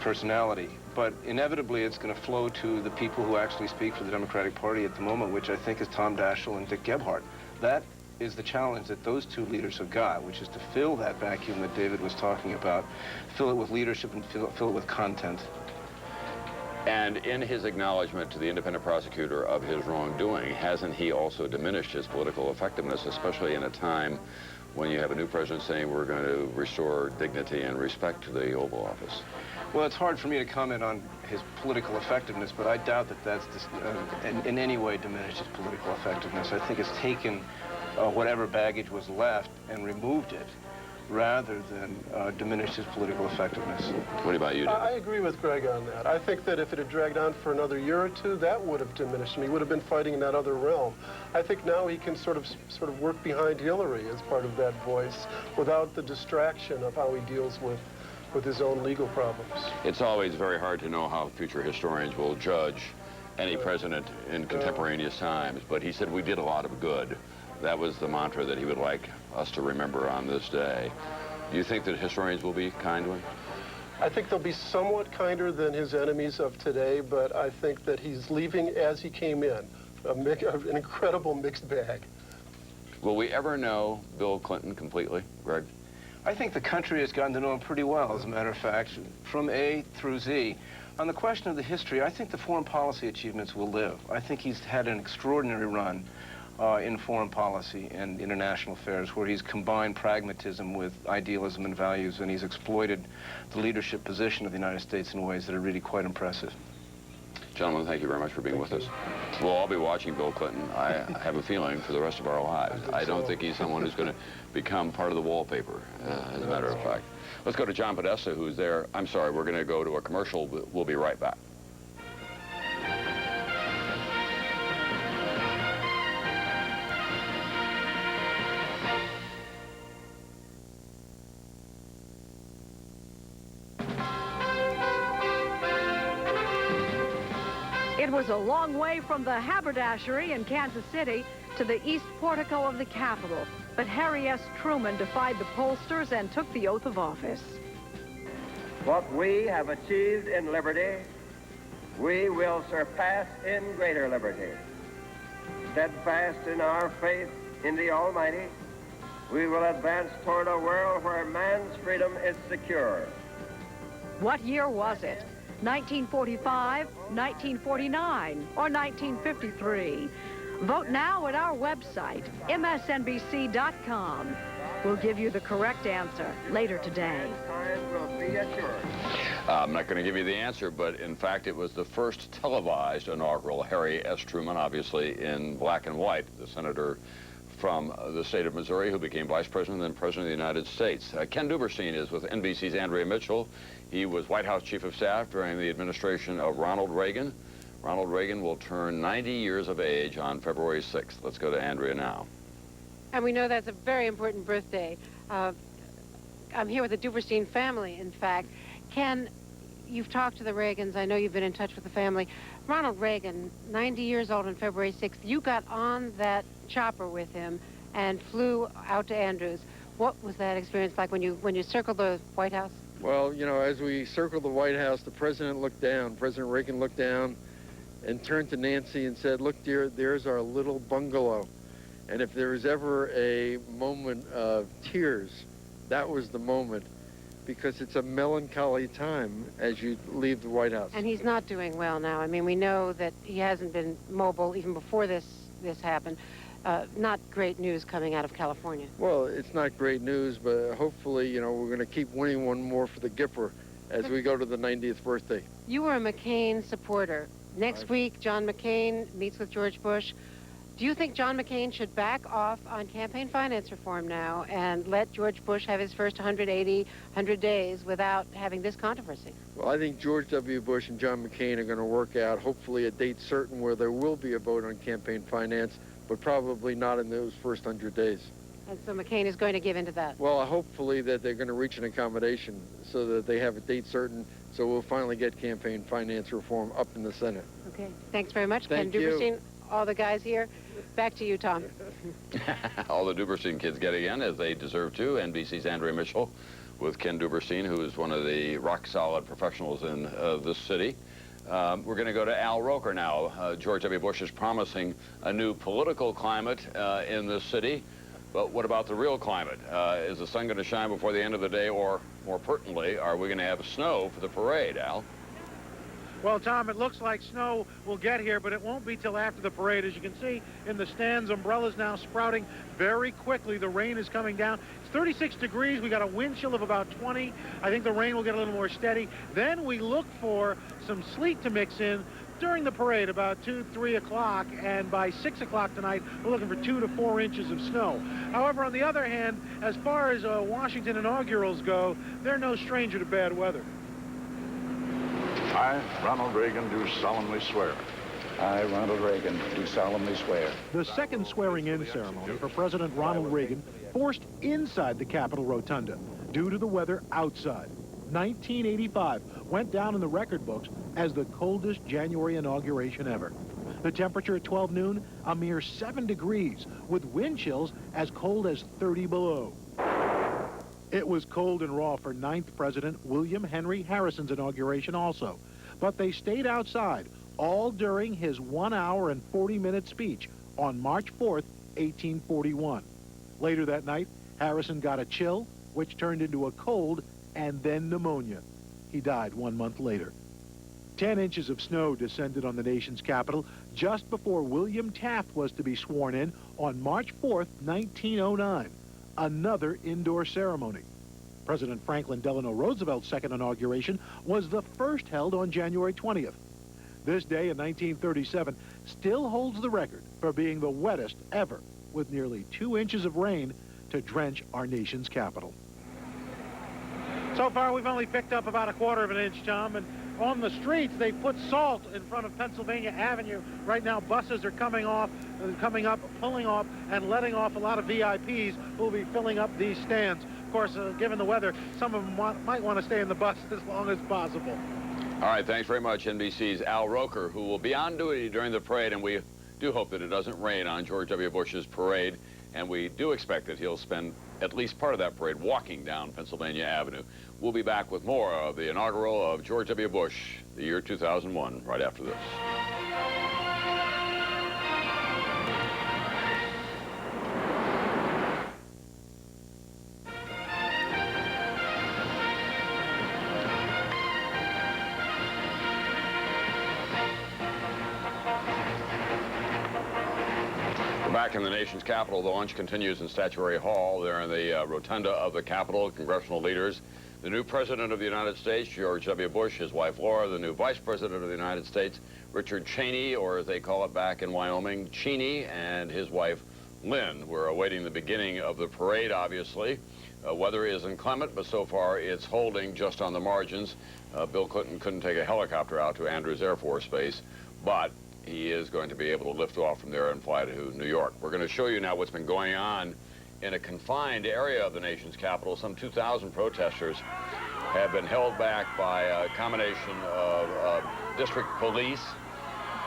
personality. But inevitably it's going to flow to the people who actually speak for the Democratic Party at the moment, which I think is Tom Daschle and Dick Gebhardt. That is the challenge that those two leaders have got, which is to fill that vacuum that David was talking about, fill it with leadership and fill it with content. And in his acknowledgement to the independent prosecutor of his wrongdoing, hasn't he also diminished his political effectiveness, especially in a time when you have a new president saying we're going to restore dignity and respect to the Oval Office? Well, it's hard for me to comment on his political effectiveness, but I doubt that that's in any way diminished his political effectiveness. I think it's taken whatever baggage was left and removed it, rather than diminish his political effectiveness. What about you, David? I agree with Greg on that. I think that if it had dragged on for another year or two, that would have diminished him. He would have been fighting in that other realm. I think now he can sort of work behind Hillary as part of that voice without the distraction of how he deals with his own legal problems. It's always very hard to know how future historians will judge any president in contemporaneous times, but he said we did a lot of good. That was the mantra that he would like us to remember on this day. Do you think that historians will be kind to him? I think they'll be somewhat kinder than his enemies of today, but I think that he's leaving as he came in, an incredible mixed bag. Will we ever know Bill Clinton completely, Greg? I think the country has gotten to know him pretty well, as a matter of fact, from A through Z. On the question of the history, I think the foreign policy achievements will live. I think he's had an extraordinary run in foreign policy and international affairs, where he's combined pragmatism with idealism and values, and he's exploited the leadership position of the United States in ways that are really quite impressive. Gentlemen, thank you very much for being with us. We'll all be watching Bill Clinton, I have a feeling, for the rest of our lives. I don't think he's someone who's going to become part of the wallpaper, as a matter of fact. Let's go to John Podesta, who's there. I'm sorry, we're going to go to a commercial. We'll be right back. It was a long way from the haberdashery in Kansas City to the east portico of the Capitol, but Harry S. Truman defied the pollsters and took the oath of office. What we have achieved in liberty, we will surpass in greater liberty. Steadfast in our faith in the Almighty, we will advance toward a world where man's freedom is secure. What year was it? 1945, 1949, or 1953? Vote now at our website, msnbc.com. We'll give you the correct answer later today. I'm not going to give you the answer, but in fact, it was the first televised inaugural. Harry S. Truman, obviously in black and white, the senator from the state of Missouri who became vice president and then president of the United States. Ken Duberstein is with NBC's Andrea Mitchell. He was White House Chief of Staff during the administration of Ronald Reagan. Ronald Reagan will turn 90 years of age on February 6th. Let's go to Andrea now. And we know that's a very important birthday. I'm here with the Duberstein family, in fact. Ken, you've talked to the Reagans. I know you've been in touch with the family. Ronald Reagan, 90 years old on February 6th. You got on that chopper with him and flew out to Andrews. What was that experience like when you circled the White House? Well, you know, as we circled the White House, the president looked down. President Reagan looked down and turned to Nancy and said, "Look, dear, there's our little bungalow." And if there was ever a moment of tears, that was the moment, because it's a melancholy time as you leave the White House. And he's not doing well now. I mean, we know that he hasn't been mobile even before this happened. Not great news coming out of California. Well, it's not great news, but hopefully, you know, we're going to keep winning one more for the Gipper as we go to the 90th birthday. You were a McCain supporter. Next week, John McCain meets with George Bush. Do you think John McCain should back off on campaign finance reform now and let George Bush have his first 100 days without having this controversy? Well, I think George W. Bush and John McCain are going to work out, hopefully, a date certain where there will be a vote on campaign finance, but probably not in those first 100 days. And so McCain is going to give into that? Well, hopefully that they're going to reach an accommodation so that they have a date certain, so we'll finally get campaign finance reform up in the Senate. Okay. Thanks very much, Thank Ken you. Duberstein, all the guys here. Back to you, Tom. All the Duberstein kids getting in, as they deserve to. NBC's Andrea Mitchell with Ken Duberstein, who is one of the rock-solid professionals in this city. We're going to go to Al Roker now. George W. Bush is promising a new political climate in this city. But what about the real climate? Is the sun going to shine before the end of the day, or more pertinently, are we going to have snow for the parade, Al? Well, Tom, it looks like snow will get here, but it won't be till after the parade. As you can see in the stands, umbrellas now sprouting very quickly. The rain is coming down. It's 36 degrees. We got a wind chill of about 20. I think the rain will get a little more steady. Then we look for some sleet to mix in during the parade, about 2, 3 o'clock, and by 6 o'clock tonight, we're looking for 2 to 4 inches of snow. However, on the other hand, as far as Washington inaugurals go, they're no stranger to bad weather. I, Ronald Reagan, do solemnly swear. I, Ronald Reagan, do solemnly swear. The second swearing-in ceremony for President Ronald Reagan forced inside the Capitol Rotunda due to the weather outside. 1985 went down in the record books as the coldest January inauguration ever. The temperature at 12 noon, a mere 7 degrees, with wind chills as cold as 30 below. It was cold and raw for 9th President William Henry Harrison's inauguration also, but they stayed outside all during his 1 hour and 40-minute speech on March 4th, 1841. Later that night, Harrison got a chill, which turned into a cold and then pneumonia. He died 1 month later. 10 inches of snow descended on the nation's capital just before William Taft was to be sworn in on March 4th, 1909. Another indoor ceremony. President Franklin Delano Roosevelt's second inauguration was the first held on January 20th. This day in 1937 still holds the record for being the wettest ever, with nearly 2 inches of rain to drench our nation's capital. So far, we've only picked up about 1/4 of an inch, Tom, and on the streets, they put salt in front of Pennsylvania Avenue. Right now, buses are coming up, pulling off, and letting off a lot of VIPs who will be filling up these stands. Of course, given the weather, some of them might want to stay in the bus as long as possible. All right, thanks very much, NBC's Al Roker, who will be on duty during the parade, and we do hope that it doesn't rain on George W. Bush's parade, and we do expect that he'll spend at least part of that parade walking down Pennsylvania Avenue. We'll be back with more of the inaugural of George W. Bush, the year 2001, right after this. Back in the nation's capital, the lunch continues in Statuary Hall. They're in the rotunda of the Capitol, congressional leaders. The new President of the United States, George W. Bush, his wife Laura, the new Vice President of the United States, Richard Cheney, or as they call it back in Wyoming, Cheney, and his wife Lynn. We're awaiting the beginning of the parade, obviously. Weather is inclement, but so far it's holding just on the margins. Bill Clinton couldn't take a helicopter out to Andrews Air Force Base, but he is going to be able to lift off from there and fly to New York. We're going to show you now what's been going on in a confined area of the nation's capital. Some 2,000 protesters have been held back by a combination of district police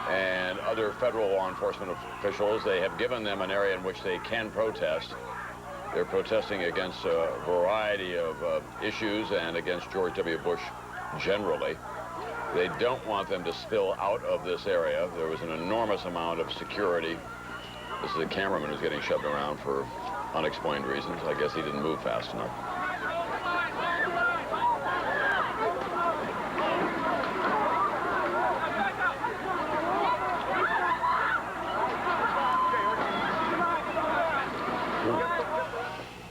and other federal law enforcement officials. They have given them an area in which they can protest. They're protesting against a variety of issues and against George W. Bush generally. They don't want them to spill out of this area. There was an enormous amount of security. This is a cameraman who's getting shoved around for unexplained reasons. I guess he didn't move fast enough.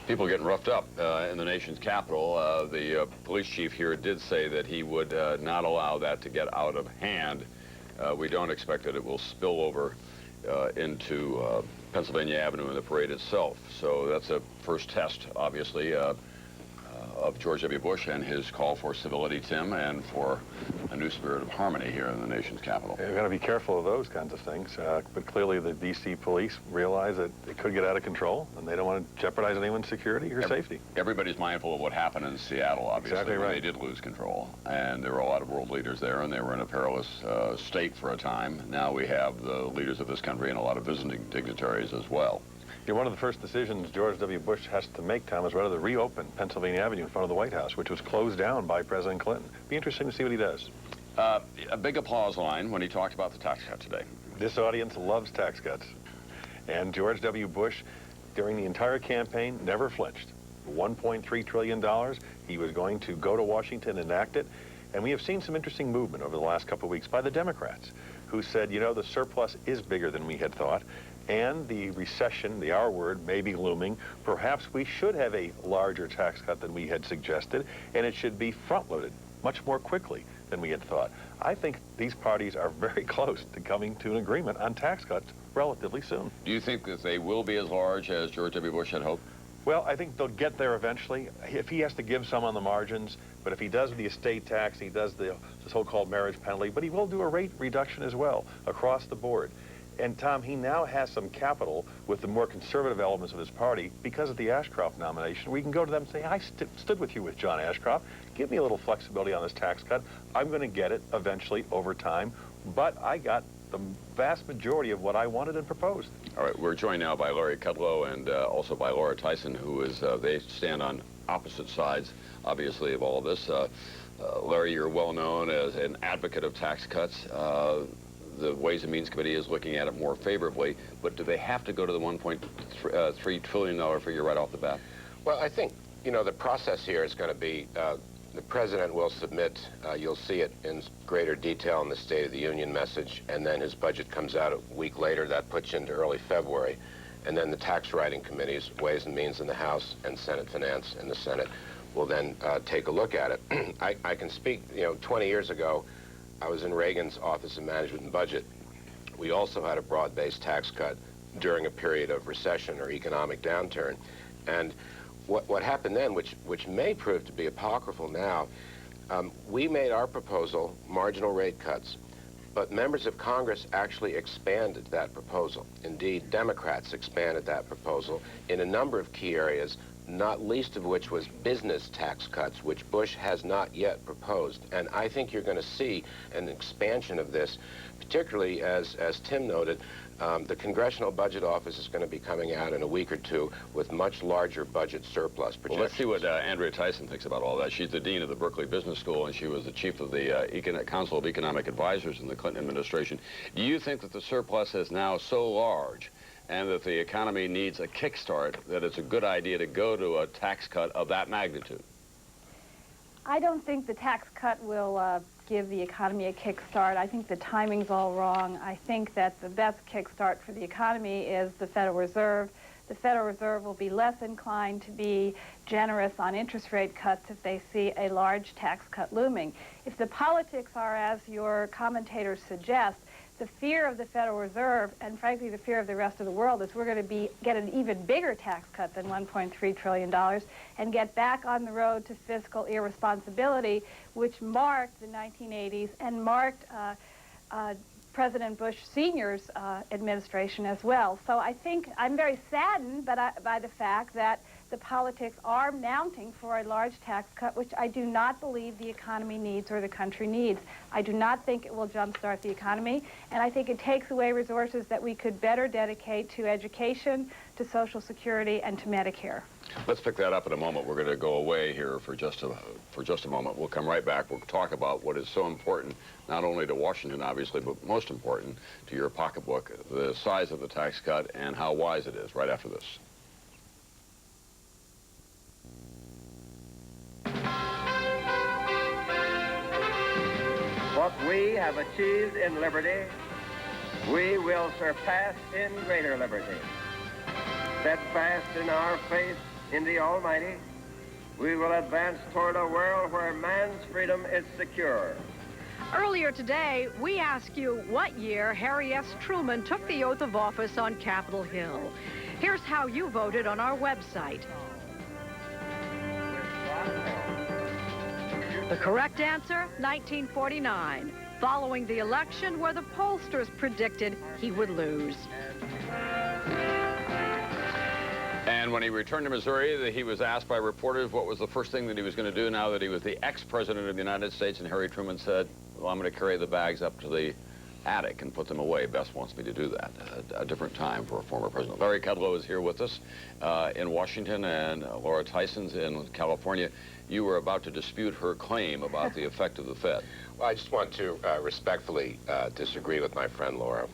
People getting roughed up in the nation's capital. The police chief here did say that he would not allow that to get out of hand. We don't expect that it will spill over into Pennsylvania Avenue and the parade itself. So that's a first test, obviously, of George W. Bush and his call for civility, Tim, and for a new spirit of harmony here in the nation's capital. We've got to be careful of those kinds of things, but clearly the D.C. police realize that it could get out of control, and they don't want to jeopardize anyone's security or safety. Everybody's mindful of what happened in Seattle, obviously, exactly when right. They did lose control, and there were a lot of world leaders there, and they were in a perilous state for a time. Now we have the leaders of this country and a lot of visiting dignitaries as well. One of the first decisions George W. Bush has to make, Tom, is whether to reopen Pennsylvania Avenue in front of the White House, which was closed down by President Clinton. Be interesting to see what he does. A big applause line when he talked about the tax cut today. This audience loves tax cuts. And George W. Bush, during the entire campaign, never flinched. $1.3 trillion, he was going to go to Washington and enact it. And we have seen some interesting movement over the last couple of weeks by the Democrats, who said, you know, the surplus is bigger than we had thought. And the recession, the R word, may be looming. Perhaps we should have a larger tax cut than we had suggested, and it should be front-loaded much more quickly than we had thought. I think these parties are very close to coming to an agreement on tax cuts relatively soon. Do you think that they will be as large as George W. Bush had hoped? Well, I think they'll get there eventually. If he has to give some on the margins, but if he does the estate tax, he does the so-called marriage penalty, but he will do a rate reduction as well across the board. And Tom, he now has some capital with the more conservative elements of his party because of the Ashcroft nomination. We can go to them and say, I stood with you with John Ashcroft. Give me a little flexibility on this tax cut. I'm going to get it eventually over time, but I got the vast majority of what I wanted and proposed. All right, we're joined now by Larry Kudlow and also by Laura Tyson, who is, they stand on opposite sides, obviously, of all of this. Larry, you're well known as an advocate of tax cuts. The Ways and Means Committee is looking at it more favorably, but do they have to go to the $1.3 trillion figure right off the bat? Well, I think, you know, the process here is going to be, the President will submit, you'll see it in greater detail in the State of the Union message, and then his budget comes out a week later. That puts you into early February. And then the tax writing committees, Ways and Means in the House and Senate Finance in the Senate, will then take a look at it. I can speak, you know, 20 years ago, I was in Reagan's Office of Management and Budget. We also had a broad-based tax cut during a period of recession or economic downturn. And what happened then, which may prove to be apocryphal now, we made our proposal marginal rate cuts, but members of Congress actually expanded that proposal. Indeed, Democrats expanded that proposal in a number of key areas, not least of which was business tax cuts, which Bush has not yet proposed. And I think you're going to see an expansion of this, particularly as Tim noted, the Congressional Budget Office is going to be coming out in a week or two with much larger budget surplus projections. Well, let's see what Andrea Tyson thinks about all that. She's the dean of the Berkeley Business School, and she was the chief of the Council of Economic Advisors in the Clinton administration. Do you think that the surplus is now so large and that the economy needs a kickstart that it's a good idea to go to a tax cut of that magnitude? I don't think the tax cut will give the economy a kickstart. I think the timing's all wrong. I think that the best kickstart for the economy is the Federal Reserve. The Federal Reserve will be less inclined to be generous on interest rate cuts if they see a large tax cut looming. If the politics are as your commentators suggest, the fear of the Federal Reserve, and frankly the fear of the rest of the world, is we're going to get an even bigger tax cut than $1.3 trillion and get back on the road to fiscal irresponsibility, which marked the 1980s and marked President Bush Sr.'s administration as well. So I think I'm very saddened by the fact that the politics are mounting for a large tax cut, which I do not believe the economy needs or the country needs. I do not think it will jumpstart the economy, and I think it takes away resources that we could better dedicate to education, to Social Security, and to Medicare. Let's pick that up in a moment. We're going to go away here for just a moment. We'll come right back. We'll talk about what is so important, not only to Washington, obviously, but most important to your pocketbook, the size of the tax cut and how wise it is, right after this. What we have achieved in liberty, we will surpass in greater liberty. Steadfast in our faith in the Almighty, we will advance toward a world where man's freedom is secure. Earlier today, we asked you what year Harry S. Truman took the oath of office on Capitol Hill. Here's how you voted on our website. The correct answer, 1949, following the election where the pollsters predicted he would lose. And when he returned to Missouri, he was asked by reporters what was the first thing that he was going to do now that he was the ex-president of the United States, and Harry Truman said, well, I'm going to carry the bags up to the attic and put them away. Bess wants me to do that. A different time for a former president. Larry Kudlow is here with us in Washington, and Laura Tyson's in California. You were about to dispute her claim about the effect of the Fed. Well, I just want to respectfully disagree with my friend Laura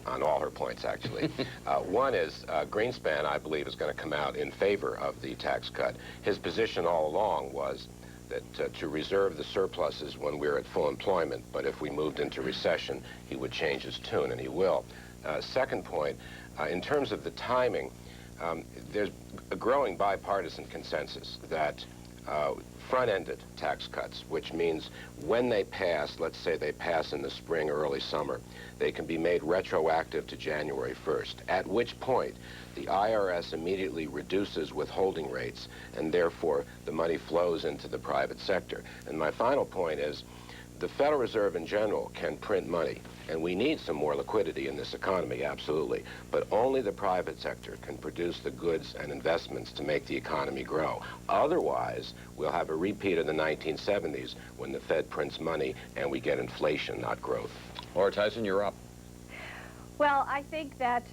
on all her points, actually. One is Greenspan, I believe, is going to come out in favor of the tax cut. His position all along was that to reserve the surpluses when we're at full employment, but if we moved into recession, he would change his tune, and he will. Second point, in terms of the timing, there's a growing bipartisan consensus that front-ended tax cuts, which means when they pass, let's say they pass in the spring or early summer, they can be made retroactive to January 1st, at which point the IRS immediately reduces withholding rates, and therefore the money flows into the private sector. And my final point is The Federal Reserve in general can print money, and we need some more liquidity in this economy, absolutely. But only the private sector can produce the goods and investments to make the economy grow. Otherwise, we'll have a repeat of the 1970s when the Fed prints money and we get inflation, not growth. Laura Tyson, you're up. Well, I think that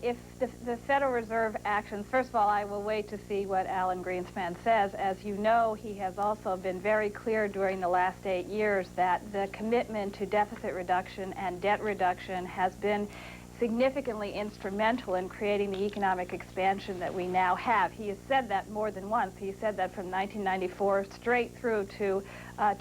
if the Federal Reserve actions, first of all, I will wait to see what Alan Greenspan says. As you know, he has also been very clear during the last 8 years that the commitment to deficit reduction and debt reduction has been significantly instrumental in creating the economic expansion that we now have. He has said that more than once. He said that from 1994 straight through to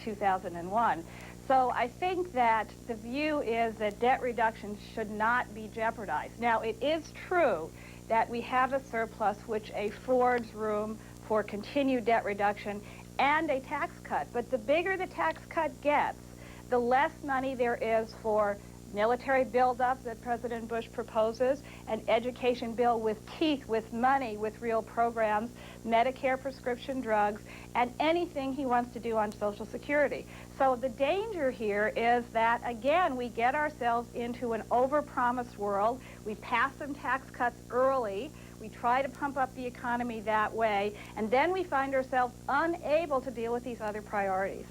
2001. So I think that the view is that debt reduction should not be jeopardized. Now, it is true that we have a surplus which affords room for continued debt reduction and a tax cut. But the bigger the tax cut gets, the less money there is for military buildup that President Bush proposes, an education bill with teeth, with money, with real programs, Medicare prescription drugs, and anything he wants to do on Social Security. So the danger here is that, again, we get ourselves into an overpromised world. We pass some tax cuts early. We try to pump up the economy that way, and then we find ourselves unable to deal with these other priorities.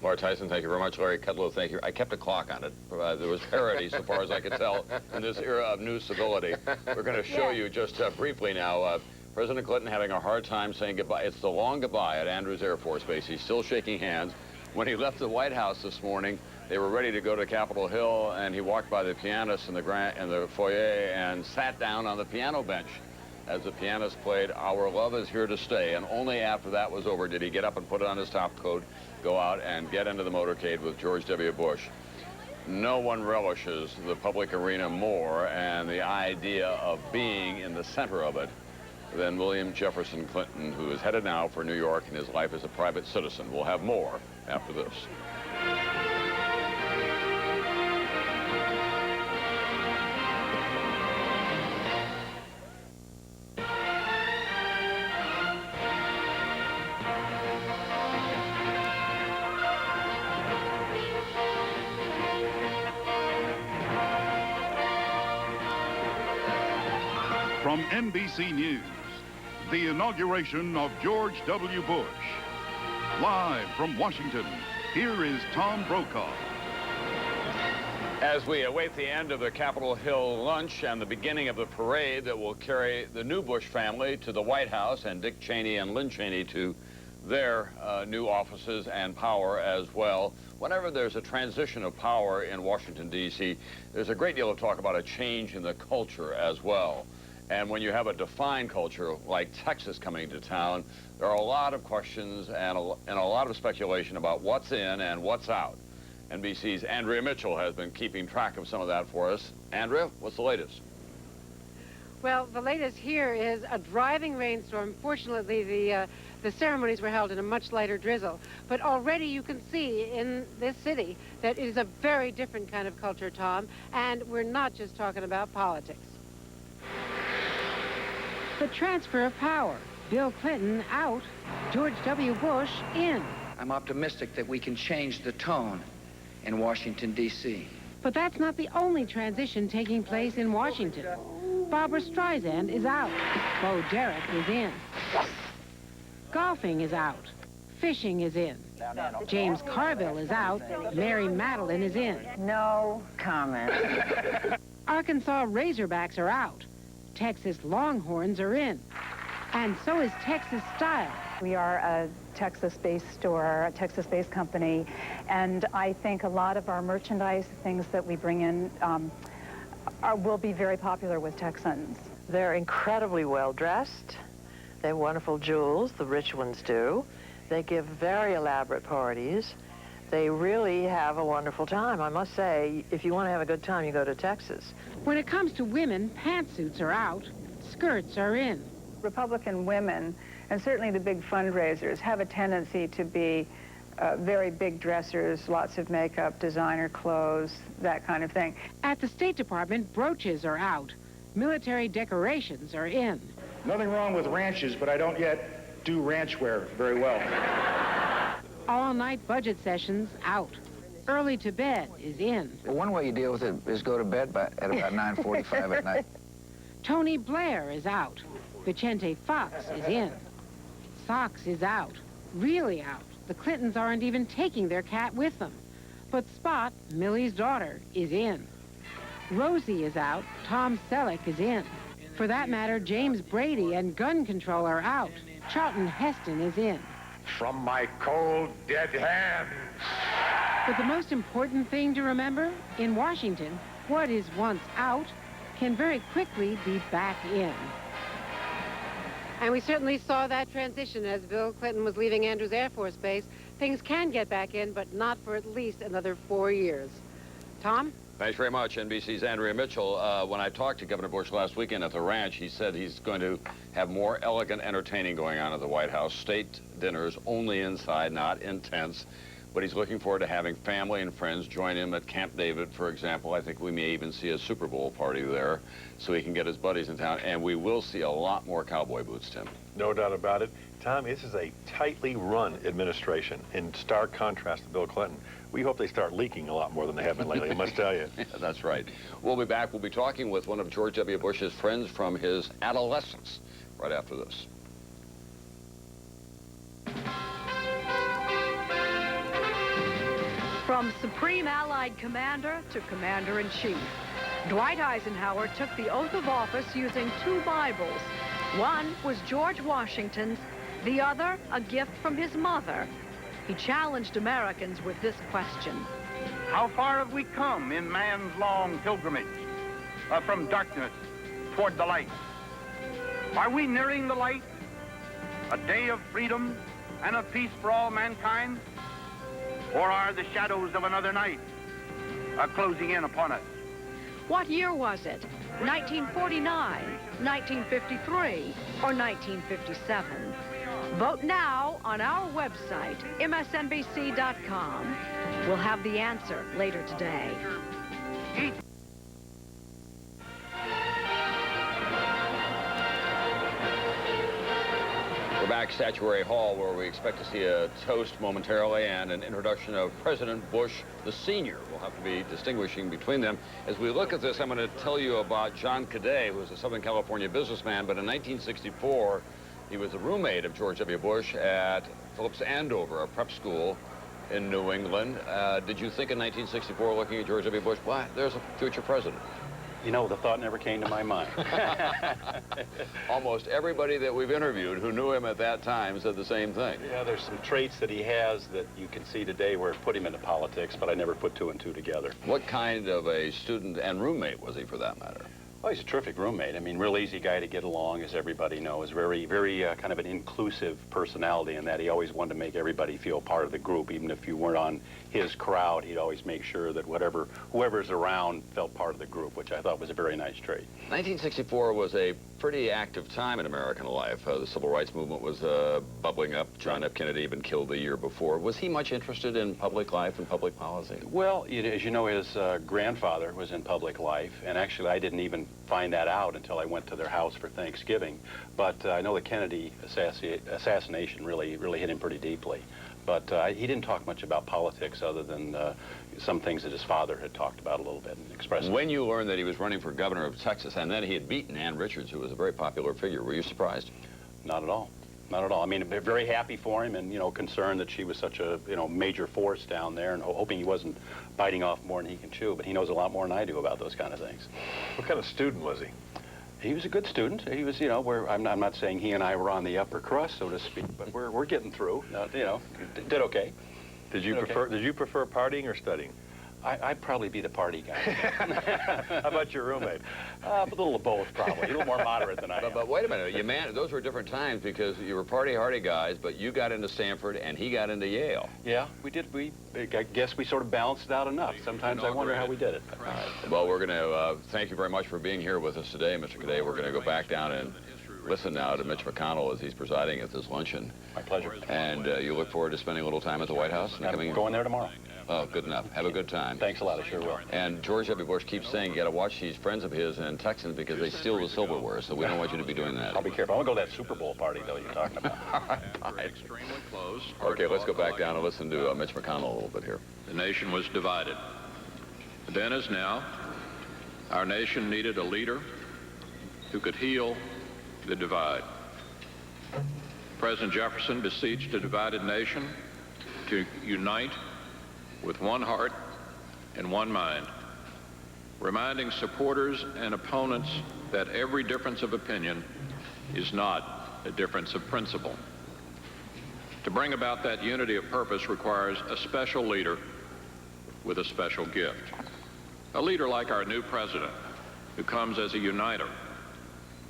Laura Tyson, thank you very much. Larry Kudlow, thank you. I kept a clock on it. There was parity, so far as I could tell, in this era of new civility. We're going to show you just briefly now President Clinton having a hard time saying goodbye. It's the long goodbye at Andrews Air Force Base. He's still shaking hands. When he left the White House this morning, they were ready to go to Capitol Hill, and he walked by the pianist in the foyer and sat down on the piano bench as the pianist played Our Love Is Here to Stay. And only after that was over did he get up and put on his top coat, go out and get into the motorcade with George W. Bush. No one relishes the public arena more and the idea of being in the center of it than William Jefferson Clinton, who is headed now for New York in his life as a private citizen. We'll have more after this. From NBC News, the inauguration of George W. Bush. Live from Washington, here is Tom Brokaw. As we await the end of the Capitol Hill lunch and the beginning of the parade that will carry the new Bush family to the White House and Dick Cheney and Lynn Cheney to their new offices and power as well. Whenever there's a transition of power in Washington, D.C., there's a great deal of talk about a change in the culture as well. And when you have a defined culture like Texas coming to town, there are a lot of questions and a lot of speculation about what's in and what's out. NBC's Andrea Mitchell has been keeping track of some of that for us. Andrea, what's the latest? Well, the latest here is a driving rainstorm. Fortunately, the ceremonies were held in a much lighter drizzle. But already you can see in this city that it is a very different kind of culture, Tom, and we're not just talking about politics. The transfer of power. Bill Clinton out, George W. Bush in. I'm optimistic that we can change the tone in Washington, D.C. But that's not the only transition taking place in Washington. Barbra Streisand is out. Bo Derek is in. Golfing is out. Fishing is in. James Carville is out. Mary Madeline is in. No comment. Arkansas Razorbacks are out. Texas Longhorns are in. And so is Texas Style. We are a Texas-based store, a Texas-based company, and I think a lot of our merchandise, things that we bring in, will be very popular with Texans. They're incredibly well-dressed. They have wonderful jewels, the rich ones do. They give very elaborate parties. They really have a wonderful time. I must say, if you want to have a good time, you go to Texas. When it comes to women, pantsuits are out, skirts are in. Republican women, and certainly the big fundraisers, have a tendency to be very big dressers, lots of makeup, designer clothes, that kind of thing. At the State Department, brooches are out. Military decorations are in. Nothing wrong with ranches, but I don't yet do ranch wear very well. All-night budget sessions out. Early to bed is in. One way you deal with it is go to bed at about 9:45 at night. Tony Blair is out. Vicente Fox is in. Sox is out. Really out. The Clintons aren't even taking their cat with them. But Spot, Millie's daughter, is in. Rosie is out. Tom Selleck is in. For that matter, James Brady and gun control are out. Charlton Heston is in. From my cold, dead hand. But the most important thing to remember, in Washington, what is once out can very quickly be back in. And we certainly saw that transition as Bill Clinton was leaving Andrews Air Force Base. Things can get back in, but not for at least another 4 years. Tom? Thanks very much, NBC's Andrea Mitchell. When I talked to Governor Bush last weekend at the ranch, he said he's going to have more elegant entertaining going on at the White House. State dinners only inside, not in tents. But he's looking forward to having family and friends join him at Camp David, for example. I think we may even see a Super Bowl party there so he can get his buddies in town. And we will see a lot more cowboy boots, Tim. No doubt about it. Tom, this is a tightly run administration in stark contrast to Bill Clinton. We hope they start leaking a lot more than they have been lately, I must tell you. Yeah, that's right. We'll be back. We'll be talking with one of George W. Bush's friends from his adolescence right after this. From Supreme Allied Commander to Commander-in-Chief, Dwight Eisenhower took the oath of office using 2 Bibles. One was George Washington's, the other a gift from his mother. He challenged Americans with this question. How far have we come in man's long pilgrimage from darkness toward the light? Are we nearing the light? A day of freedom and of peace for all mankind? Or are the shadows of another night closing in upon us? What year was it? 1949, 1953, or 1957? Vote now on our website, msnbc.com. We'll have the answer later today. We're back at Statuary Hall, where we expect to see a toast momentarily and an introduction of President Bush, the senior. We'll have to be distinguishing between them. As we look at this, I'm going to tell you about John Cadet, who was a Southern California businessman, but in 1964, he was a roommate of George W. Bush at Phillips Andover, a prep school in New England. Did you think in 1964, looking at George W. Bush, well, there's a future president? You know, the thought never came to my mind. Almost everybody that we've interviewed who knew him at that time said the same thing. Yeah, there's some traits that he has that you can see today where it put him into politics, but I never put 2 and 2 together. What kind of a student and roommate was he, for that matter? Well, he's a terrific roommate. I mean, real easy guy to get along, as everybody knows. Very kind of an inclusive personality in that he always wanted to make everybody feel part of the group. Even if you weren't on his crowd, he'd always make sure that whoever's around felt part of the group, which I thought was a very nice trait. 1964 was a pretty active time in American life. The civil rights movement was bubbling up. John F. Kennedy had been killed the year before. Was he much interested in public life and public policy? Well, as you know, his grandfather was in public life, and actually I didn't even find that out until I went to their house for Thanksgiving. But I know the Kennedy assassination really hit him pretty deeply. But he didn't talk much about politics other than some things that his father had talked about a little bit and expressed. When you learned that he was running for governor of Texas and then he had beaten Ann Richards, who was a very popular figure, were you surprised? Not at all. Not at all. I mean, very happy for him and, you know, concerned that she was such a, major force down there and hoping he wasn't biting off more than he can chew. But he knows a lot more than I do about those kind of things. What kind of student was he? He was a good student. He was, I'm not saying he and I were on the upper crust, so to speak, but we're getting through. Did okay. Did you prefer partying or studying? I'd probably be the party guy. How about your roommate? A little of both, probably. A little more moderate than I am. But wait a minute, those were different times because you were party-hardy guys, but you got into Stanford and he got into Yale. Yeah, we did. I guess we sort of balanced it out enough. Sometimes I wonder how we did it. Well, we're going to thank you very much for being here with us today, Mr. Cadet. We're going to go back down and listen now to Mitch McConnell as he's presiding at this luncheon. My pleasure. And you look forward to spending a little time at the White House? I'm going there tomorrow. Oh, good enough. Have a good time. Thanks a lot. I sure will. And George W. Bush keeps saying you got to watch these friends of his in Texans because they steal the silverware, so we don't want you to be doing that. I'll be careful. I want to go to that Super Bowl party, though, you're talking about. Extremely close. Okay, let's go back down and listen to Mitch McConnell a little bit here. The nation was divided. Then as now, our nation needed a leader who could heal the divide. President Jefferson beseeched a divided nation to unite with one heart and one mind, reminding supporters and opponents that every difference of opinion is not a difference of principle. To bring about that unity of purpose requires a special leader with a special gift. A leader like our new president, who comes as a uniter.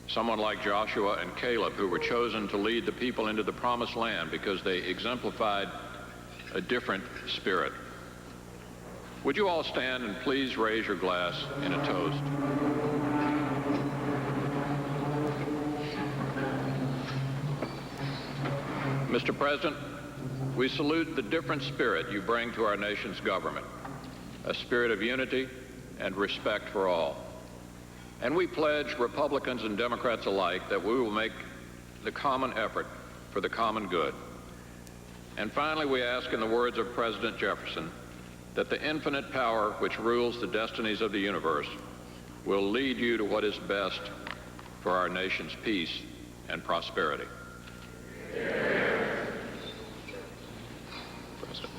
Someone like Joshua and Caleb, who were chosen to lead the people into the promised land because they exemplified a different spirit. Would you all stand and please raise your glass in a toast? Mr. President, we salute the different spirit you bring to our nation's government, a spirit of unity and respect for all. And we pledge, Republicans and Democrats alike, that we will make the common effort for the common good. And finally, we ask, in the words of President Jefferson, that the infinite power which rules the destinies of the universe will lead you to what is best for our nation's peace and prosperity. President.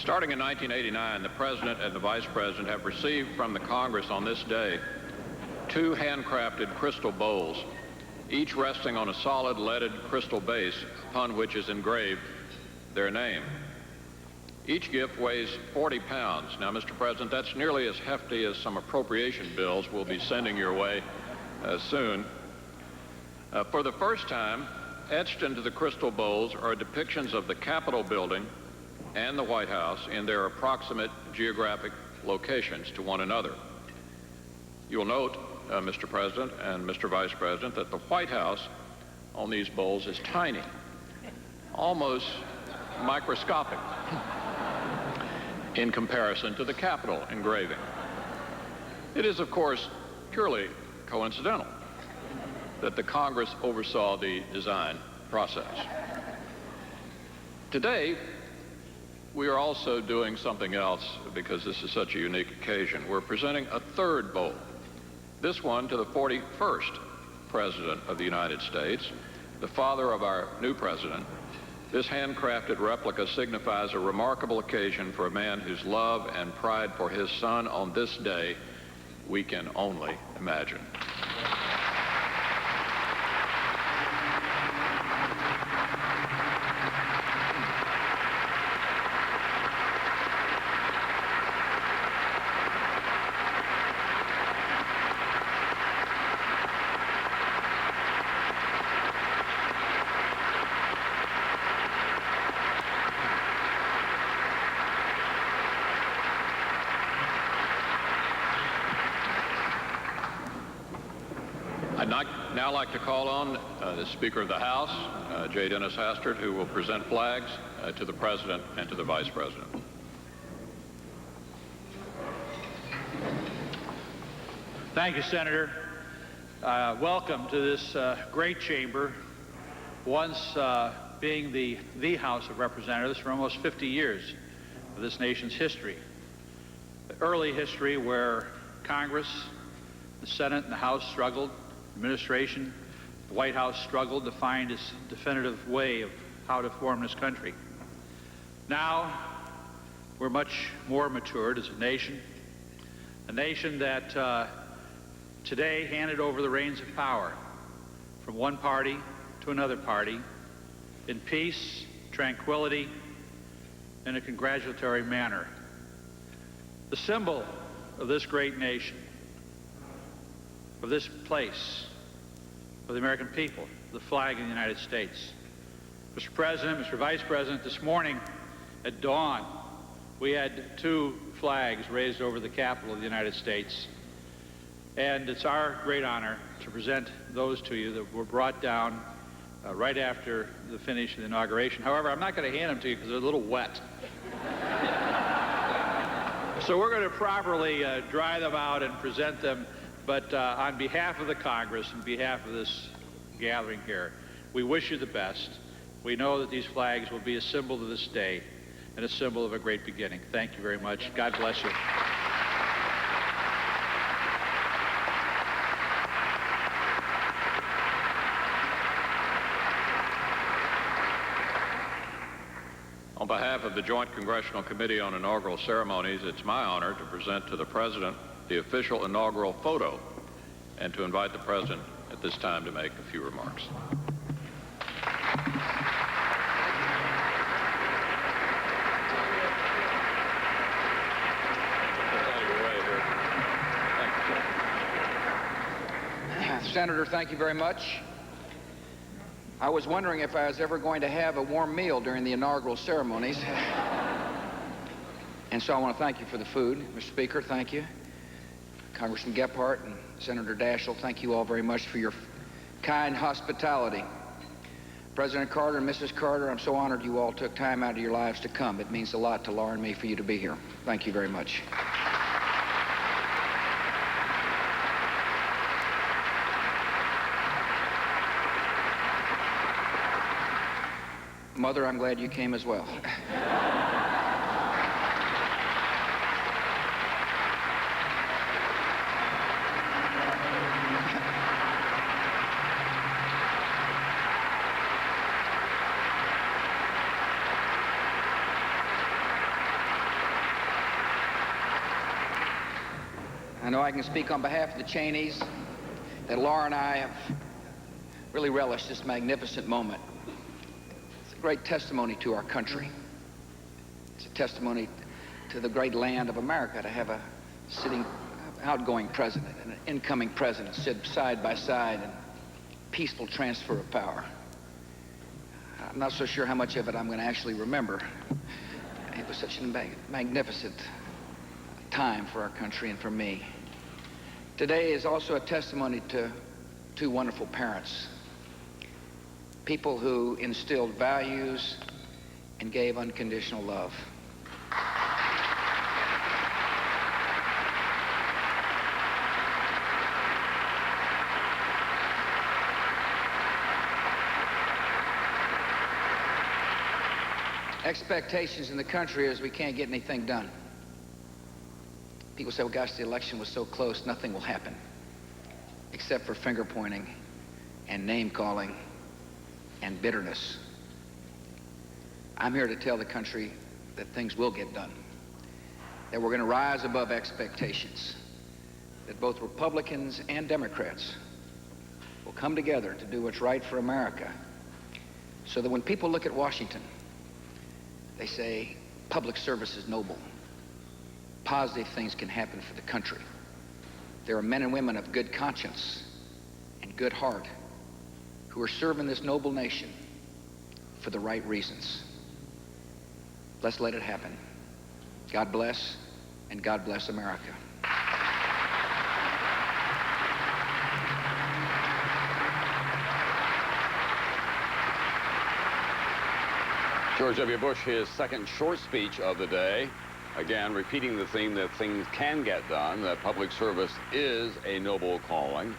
Starting in 1989, the President and the Vice President have received from the Congress on this day 2 handcrafted crystal bowls, each resting on a solid leaded crystal base upon which is engraved their name. Each gift weighs 40 pounds. Now, Mr. President, that's nearly as hefty as some appropriation bills we'll be sending your way soon. For the first time, etched into the crystal bowls are depictions of the Capitol building and the White House in their approximate geographic locations to one another. You'll note, Mr. President and Mr. Vice President, that the White House on these bowls is tiny, almost microscopic in comparison to the Capitol engraving. It is, of course, purely coincidental that the Congress oversaw the design process. Today, we are also doing something else because this is such a unique occasion. We're presenting a third bowl, this one to the 41st President of the United States, the father of our new president. This handcrafted replica signifies a remarkable occasion for a man whose love and pride for his son on this day we can only imagine. I'd now like to call on the Speaker of the House, J. Dennis Hastert, who will present flags to the President and to the Vice President. Thank you, Senator. Welcome to this great chamber, once being the House of Representatives for almost 50 years of this nation's history. The early history where Congress, the Senate, and the House struggled, administration, the White House struggled to find its definitive way of how to form this country. Now, we're much more matured as a nation that today handed over the reins of power from one party to another party in peace, tranquility, in a congratulatory manner. the symbol of this great nation, of this place, of the American people, the flag of the United States. Mr. President, Mr. Vice President, this morning at dawn, we had 2 flags raised over the Capitol of the United States. And it's our great honor to present those to you that were brought down right after the finish of the inauguration. However, I'm not going to hand them to you because they're a little wet. So we're going to properly dry them out and present them. But on behalf of the Congress, on behalf of this gathering here, we wish you the best. We know that these flags will be a symbol to this day and a symbol of a great beginning. Thank you very much. God bless you. On behalf of the Joint Congressional Committee on Inaugural Ceremonies, it's my honor to present to the President the official inaugural photo and to invite the President at this time to make a few remarks. Senator, thank you very much. I was wondering if I was ever going to have a warm meal during the inaugural ceremonies. And so I want to thank you for the food. Mr. Speaker, thank you. Congressman Gephardt and Senator Daschle, thank you all very much for your kind hospitality. President Carter and Mrs. Carter, I'm so honored you all took time out of your lives to come. It means a lot to Laura and me for you to be here. Thank you very much. Mother, I'm glad you came as well. I know I can speak on behalf of the Cheneys that Laura and I have really relished this magnificent moment. It's a great testimony to our country. It's a testimony to the great land of America to have a sitting outgoing president and an incoming president sit side by side in peaceful transfer of power. I'm not so sure how much of it I'm going to actually remember. It was such a magnificent time for our country and for me. Today is also a testimony to 2 wonderful parents, people who instilled values and gave unconditional love. Expectations in the country is we can't get anything done. People say, well, gosh, the election was so close, nothing will happen, except for finger pointing and name calling and bitterness. I'm here to tell the country that things will get done, that we're going to rise above expectations, that both Republicans and Democrats will come together to do what's right for America, so that when people look at Washington, they say, public service is noble. Positive things can happen for the country. There are men and women of good conscience and good heart who are serving this noble nation for the right reasons. Let's let it happen. God bless, and God bless America. George W. Bush, his second short speech of the day, again repeating the theme that things can get done, that public service is a noble calling,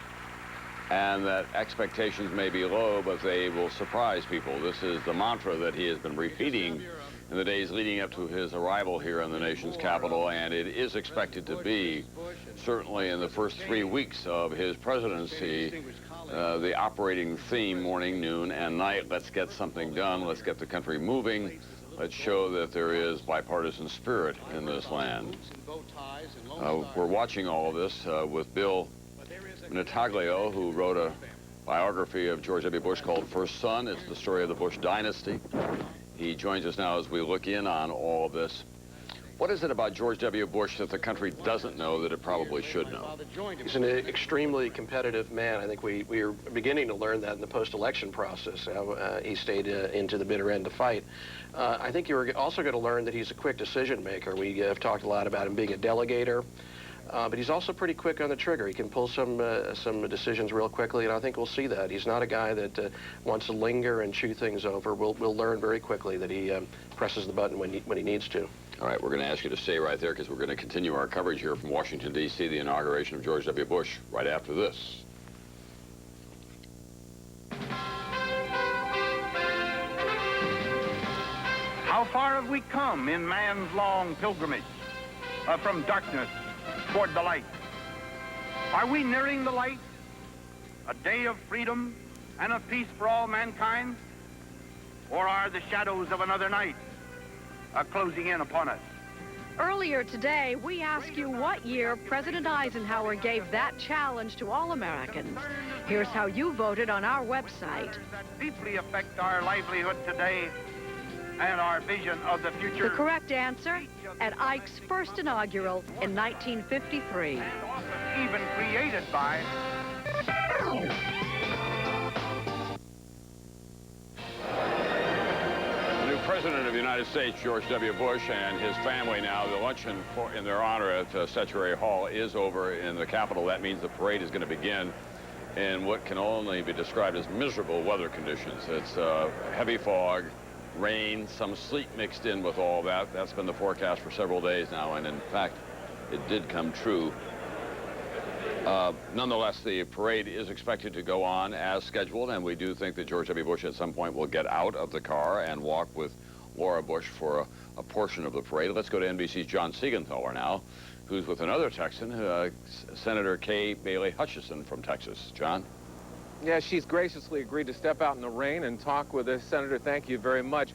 and that expectations may be low, but they will surprise people. This is the mantra that he has been repeating in the days leading up to his arrival here in the nation's capital, and it is expected to be, certainly in the first 3 weeks of his presidency, the operating theme morning, noon, and night. Let's get something done. Let's get the country moving. Let's show that there is bipartisan spirit in this land. We're watching all of this with Bill Nataglio, who wrote a biography of George W. Bush called First Son. It's the story of the Bush dynasty. He joins us now as we look in on all of this. What is it about George W. Bush that the country doesn't know that it probably should know? He's an extremely competitive man. I think we are beginning to learn that in the post-election process, how he stayed into the bitter end to fight. I think you're also going to learn that he's a quick decision maker. We have talked a lot about him being a delegator, but he's also pretty quick on the trigger. He can pull some decisions real quickly, and I think we'll see that. He's not a guy that wants to linger and chew things over. We'll learn very quickly that he presses the button when he needs to. All right, we're going to ask you to stay right there because we're going to continue our coverage here from Washington, D.C., the inauguration of George W. Bush, right after this. How far have we come in man's long pilgrimage from darkness toward the light? Are we nearing the light? A day of freedom and of peace for all mankind? Or are the shadows of another night closing in upon us? Earlier today, we asked you what year President Eisenhower gave that challenge to all Americans. Here's how you voted on our website. That deeply affect our livelihood today and our vision of the future. The correct answer, at Ike's first inaugural in 1953. And often even created by... President of the United States, George W. Bush, and his family now, the luncheon in their honor at Statuary Hall is over in the Capitol. That means the parade is going to begin in what can only be described as miserable weather conditions. It's heavy fog, rain, some sleet mixed in with all that. That's been the forecast for several days now, and in fact, it did come true. Nonetheless, the parade is expected to go on as scheduled, and we do think that George W. Bush at some point will get out of the car and walk with Laura Bush for a portion of the parade. Let's go to NBC's John Siegenthaler now, who's with another Texan, Senator Kay Bailey Hutchison from Texas. John? Yeah, she's graciously agreed to step out in the rain and talk with us. Senator, thank you very much.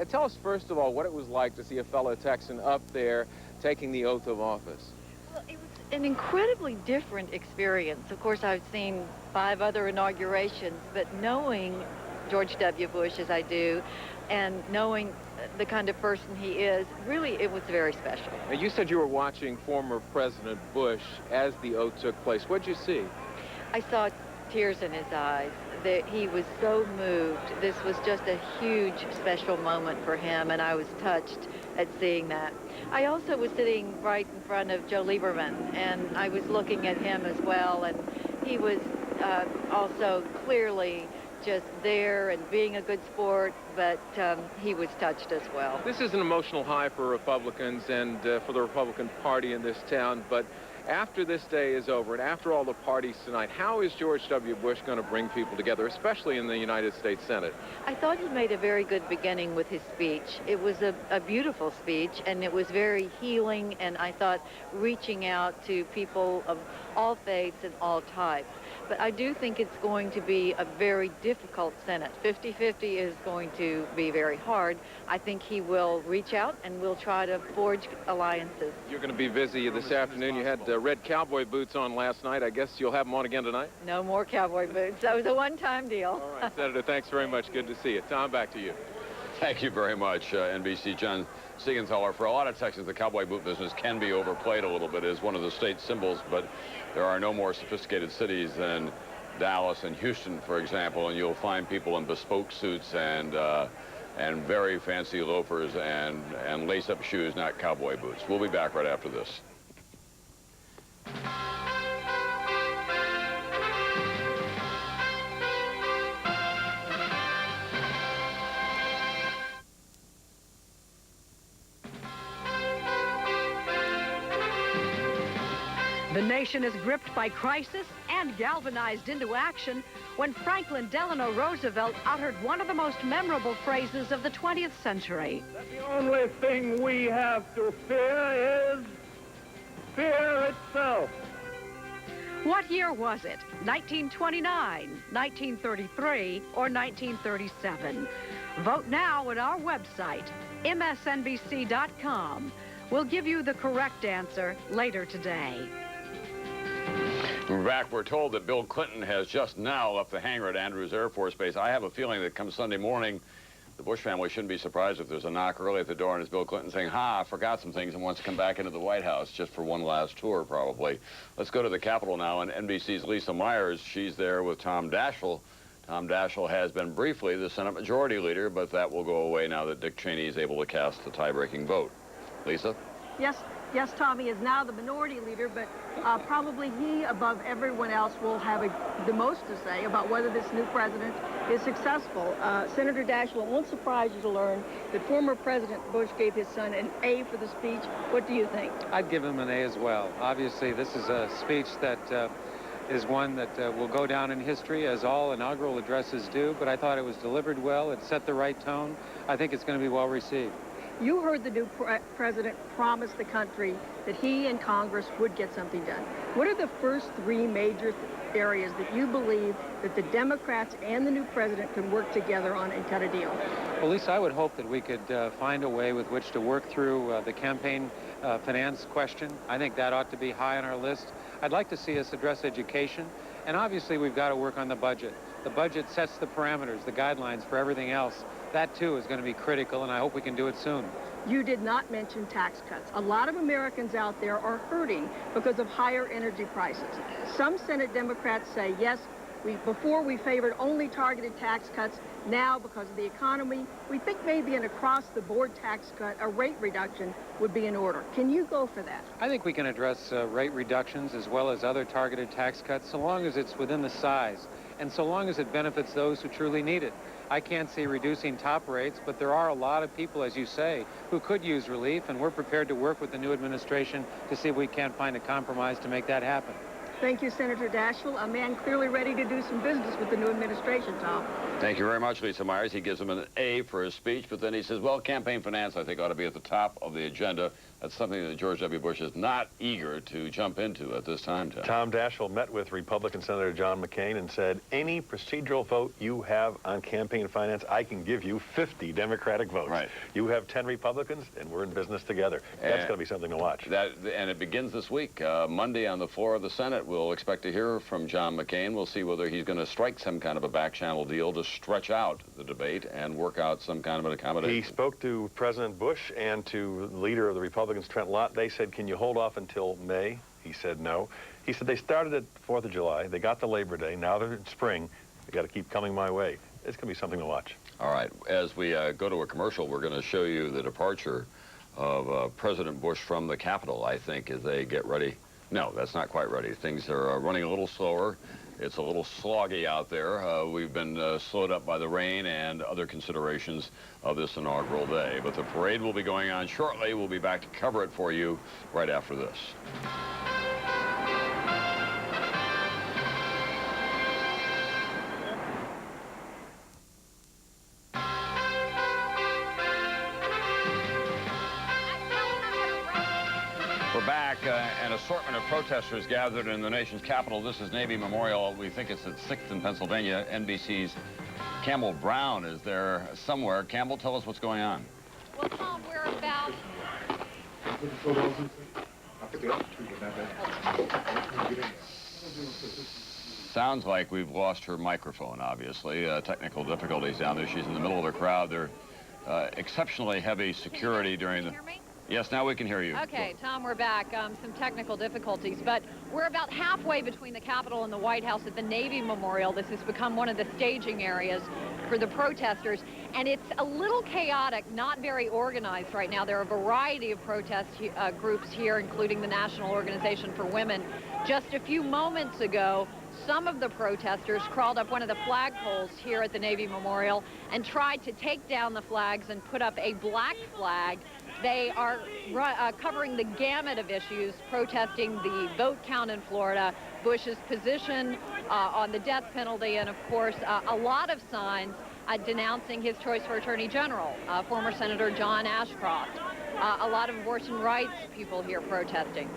Tell us, first of all, what it was like to see a fellow Texan up there taking the oath of office. Well, it was an incredibly different experience. Of course, I've seen 5 other inaugurations, but knowing George W. Bush as I do, and knowing the kind of person he is, really, it was very special. Now, you said you were watching former President Bush as the oath took place. What did you see? I saw tears in his eyes. He was so moved. This was just a huge, special moment for him, and I was touched at seeing that. I also was sitting right in front of Joe Lieberman, and I was looking at him as well, and he was also clearly just there and being a good sport, but he was touched as well. This is an emotional high for Republicans and for the Republican Party in this town, but after this day is over and after all the parties tonight, how is George W. Bush going to bring people together, especially in the United States Senate? I thought he made a very good beginning with his speech. It was a beautiful speech, and it was very healing, and I thought reaching out to people of all faiths and all types. But I do think it's going to be a very difficult Senate. 50-50 is going to be very hard. I think he will reach out and we'll try to forge alliances. You're going to be busy this afternoon. You had red cowboy boots on last night. I guess you'll have them on again tonight? No more cowboy boots. That was a one-time deal. All right, Senator, thanks very much. Good to see you. Tom, back to you. Thank you very much, NBC. John Siegenthaler. For a lot of Texans, the cowboy boot business can be overplayed a little bit as one of the state symbols, but there are no more sophisticated cities than Dallas and Houston, for example, and you'll find people in bespoke suits and very fancy loafers and lace-up shoes, not cowboy boots. We'll be back right after this. The nation is gripped by crisis and galvanized into action when Franklin Delano Roosevelt uttered one of the most memorable phrases of the 20th century. The only thing we have to fear is fear itself. What year was it? 1929, 1933, or 1937? Vote now at our website, msnbc.com. We'll give you the correct answer later today. We're back. We're told that Bill Clinton has just now left the hangar at Andrews Air Force Base. I have a feeling that come Sunday morning, The Bush family shouldn't be surprised if there's a knock early at the door and it's Bill Clinton saying, I forgot some things and wants to come back into the White House just for one last tour, probably. Let's go to the Capitol now, and NBC's Lisa Myers, she's there with Tom Daschle. Tom Daschle has been briefly the Senate Majority Leader, but that will go away now that Dick Cheney is able to cast the tie-breaking vote. Lisa? Yes, Tommy is now the Minority Leader, but probably he, above everyone else, will have the most to say about whether this new president is successful. Senator Daschle, it won't surprise you to learn that former President Bush gave his son an A for the speech. What do you think? I'd give him an A as well. Obviously, this is a speech that is one that will go down in history, as all inaugural addresses do, but I thought it was delivered well. It set the right tone. I think it's going to be well received. You heard the new president promise the country that he and Congress would get something done. What are the first three major areas that you believe that the Democrats and the new president can work together on and cut a deal? Well, Lisa, I would hope that we could find a way with which to work through the campaign finance question. I think that ought to be high on our list. I'd like to see us address education, and obviously we've got to work on the budget. The budget sets the parameters, the guidelines for everything else. That, too, is going to be critical, and I hope we can do it soon. You did not mention tax cuts. A lot of Americans out there are hurting because of higher energy prices. Some Senate Democrats say, yes, before we favored only targeted tax cuts. Now, because of the economy, we think maybe an across-the-board tax cut, a rate reduction, would be in order. Can you go for that? I think we can address rate reductions as well as other targeted tax cuts, so long as it's within the size and so long as it benefits those who truly need it. I can't see reducing top rates, but there are a lot of people, as you say, who could use relief, and we're prepared to work with the new administration to see if we can't find a compromise to make that happen. Thank you, Senator Daschle, a man clearly ready to do some business with the new administration, Tom. Thank you very much, Lisa Myers. He gives him an A for his speech, but then he says, well, campaign finance, I think, ought to be at the top of the agenda. That's something that George W. Bush is not eager to jump into at this time, Tom. Tom Daschle met with Republican Senator John McCain and said, any procedural vote you have on campaign finance, I can give you 50 Democratic votes. Right. You have 10 Republicans, and we're in business together. That's going to be something to watch. And it begins this week. Monday on the floor of the Senate, we'll expect to hear from John McCain. We'll see whether he's going to strike some kind of a back-channel deal to stretch out the debate and work out some kind of an accommodation. He spoke to President Bush and to the leader of the Republicans, Trent Lott. They said, can you hold off until May? He said no. He said they started at 4th of July. They got the Labor Day. Now they're in spring. They got to keep coming my way. It's going to be something to watch. All right. As we go to a commercial, we're going to show you the departure of President Bush from the Capitol, I think, as they get ready. No, that's not quite ready. Things are running a little slower. It's a little sloggy out there. We've been slowed up by the rain and other considerations of this inaugural day. But the parade will be going on shortly. We'll be back to cover it for you right after this. We're back. An assortment of protesters gathered in the nation's capital. This is Navy Memorial. We think it's at 6th in Pennsylvania. NBC's Campbell Brown is there somewhere. Campbell, tell us what's going on. Well, Tom, we're about... Sounds like we've lost her microphone, obviously. Technical difficulties down there. She's in the middle of the crowd. They're exceptionally heavy security during the... Yes, now we can hear you. Okay, Tom, we're back. Some technical difficulties, but we're about halfway between the Capitol and the White House at the Navy Memorial. This has become one of the staging areas for the protesters, and it's a little chaotic, not very organized right now. There are a variety of protest groups here, including the National Organization for Women. Just a few moments ago, some of the protesters crawled up one of the flagpoles here at the Navy Memorial and tried to take down the flags and put up a black flag. They are covering the gamut of issues, protesting the vote count in Florida, Bush's position on the death penalty, and, of course, a lot of signs denouncing his choice for Attorney General, former Senator John Ashcroft. A lot of abortion rights people here protesting.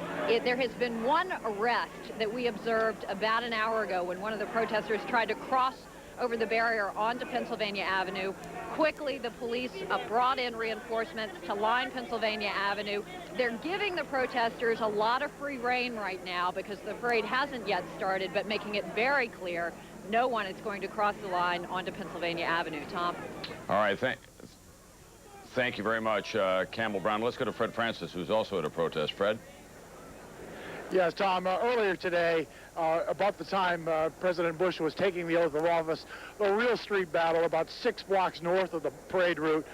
There has been one arrest that we observed about an hour ago when one of the protesters tried to cross over the barrier onto Pennsylvania Avenue. Quickly, the police brought in reinforcements to line Pennsylvania Avenue. They're giving the protesters a lot of free rein right now because the parade hasn't yet started, but making it very clear no one is going to cross the line onto Pennsylvania Avenue. Tom? All right, thank you very much, Campbell Brown. Let's go to Fred Francis, who's also at a protest. Fred? Yes, Tom, earlier today, about the time President Bush was taking the oath of office, a real street battle about 6 blocks north of the parade route.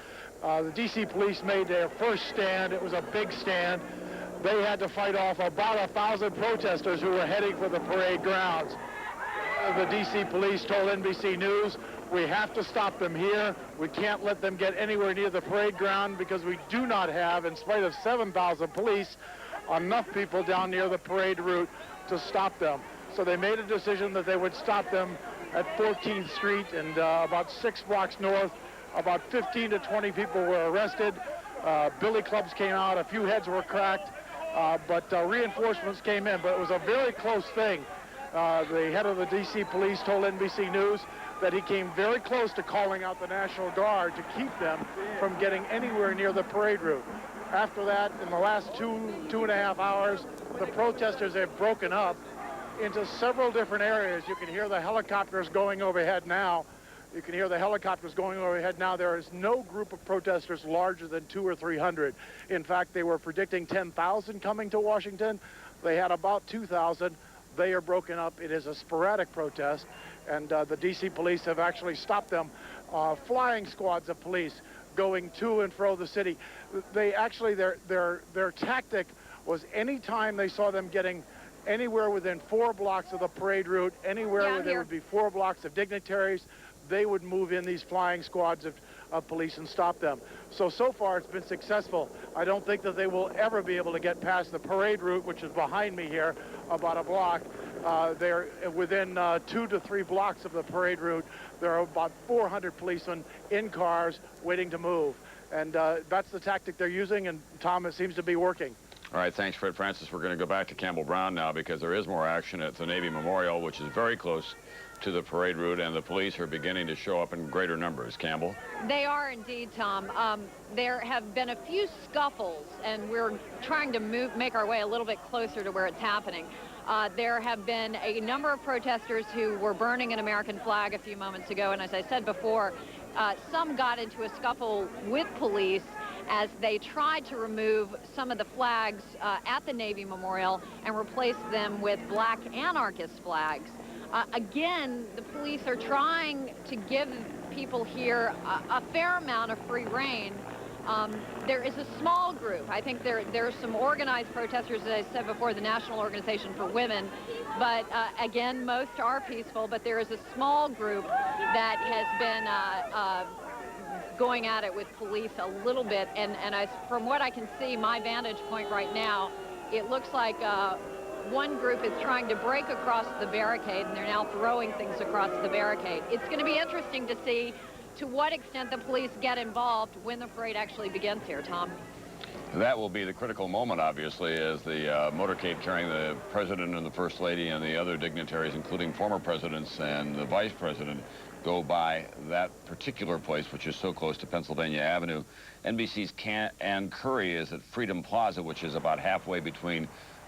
The D.C. police made their first stand. It was a big stand. They had to fight off about 1,000 protesters who were heading for the parade grounds. The D.C. police told NBC News, we have to stop them here. We can't let them get anywhere near the parade ground because we do not have, in spite of 7,000 police, enough people down near the parade route to stop them. So they made a decision that they would stop them at 14th Street, and about 6 blocks north, about 15 to 20 people were arrested. Billy clubs came out, a few heads were cracked, but reinforcements came in. But it was a very close thing. The head of the D.C. police told NBC News that he came very close to calling out the National Guard to keep them from getting anywhere near the parade route. After that, in the last two and a half hours, the protesters have broken up into several different areas. You can hear the helicopters going overhead now. You can hear the helicopters going overhead now. There is no group of protesters larger than 200 or 300. In fact, they were predicting 10,000 coming to Washington. They had about 2,000. They are broken up. It is a sporadic protest, and the D.C. police have actually stopped them. Flying squads of police going to and fro the city. They actually, their tactic was any time they saw them getting anywhere within 4 blocks of the parade route, anywhere where there would be 4 blocks of dignitaries, they would move in these flying squads of police and stop them. So far it's been successful. I don't think that they will ever be able to get past the parade route, which is behind me here, about a block. They're within 2 to 3 blocks of the parade route. There are about 400 policemen in cars waiting to move. And that's the tactic they're using, and Tom, it seems to be working. All right, thanks, Fred Francis. We're going to go back to Campbell Brown now because there is more action at the Navy Memorial, which is very close to the parade route, and the police are beginning to show up in greater numbers. Campbell? They are indeed, Tom. There have been a few scuffles, and we're trying to make our way a little bit closer to where it's happening. There have been a number of protesters who were burning an American flag a few moments ago, and as I said before, some got into a scuffle with police as they tried to remove some of the flags at the Navy Memorial and replace them with black anarchist flags. Again, the police are trying to give people here a fair amount of free rein. There is a small group. I think there are some organized protesters, as I said before, the National Organization for Women. But again, most are peaceful, but there is a small group that has been going at it with police a little bit. And from what I can see, my vantage point right now, it looks like one group is trying to break across the barricade, and they're now throwing things across the barricade. It's going to be interesting to see to what extent the police get involved when the parade actually begins here, Tom. That will be the critical moment, obviously, as the motorcade carrying the president and the first lady and the other dignitaries, including former presidents and the vice president, go by that particular place, which is so close to Pennsylvania Avenue. NBC's Ann Curry is at Freedom Plaza, which is about halfway between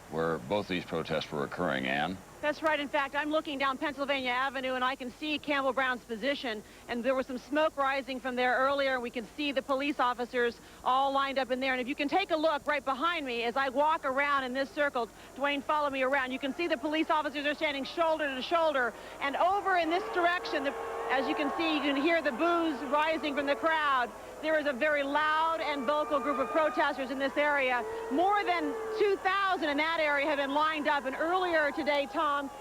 where both these protests were occurring. Ann? That's right. In fact, I'm looking down Pennsylvania Avenue, and I can see Campbell Brown's position, and there was some smoke rising from there earlier. We can see the police officers all lined up in there, and if you can take a look right behind me as I walk around in this circle, Dwayne, follow me around, you can see the police officers are standing shoulder to shoulder, and over in this direction, as you can see, you can hear the boos rising from the crowd. There is a very loud and vocal group of protesters in this area. More than 2,000 in that area have been lined up, and earlier today, Tom,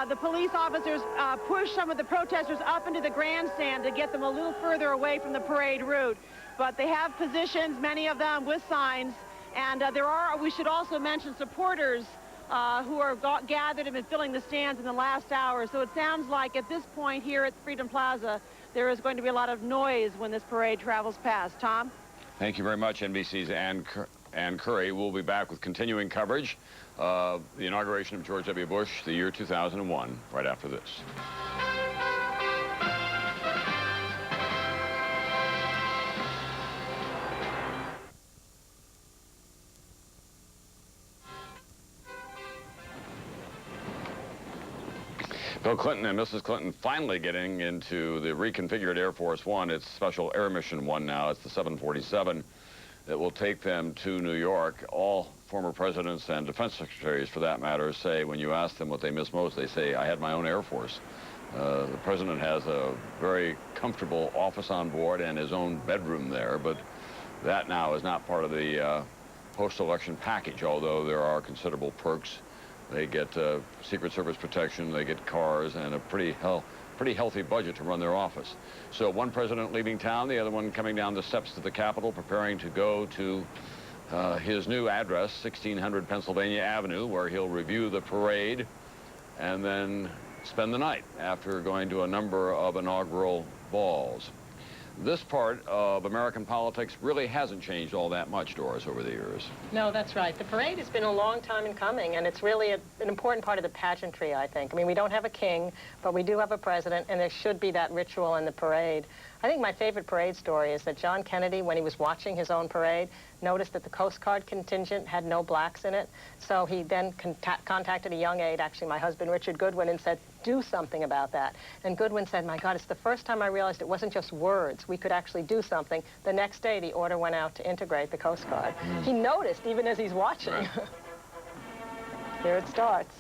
the police officers pushed some of the protesters up into the grandstand to get them a little further away from the parade route. But they have positions, many of them with signs, and we should also mention, supporters who are gathered and been filling the stands in the last hour. So it sounds like at this point here at Freedom Plaza, there is going to be a lot of noise when this parade travels past. Tom? Thank you very much, NBC's Ann Curry. We'll be back with continuing coverage of the inauguration of George W. Bush, the year 2001, right after this. Bill Clinton and Mrs. Clinton finally getting into the reconfigured Air Force One. It's Special Air Mission One now. It's the 747 that will take them to New York. All former presidents and defense secretaries, for that matter, say when you ask them what they miss most, they say, I had my own Air Force. The president has a very comfortable office on board and his own bedroom there, but that now is not part of the post-election package, although there are considerable perks. They get Secret Service protection, they get cars, and a pretty healthy budget to run their office. So one president leaving town, the other one coming down the steps to the Capitol, preparing to go to his new address, 1600 Pennsylvania Avenue, where he'll review the parade and then spend the night after going to a number of inaugural balls. This part of American politics really hasn't changed all that much, Doris, over the years. No, that's right. The parade has been a long time in coming, and it's really an important part of the pageantry, I think. I mean, we don't have a king, but we do have a president, and there should be that ritual in the parade. I think my favorite parade story is that John Kennedy, when he was watching his own parade, noticed that the Coast Guard contingent had no blacks in it. So he then contacted a young aide, actually my husband, Richard Goodwin, and said, do something about that. And Goodwin said, my God, it's the first time I realized it wasn't just words. We could actually do something. The next day, the order went out to integrate the Coast Guard. He noticed even as he's watching. Right. Here it starts.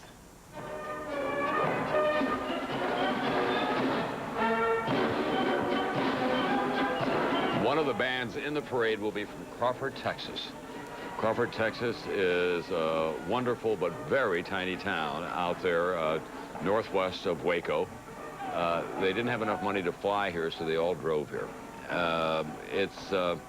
One of the bands in the parade will be from Crawford, Texas. Crawford, Texas is a wonderful but very tiny town out there northwest of Waco. They didn't have enough money to fly here, so they all drove here. It's a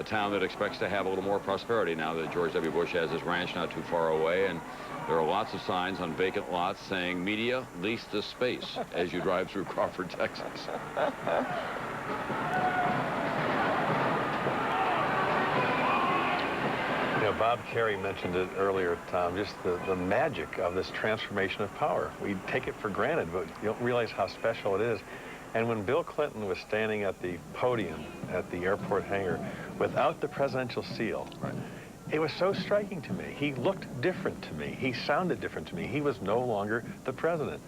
town that expects to have a little more prosperity now that George W. Bush has his ranch not too far away, and there are lots of signs on vacant lots saying, media, lease this space, as you drive through Crawford, Texas. You know, Bob Kerrey mentioned it earlier, Tom, just the magic of this transformation of power. We take it for granted, but you don't realize how special it is. And when Bill Clinton was standing at the podium at the airport hangar without the presidential seal, right, it was so striking to me. He looked different to me. He sounded different to me. He was no longer the president.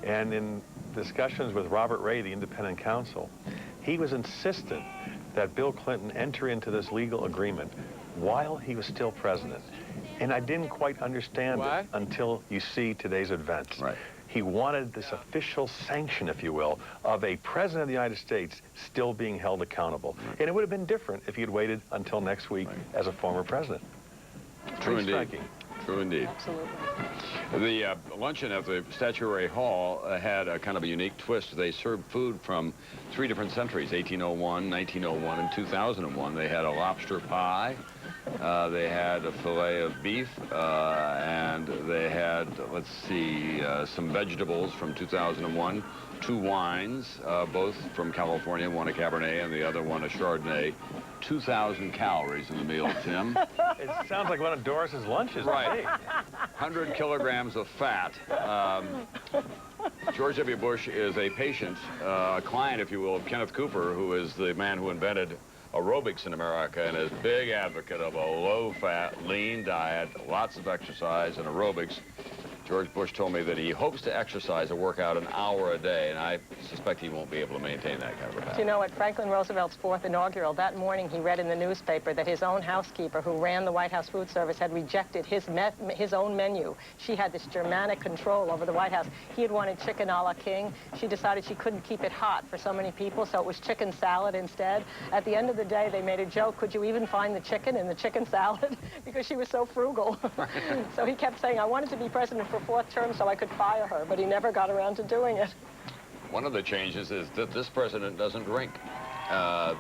And in discussions with Robert Ray, the independent counsel, he was insistent that Bill Clinton enter into this legal agreement while he was still president. And I didn't quite understand it until you see today's events. Right. He wanted this official sanction, if you will, of a president of the United States still being held accountable. Right. And it would have been different if he had waited until next week as a former president. True indeed. Striking. True indeed. Absolutely. The luncheon at the Statuary Hall had a kind of a unique twist. They served food from 3 different centuries, 1801, 1901, and 2001. They had a lobster pie, they had a fillet of beef, and they had, let's see, some vegetables from 2001, 2 wines, both from California, one a Cabernet and the other one a Chardonnay. 2,000 calories in the meal, Tim. It sounds like one of Doris's lunches. Right. 100 kilograms of fat. George W. Bush is a patient, a client, if you will, of Kenneth Cooper, who is the man who invented aerobics in America and is a big advocate of a low-fat, lean diet, lots of exercise and aerobics. George Bush told me that he hopes to exercise or work out an hour a day, and I suspect he won't be able to maintain that kind of a habit. You know, at Franklin Roosevelt's 4th inaugural, that morning he read in the newspaper that his own housekeeper, who ran the White House Food Service, had rejected his own menu. She had this Germanic control over the White House. He had wanted chicken a la king. She decided she couldn't keep it hot for so many people, so it was chicken salad instead. At the end of the day, they made a joke, could you even find the chicken in the chicken salad? Because she was so frugal. So he kept saying, I wanted to be president for 4th term so I could fire her, but he never got around to doing it. One of the changes is that this president doesn't drink.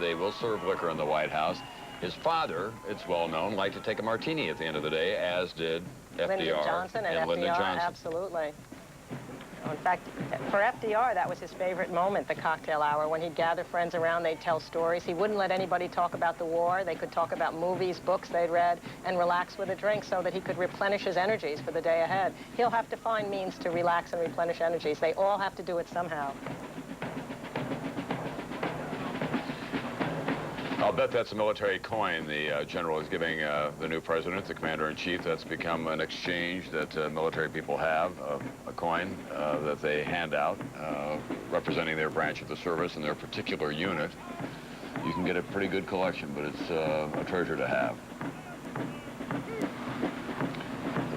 They will serve liquor in the White House. His father, it's well known, liked to take a martini at the end of the day, as did FDR. Lyndon Johnson and Lyndon FDR, Johnson. Absolutely. In fact, for FDR, that was his favorite moment, the cocktail hour, when he'd gather friends around, they'd tell stories. He wouldn't let anybody talk about the war. They could talk about movies, books they'd read, and relax with a drink so that he could replenish his energies for the day ahead. He'll have to find means to relax and replenish energies. They all have to do it somehow. I'll bet that's a military coin the general is giving the new president, the commander-in-chief. That's become an exchange that military people have, a coin that they hand out representing their branch of the service and their particular unit. You can get a pretty good collection, but it's a treasure to have.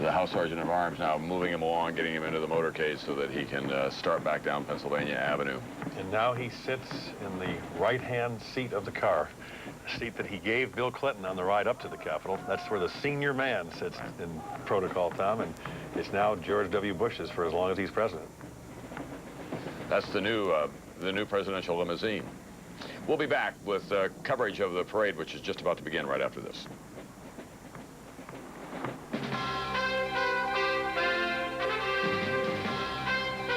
The House Sergeant of Arms now moving him along, getting him into the motorcade so that he can start back down Pennsylvania Avenue. And now he sits in the right-hand seat of the car, the seat that he gave Bill Clinton on the ride up to the Capitol. That's where the senior man sits in protocol, Tom, and it's now George W. Bush's for as long as he's president. That's the new presidential limousine. We'll be back with coverage of the parade, which is just about to begin right after this.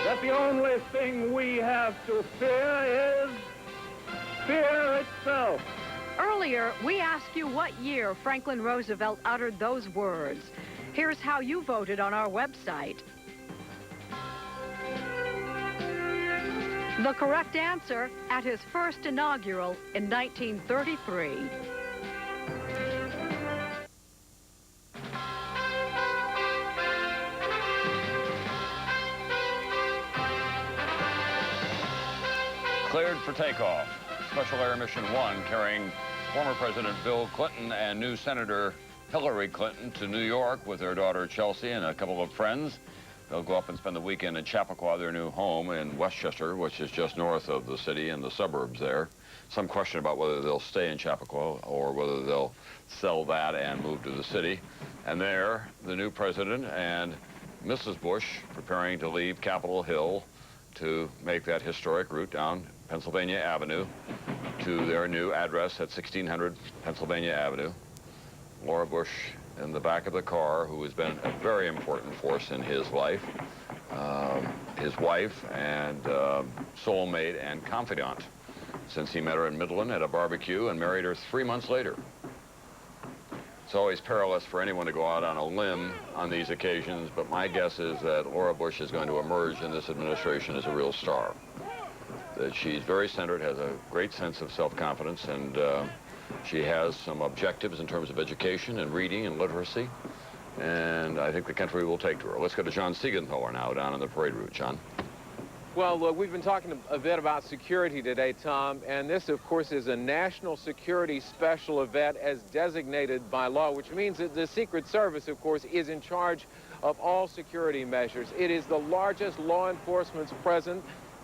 That the only thing we have to fear is fear itself. Earlier, we asked you what year Franklin Roosevelt uttered those words. Here's how you voted on our website. The correct answer, at his first inaugural in 1933. Cleared for takeoff. Special Air Mission 1 carrying former President Bill Clinton and new Senator Hillary Clinton to New York with their daughter Chelsea and a couple of friends. They'll go up and spend the weekend in Chappaqua, their new home in Westchester, which is just north of the city and the suburbs there. Some question about whether they'll stay in Chappaqua or whether they'll sell that and move to the city. And there, the new president and Mrs. Bush preparing to leave Capitol Hill to make that historic route down Pennsylvania Avenue to their new address at 1600 Pennsylvania Avenue. Laura Bush in the back of the car, who has been a very important force in his life, his wife and soulmate and confidant since he met her in Midland at a barbecue and married her 3 months later. It's always perilous for anyone to go out on a limb on these occasions, but my guess is that Laura Bush is going to emerge in this administration as a real star. That she's very centered, has a great sense of self-confidence, and she has some objectives in terms of education and reading and literacy, and I think the country will take to her. Let's go to John Siegenthaler now down on the parade route. John? Well, we've been talking a bit about security today, Tom, and this, of course, is a national security special event as designated by law, which means that the Secret Service, of course, is in charge of all security measures. It is the largest law enforcement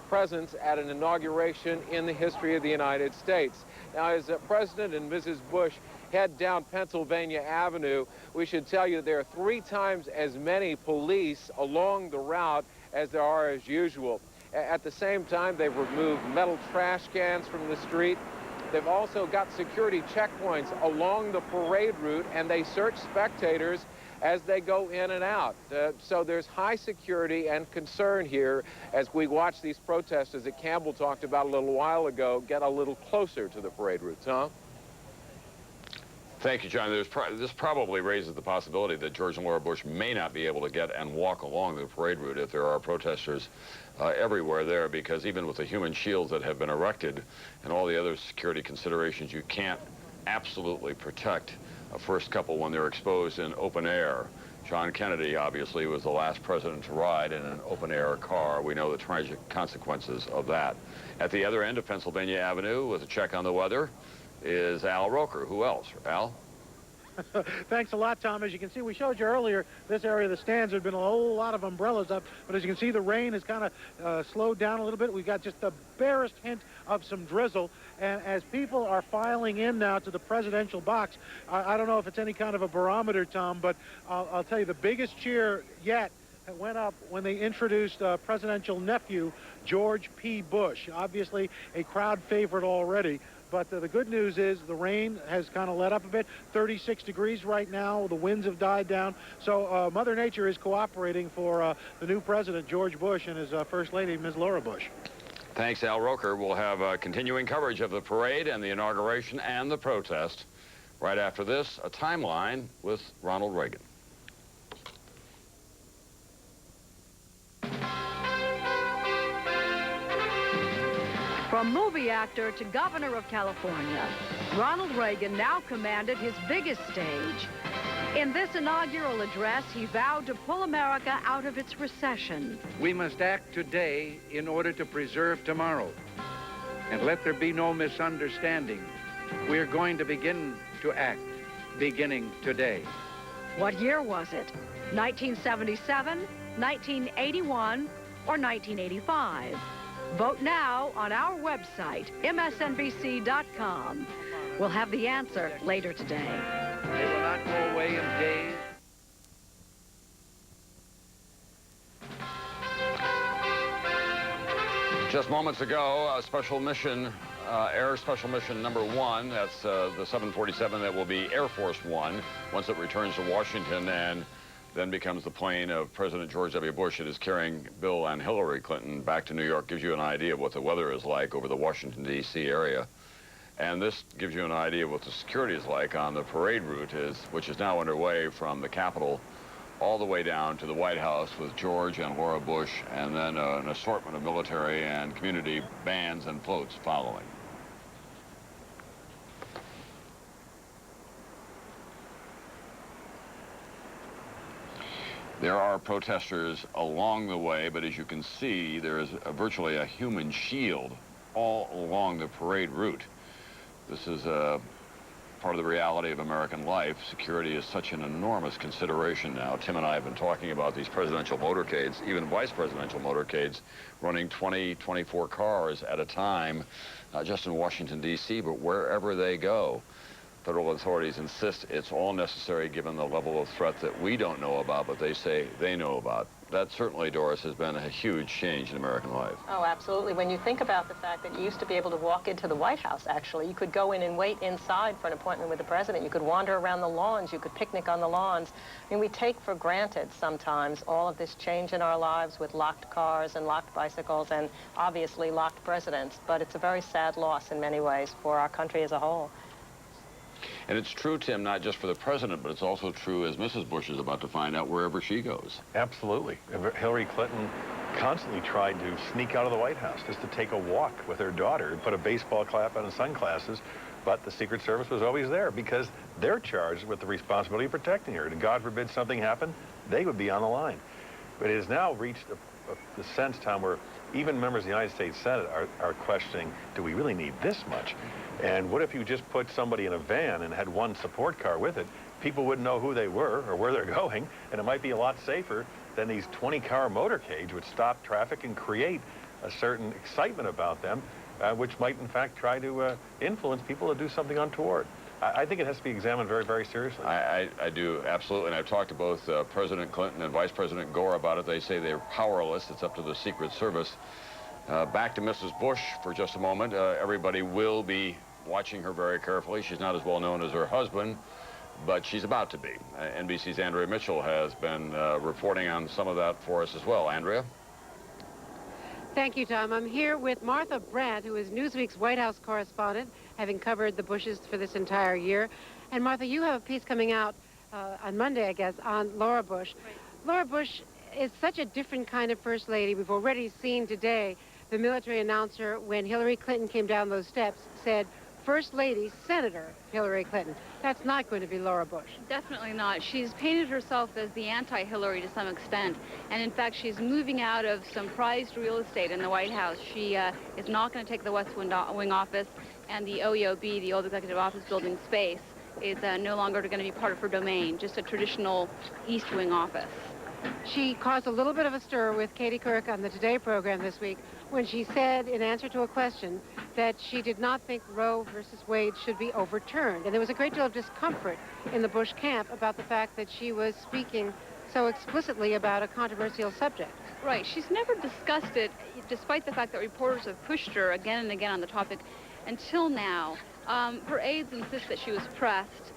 presence at an inauguration in the history of the United States. Now, as President and Mrs. Bush head down Pennsylvania Avenue, we should tell you there are 3 times as many police along the route as there are as usual. At the same time, they've removed metal trash cans from the street. They've also got security checkpoints along the parade route, and they search spectators as they go in and out. So there's high security and concern here as we watch these protesters that Campbell talked about a little while ago get a little closer to the parade route. Tom? Thank you, John. This probably raises the possibility that George and Laura Bush may not be able to get and walk along the parade route if there are protesters everywhere there, because even with the human shields that have been erected and all the other security considerations, you can't absolutely protect a first couple when they're exposed in open air. John Kennedy, obviously, was the last president to ride in an open-air car. We know the tragic consequences of that. At the other end of Pennsylvania Avenue, with a check on the weather, is Al Roker. Who else? Al? Thanks a lot, Tom. As you can see, we showed you earlier, this area of the stands, there's been a whole lot of umbrellas up, but as you can see, the rain has kind of slowed down a little bit. We've got just the barest hint of some drizzle, and as people are filing in now to the presidential box, I don't know if it's any kind of a barometer, Tom, but I'll tell you, the biggest cheer yet went up when they introduced presidential nephew, George P. Bush. Obviously, a crowd favorite already. But the good news is the rain has kind of let up a bit. 36 degrees right now. The winds have died down. So Mother Nature is cooperating for the new president, George Bush, and his First Lady, Ms. Laura Bush. Thanks, Al Roker. We'll have continuing coverage of the parade and the inauguration and the protest. Right after this, a timeline with Ronald Reagan. From movie actor to governor of California, Ronald Reagan now commanded his biggest stage. In this inaugural address, he vowed to pull America out of its recession. We must act today in order to preserve tomorrow. And let there be no misunderstanding. We are going to begin to act, beginning today. What year was it? 1977, 1981, or 1985? Vote now on our website, msnbc.com. We'll have the answer later today. They will not go away in days. Just moments ago, special mission, Air Special Mission number 1, that's the 747 that will be Air Force One once it returns to Washington and then becomes the plane of President George W. Bush. It is carrying Bill and Hillary Clinton back to New York. Gives you an idea of what the weather is like over the Washington, D.C. area. And this gives you an idea of what the security is like on the parade route, which is now underway from the Capitol all the way down to the White House with George and Laura Bush, and then an assortment of military and community bands and floats following. There are protesters along the way, but as you can see, there is virtually a human shield all along the parade route. This is part of the reality of American life. Security is such an enormous consideration now. Tim and I have been talking about these presidential motorcades, even vice presidential motorcades, running 20, 24 cars at a time, not just in Washington, D.C., but wherever they go. Federal authorities insist it's all necessary given the level of threat that we don't know about, but they say they know about. That certainly, Doris, has been a huge change in American life. Oh, absolutely. When you think about the fact that you used to be able to walk into the White House, actually, you could go in and wait inside for an appointment with the president. You could wander around the lawns. You could picnic on the lawns. I mean, we take for granted sometimes all of this change in our lives with locked cars and locked bicycles and obviously locked presidents. But it's a very sad loss in many ways for our country as a whole. And it's true, Tim, not just for the president, but it's also true, as Mrs. Bush is about to find out, wherever she goes. Absolutely. Hillary Clinton constantly tried to sneak out of the White House just to take a walk with her daughter and put a baseball cap on and sunglasses, but the Secret Service was always there because they're charged with the responsibility of protecting her. And God forbid something happened, they would be on the line. But it has now reached a sense, Tom, where even members of the United States Senate are questioning, do we really need this much? And what if you just put somebody in a van and had one support car with it? People wouldn't know who they were or where they're going, and it might be a lot safer than these 20-car motorcades which stop traffic and create a certain excitement about them, which might, in fact, try to influence people to do something untoward. I think it has to be examined very, very seriously. I do, absolutely. And I've talked to both President Clinton and Vice President Gore about it. They say they're powerless. It's up to the Secret Service. Back to Mrs. Bush for just a moment. Everybody will be watching her very carefully. She's not as well known as her husband, but she's about to be. NBC's Andrea Mitchell has been reporting on some of that for us as well. Andrea? Thank you, Tom. I'm here with Martha Brandt, who is Newsweek's White House correspondent, having covered the Bushes for this entire year. And Martha, you have a piece coming out on Monday, I guess, on Laura Bush. Right. Laura Bush is such a different kind of first lady. We've already seen today the military announcer, when Hillary Clinton came down those steps, said, First Lady, Senator Hillary Clinton. That's not going to be Laura Bush. Definitely not. She's painted herself as the anti-Hillary to some extent. And in fact, she's moving out of some prized real estate in the White House. She is not going to take the West Wing office, and the OEOB, the Old Executive Office Building space, is no longer going to be part of her domain, just a traditional East Wing office. She caused a little bit of a stir with Katie Couric on the Today program this week when she said, in answer to a question, that she did not think Roe versus Wade should be overturned. And there was a great deal of discomfort in the Bush camp about the fact that she was speaking so explicitly about a controversial subject. Right. She's never discussed it, despite the fact that reporters have pushed her again and again on the topic until now. Her aides insist that she was pressed.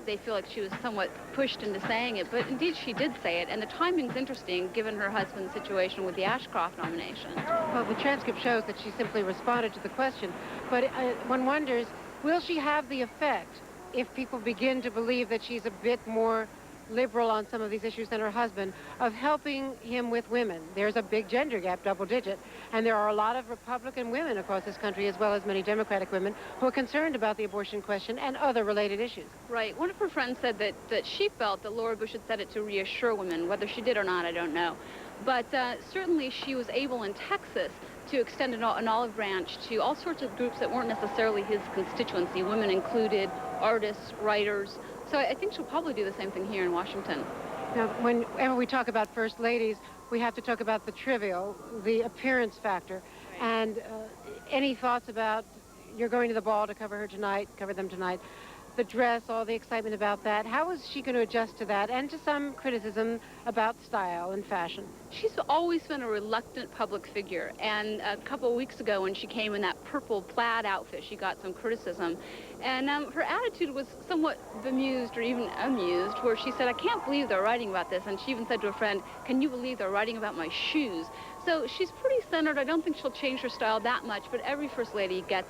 They feel like she was somewhat pushed into saying it, but indeed she did say it, and the timing's interesting given her husband's situation with the Ashcroft nomination. Well, the transcript shows that she simply responded to the question, but one wonders, will she have the effect if people begin to believe that she's a bit more liberal on some of these issues than her husband, of helping him with women. There's a big gender gap, double digit, and there are a lot of Republican women across this country, as well as many Democratic women, who are concerned about the abortion question and other related issues. Right. One of her friends said that she felt that Laura Bush had said it to reassure women. Whether she did or not, I don't know. But certainly she was able in Texas to extend an olive branch to all sorts of groups that weren't necessarily his constituency, women included, artists, writers. So I think she'll probably do the same thing here in Washington. Now, whenever we talk about first ladies, we have to talk about the trivial, the appearance factor. Right. And any thoughts about, you're going to the ball to cover them tonight, the dress, all the excitement about that. How is she going to adjust to that, and to some criticism about style and fashion? She's always been a reluctant public figure, and a couple of weeks ago when she came in that purple plaid outfit, she got some criticism. And her attitude was somewhat bemused or even amused, where she said, I can't believe they're writing about this. And she even said to a friend, can you believe they're writing about my shoes? So she's pretty centered. I don't think she'll change her style that much, but every First Lady gets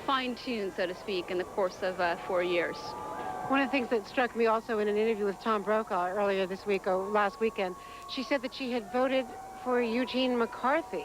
fine-tuned, so to speak, in the course of 4 years. One of the things that struck me also in an interview with Tom Brokaw earlier this week, or last weekend, she said that she had voted for Eugene McCarthy.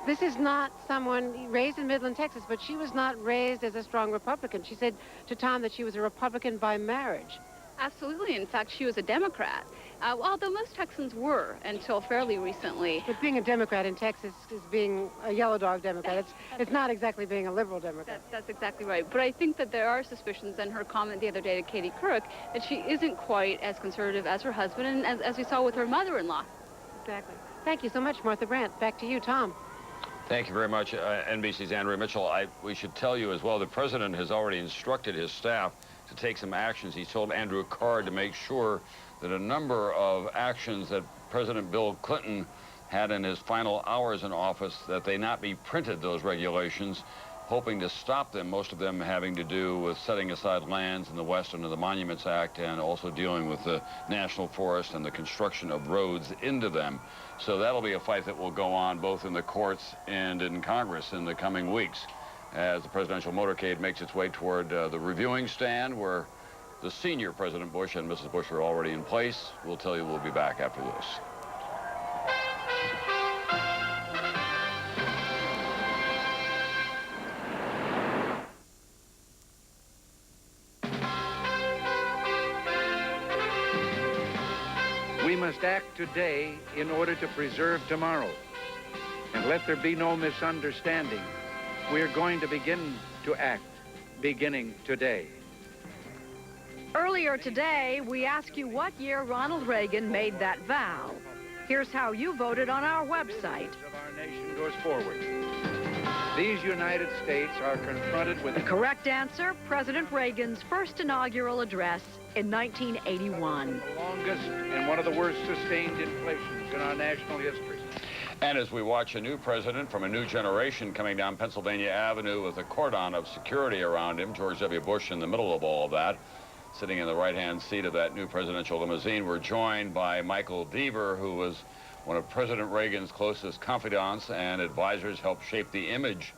This is not someone raised in Midland, Texas, but she was not raised as a strong Republican. She said to Tom that she was a Republican by marriage. Absolutely. In fact, she was a Democrat, although most Texans were until fairly recently. But being a Democrat in Texas is being a yellow dog Democrat. It's not exactly being a liberal Democrat. That's exactly right. But I think that there are suspicions, and her comment the other day to Katie Couric, that she isn't quite as conservative as her husband, and as we saw with her mother-in-law. Exactly. Thank you so much, Martha Brandt. Back to you, Tom. Thank you very much, NBC's Andrea Mitchell. We should tell you as well, the president has already instructed his staff to take some actions. He told Andrew Card to make sure that a number of actions that President Bill Clinton had in his final hours in office, that they not be printed, those regulations, hoping to stop them, most of them having to do with setting aside lands in the West under the Monuments Act, and also dealing with the National Forest and the construction of roads into them. So that'll be a fight that will go on both in the courts and in Congress in the coming weeks, as the presidential motorcade makes its way toward the reviewing stand, where the senior President Bush and Mrs. Bush are already in place. We'll tell you we'll be back after this. We must act today in order to preserve tomorrow. And let there be no misunderstanding. We are going to begin to act, beginning today. Earlier today, we asked you what year Ronald Reagan made that vow. Here's how you voted on our website. Our nation goes forward. These United States are confronted with... The correct answer, President Reagan's first inaugural address in 1981. The longest and one of the worst sustained inflations in our national history. And as we watch a new president from a new generation coming down Pennsylvania Avenue with a cordon of security around him, George W. Bush in the middle of all of that, sitting in the right-hand seat of that new presidential limousine, we're joined by Michael Deaver, who was one of President Reagan's closest confidants and advisors, helped shape the image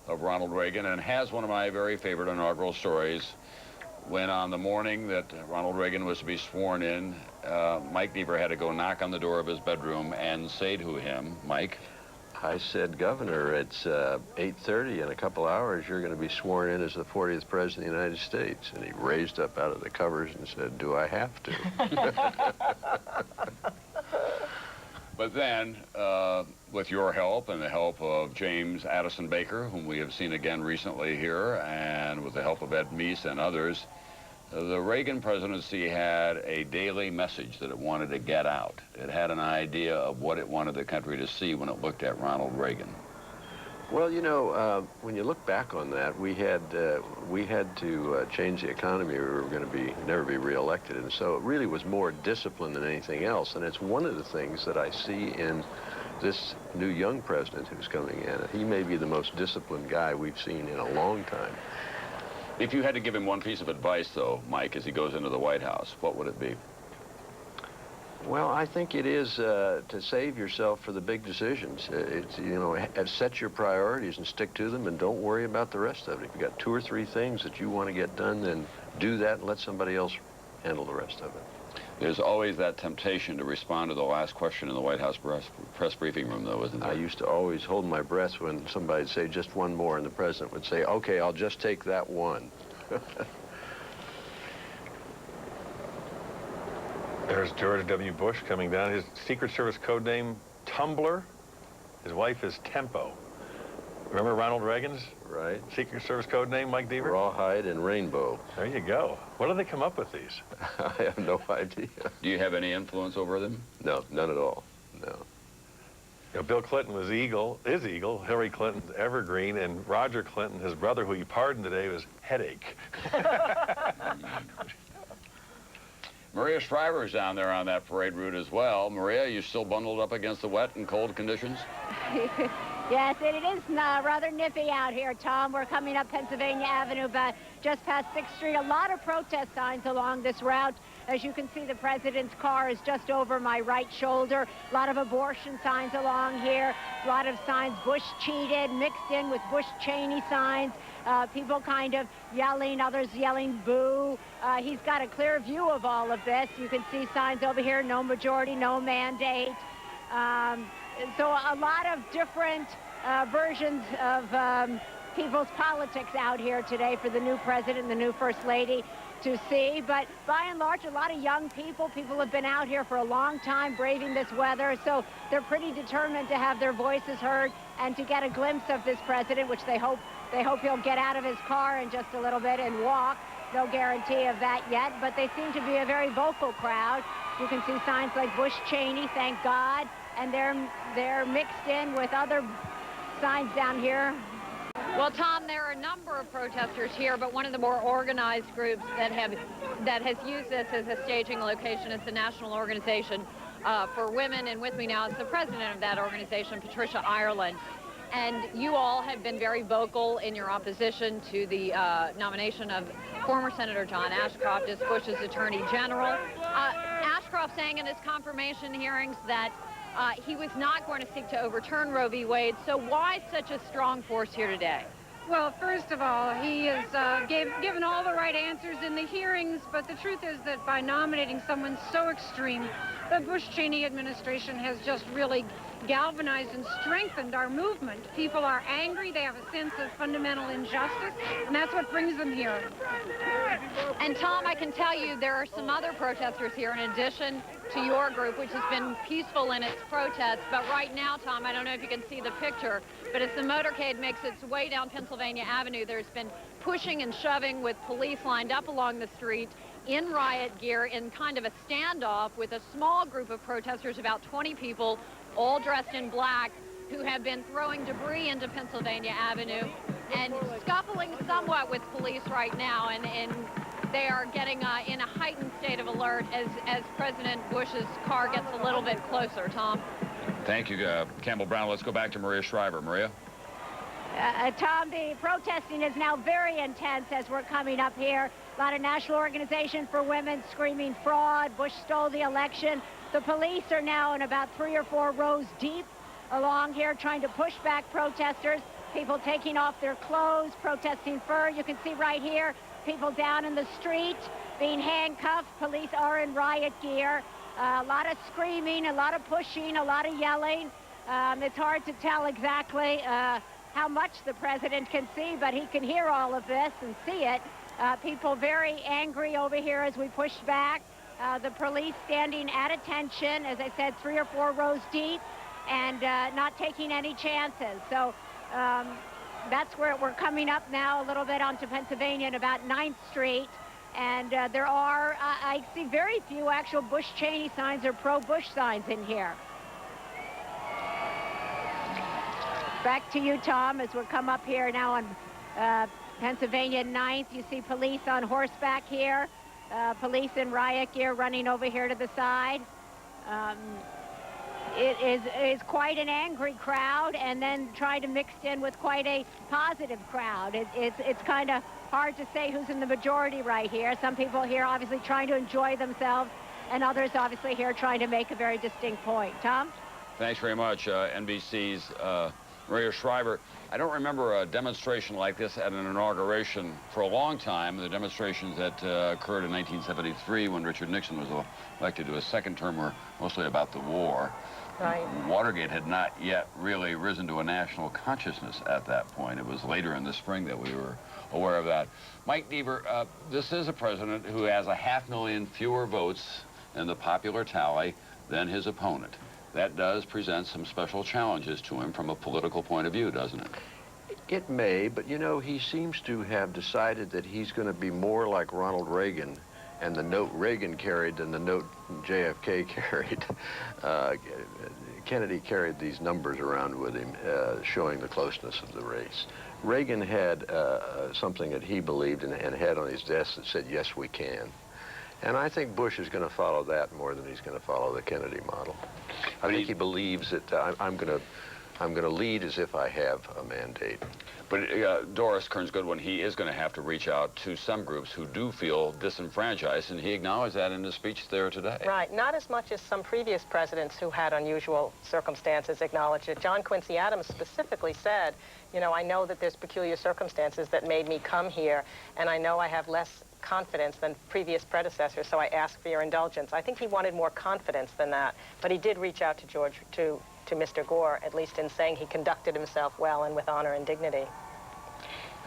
of Ronald Reagan, and has one of my very favorite inaugural stories. When on the morning that Ronald Reagan was to be sworn in, Mike Deaver had to go knock on the door of his bedroom and say to him, Mike? I said, Governor, it's 8:30. In a couple hours, you're going to be sworn in as the 40th President of the United States. And he raised up out of the covers and said, do I have to? But then, with your help and the help of James Addison Baker, whom we have seen again recently here, and with the help of Ed Meese and others, the Reagan presidency had a daily message that it wanted to get out. It had an idea of what it wanted the country to see when it looked at Ronald Reagan. Well, you know, when you look back on that, we had to change the economy, or we were going to never be reelected, and so it really was more discipline than anything else. And it's one of the things that I see in this new young president who's coming in. He may be the most disciplined guy we've seen in a long time. If you had to give him one piece of advice, though, Mike, as he goes into the White House, what would it be? Well, I think it is to save yourself for the big decisions. It's, you know, set your priorities and stick to them, and don't worry about the rest of it. If you've got 2 or 3 things that you want to get done, then do that and let somebody else handle the rest of it. There's always that temptation to respond to the last question in the White House press briefing room, though, isn't there? I used to always hold my breath when somebody'd say just one more, and the president would say, okay, I'll just take that one. There's George W. Bush coming down. His Secret Service code name, Tumbler. His wife is Tempo. Remember Ronald Reagan's? Right. Secret Service code name, Mike Deaver? Rawhide and Rainbow. There you go. What do they come up with these? I have no idea. Do you have any influence over them? No, none at all. No. You know, Bill Clinton was Eagle, is Eagle, Hillary Clinton's Evergreen, and Roger Clinton, his brother, who he pardoned today, was Headache. Maria Shriver's down there on that parade route as well. Maria, you still bundled up against the wet and cold conditions? Yes, it is rather nippy out here, Tom. We're coming up Pennsylvania Avenue, but just past 6th Street. A lot of protest signs along this route. As you can see, the president's car is just over my right shoulder. A lot of abortion signs along here. A lot of signs, Bush cheated, mixed in with Bush Cheney signs. People kind of yelling, others yelling boo. He's got a clear view of all of this. You can see signs over here, no majority, no mandate. So a lot of different versions of people's politics out here today for the new president and the new first lady to see. But by and large, a lot of young people have been out here for a long time braving this weather. So they're pretty determined to have their voices heard and to get a glimpse of this president, which they hope he'll get out of his car in just a little bit and walk. No guarantee of that yet, but they seem to be a very vocal crowd. You can see signs like Bush Cheney, thank God, and they're mixed in with other signs down here. Well, Tom, there are a number of protesters here, but one of the more organized groups that has used this as a staging location is the National Organization for Women, and with me now is the president of that organization, Patricia Ireland. And you all have been very vocal in your opposition to the nomination of former Senator John Ashcroft as Bush's Attorney General. Ashcroft saying in his confirmation hearings that he was not going to seek to overturn Roe v. Wade. So why such a strong force here today? Well, first of all, he has given all the right answers in the hearings, but the truth is that by nominating someone so extreme, the Bush-Cheney administration has just really galvanized and strengthened our movement. People are angry, they have a sense of fundamental injustice, and that's what brings them here. And Tom, I can tell you there are some other protesters here in addition to your group, which has been peaceful in its protests. But right now, Tom, I don't know if you can see the picture, but as the motorcade makes its way down Pennsylvania Avenue, there's been pushing and shoving with police lined up along the street in riot gear in kind of a standoff with a small group of protesters, about 20 people, all dressed in black, who have been throwing debris into Pennsylvania Avenue and scuffling somewhat with police right now, and they are getting in a heightened state of alert as President Bush's car gets a little bit closer. Tom? Thank you, Campbell Brown. Let's go back to Maria Shriver. Maria? Tom, the protesting is now very intense as we're coming up here. A lot of National Organization for Women screaming fraud, Bush stole the election. The police are now in about 3 or 4 rows deep along here trying to push back protesters. People taking off their clothes, protesting fur. You can see right here, people down in the street being handcuffed. Police are in riot gear. A lot of screaming, a lot of pushing, a lot of yelling. It's hard to tell exactly how much the president can see, but he can hear all of this and see it. People very angry over here as we push back. The police standing at attention, as I said, 3 or 4 rows deep, and not taking any chances. So that's where we're coming up now a little bit onto Pennsylvania and about 9th Street. And there are, I see very few actual Bush-Cheney signs or pro-Bush signs in here. Back to you, Tom, as we come up here now on Pennsylvania 9th. You see police on horseback here, police in riot gear running over here to the side. It is quite an angry crowd, and then trying to mix in with quite a positive crowd. It's kind of hard to say who's in the majority right here. Some people here obviously trying to enjoy themselves, and others obviously here trying to make a very distinct point. Tom? Thanks very much. NBC's Maria Shriver, I don't remember a demonstration like this at an inauguration for a long time. The demonstrations that occurred in 1973 when Richard Nixon was elected to a second term were mostly about the war. Right. Watergate had not yet really risen to a national consciousness at that point. It was later in the spring that we were aware of that. Mike Deaver, this is a president who has 500,000 fewer votes in the popular tally than his opponent. That does present some special challenges to him from a political point of view, doesn't it? It may, but you know, he seems to have decided that he's going to be more like Ronald Reagan and the note Reagan carried than the note JFK carried. Kennedy carried these numbers around with him, showing the closeness of the race. Reagan had something that he believed and had on his desk that said, yes, we can. And I think Bush is going to follow that more than he's going to follow the Kennedy model. I think he believes that I'm going to lead as if I have a mandate. But Doris Kearns Goodwin, he is going to have to reach out to some groups who do feel disenfranchised, and he acknowledged that in his speech there today. Right. Not as much as some previous presidents who had unusual circumstances acknowledged it. John Quincy Adams specifically said, you know, I know that there's peculiar circumstances that made me come here, and I know I have less confidence than previous predecessors, so I ask for your indulgence. I think he wanted more confidence than that, but he did reach out to Mr. Gore, at least in saying he conducted himself well and with honor and dignity.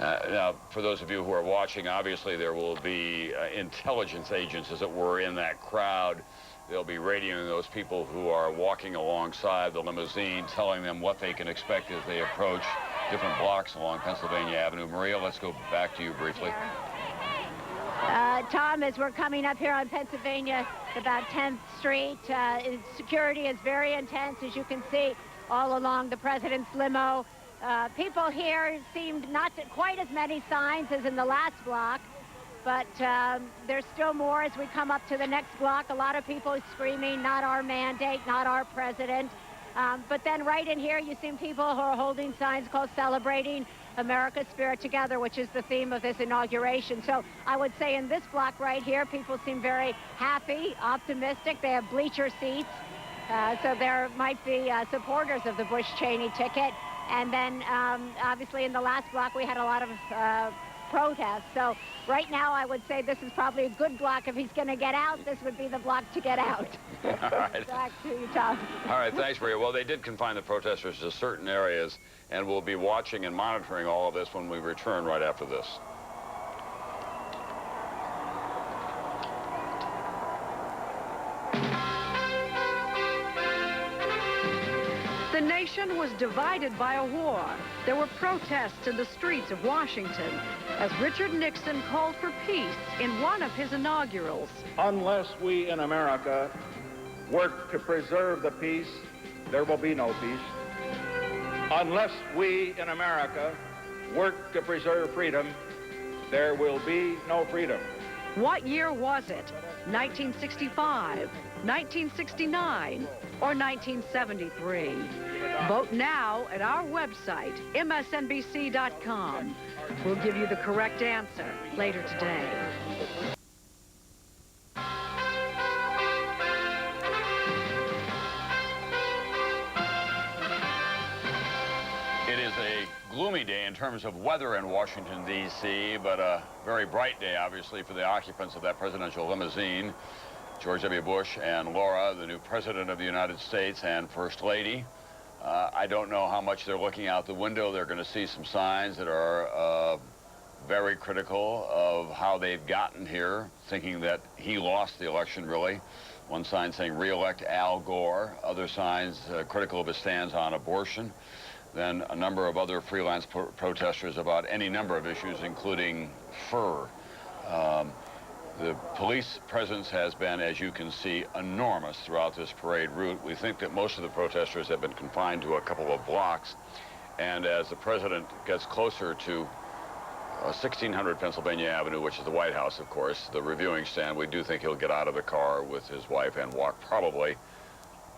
Now, for those of you who are watching, obviously there will be intelligence agents, as it were, in that crowd. They'll be radioing those people who are walking alongside the limousine, telling them what they can expect as they approach different blocks along Pennsylvania Avenue. Maria, let's go back to you briefly. Tom, as we're coming up here on Pennsylvania, about 10th Street, security is very intense, as you can see, all along the president's limo. People here seemed not quite as many signs as in the last block, but there's still more as we come up to the next block. A lot of people screaming, not our mandate, not our president. But then right in here, you see people who are holding signs called Celebrating America's Spirit Together, which is the theme of this inauguration. So I would say in this block right here, people seem very happy, optimistic. They have bleacher seats. So there might be supporters of the Bush-Cheney ticket. And then obviously in the last block, we had a lot of protests. So right now, I would say this is probably a good block. If he's going to get out, this would be the block to get out. All right. Back to you, Tom. All right, thanks, Maria. Well, they did confine the protesters to certain areas, and we'll be watching and monitoring all of this when we return right after this. The nation was divided by a war. There were protests in the streets of Washington as Richard Nixon called for peace in one of his inaugurals. Unless we in America work to preserve the peace, there will be no peace. Unless we in America work to preserve freedom, there will be no freedom. What year was it? 1965, 1969, or 1973? Vote now at our website, msnbc.com. We'll give you the correct answer later today. It is a gloomy day in terms of weather in Washington, D.C., but a very bright day, obviously, for the occupants of that presidential limousine. George W. Bush and Laura, the new president of the United States and First Lady. I don't know how much they're looking out the window. They're going to see some signs that are very critical of how they've gotten here, thinking that he lost the election, really. One sign saying re-elect Al Gore, other signs critical of his stance on abortion. Then a number of other freelance protesters about any number of issues, including fur. The police presence has been, as you can see, enormous throughout this parade route. We think that most of the protesters have been confined to a couple of blocks. And as the president gets closer to 1600 Pennsylvania Avenue, which is the White House, of course, the reviewing stand, we do think he'll get out of the car with his wife and walk probably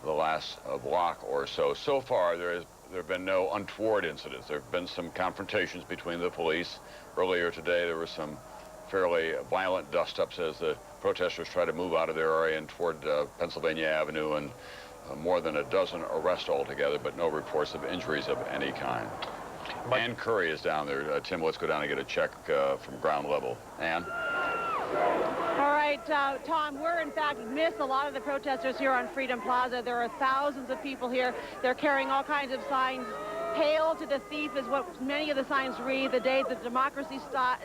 the last block or so. So far, there have been no untoward incidents. There have been some confrontations between the police. Earlier today, there were some fairly violent dust-ups as the protesters try to move out of their area and toward Pennsylvania Avenue, and more than a dozen arrests altogether, but no reports of injuries of any kind. Ann Curry is down there. Tim, let's go down and get a check from ground level. Ann? All right, Tom, we're in fact missed a lot of the protesters here on Freedom Plaza. There are thousands of people here. They're carrying all kinds of signs. Hail to the thief is what many of the signs read. The day that democracy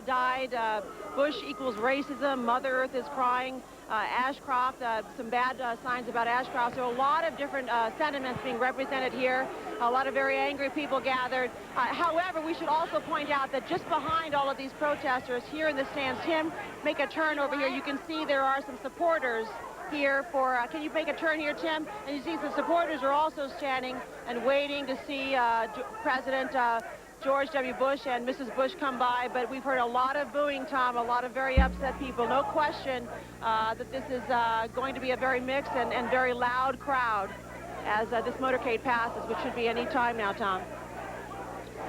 died, Bush equals racism, Mother Earth is crying, Ashcroft, some bad signs about Ashcroft. So a lot of different sentiments being represented here. A lot of very angry people gathered. However, we should also point out that just behind all of these protesters here in the stands, Tim, make a turn over here. You can see there are some supporters here for, can you make a turn here, Tim? And you see the supporters are also standing and waiting to see President George W. Bush and Mrs. Bush come by. But we've heard a lot of booing, Tom, a lot of very upset people. No question that this is going to be a very mixed and very loud crowd as this motorcade passes, which should be any time now, Tom.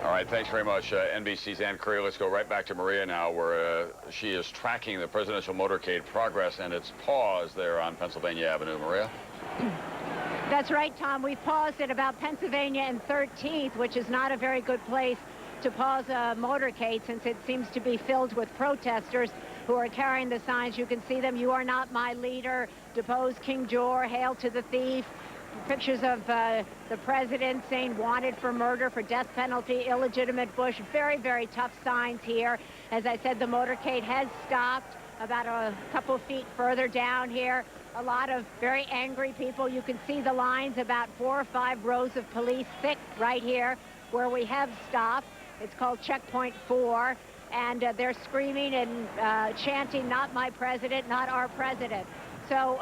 All right, thanks very much, NBC's Ann Curry. Let's go right back to Maria now, where she is tracking the presidential motorcade progress and its pause there on Pennsylvania Avenue. Maria? That's right, Tom. We've paused at about Pennsylvania and 13th, which is not a very good place to pause a motorcade since it seems to be filled with protesters who are carrying the signs. You can see them. You are not my leader. Depose King George. Hail to the thief. Pictures of the president saying wanted for murder, for death penalty, illegitimate Bush. Very, very tough signs here. As I said, the motorcade has stopped about a couple feet further down here. A lot of very angry people. You can see the lines, about 4 or 5 rows of police thick right here where we have stopped. It's called Checkpoint 4. And they're screaming and chanting, not my president, not our president. So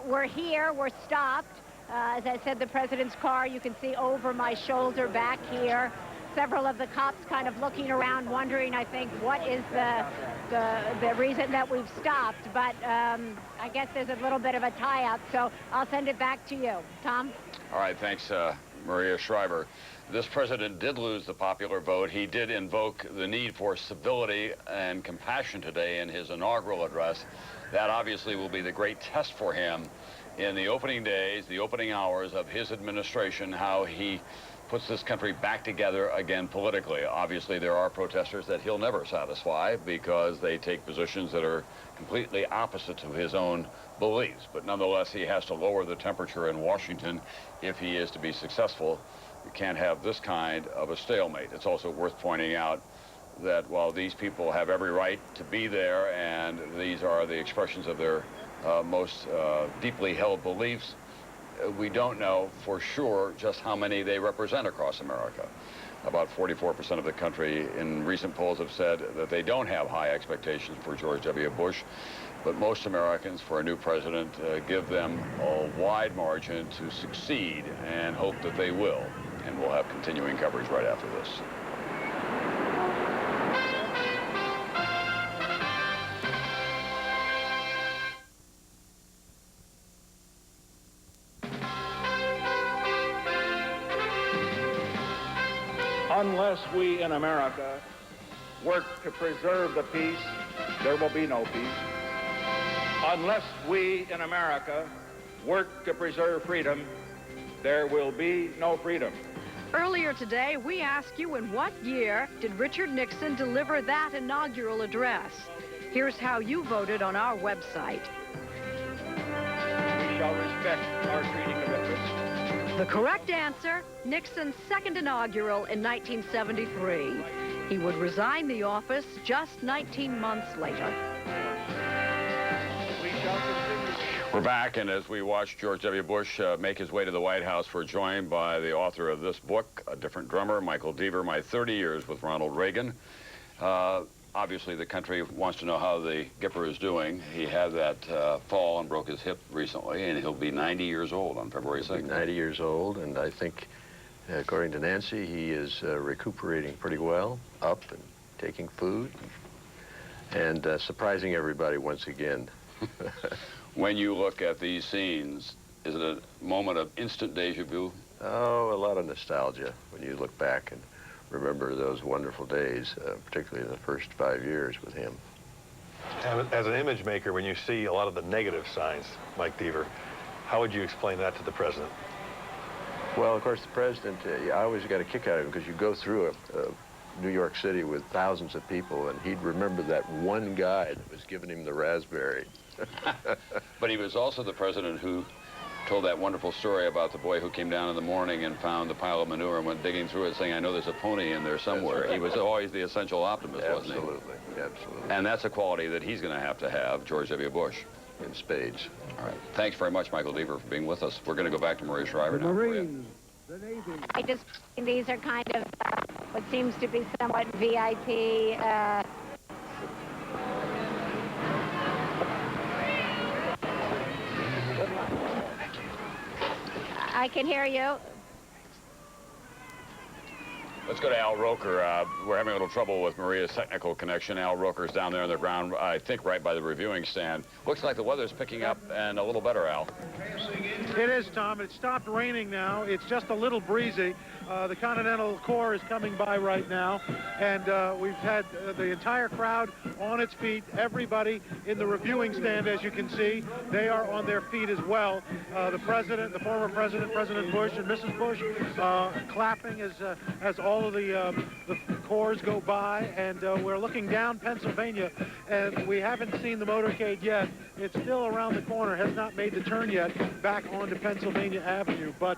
we're here, we're stopped. As I said, the president's car, you can see over my shoulder back here. Several of the cops kind of looking around, wondering, I think, what is the reason that we've stopped. But I guess there's a little bit of a tie-up, so I'll send it back to you. Tom? All right, thanks, Maria Shriver. This president did lose the popular vote. He did invoke the need for civility and compassion today in his inaugural address. That obviously will be the great test for him in the opening days, the opening hours of his administration, how he puts this country back together again politically. Obviously, there are protesters that he'll never satisfy because they take positions that are completely opposite to his own beliefs. But nonetheless, he has to lower the temperature in Washington if he is to be successful. You can't have this kind of a stalemate. It's also worth pointing out that while these people have every right to be there and these are the expressions of their most deeply held beliefs, we don't know for sure just how many they represent across America. About 44% of the country in recent polls have said that they don't have high expectations for George W. Bush, but most Americans, for a new president, give them a wide margin to succeed and hope that they will. And we'll have continuing coverage right after this. Unless we in America work to preserve the peace, there will be no peace. Unless we in America work to preserve freedom, there will be no freedom. Earlier today, we asked you in what year did Richard Nixon deliver that inaugural address? Here's how you voted on our website. We shall respect our treaty commitments. The correct answer, Nixon's second inaugural in 1973. He would resign the office just 19 months later. We're back, and as we watch George W. Bush make his way to the White House, we're joined by the author of this book, A Different Drummer, Michael Deaver, My 30 Years with Ronald Reagan. Obviously, the country wants to know how the Gipper is doing. He had that fall and broke his hip recently, and he'll be 90 years old on February 2nd. 90 years old, and I think, according to Nancy, he is recuperating pretty well, up and taking food, and surprising everybody once again. When you look at these scenes, is it a moment of instant deja vu? Oh, a lot of nostalgia when you look back and remember those wonderful days, particularly the first 5 years with him. As an image maker, when you see a lot of the negative signs, Mike Deaver, how would you explain that to the president? Well, of course, the president, I always got a kick out of him because you go through New York City with thousands of people, and he'd remember that one guy that was giving him the raspberry. But he was also the president who told that wonderful story about the boy who came down in the morning and found the pile of manure and went digging through it saying, I know there's a pony in there somewhere. Right. He was always the essential optimist, wasn't he? Absolutely, absolutely. And that's a quality that he's going to have, George W. Bush. In spades. All right. Thanks very much, Michael Deaver, for being with us. We're going to go back to Maria Shriver now. Marines, the Navy. I just, these are kind of what seems to be somewhat VIP. I can hear you. Let's go to Al Roker. We're having a little trouble with Maria's technical connection. Al Roker's down there on the ground, I think right by the reviewing stand. Looks like the weather's picking up and a little better, Al. It is, Tom. It stopped raining now. It's just a little breezy. The Continental Corps is coming by right now, and we've had the entire crowd on its feet. Everybody in the reviewing stand, as you can see, they are on their feet as well. The president, the former president, President Bush and Mrs. Bush, clapping as all of the corps go by, and we're looking down Pennsylvania, and we haven't seen the motorcade yet. It's still around the corner, has not made the turn yet back onto Pennsylvania Avenue, but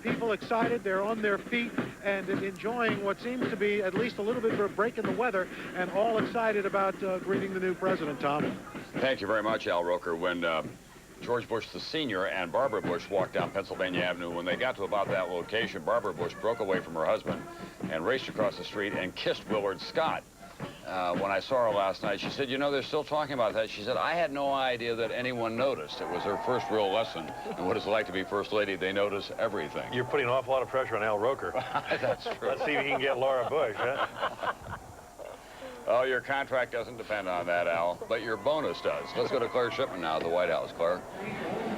people excited, they're on their feet and enjoying what seems to be at least a little bit of a break in the weather, and all excited about greeting the new president, Tom. Thank you very much, Al Roker. When George Bush the senior and Barbara Bush walked down Pennsylvania Avenue, when they got to about that location, Barbara Bush broke away from her husband and raced across the street and kissed Willard Scott. When I saw her last night, she said, you know, they're still talking about that. She said, I had no idea that anyone noticed. It was her first real lesson in what it's like to be First Lady. They notice everything. You're putting an awful lot of pressure on Al Roker. That's true. Let's see if he can get Laura Bush, huh? Oh, your contract doesn't depend on that, Al, but your bonus does. Let's go to Claire Shipman now at the White House. Claire?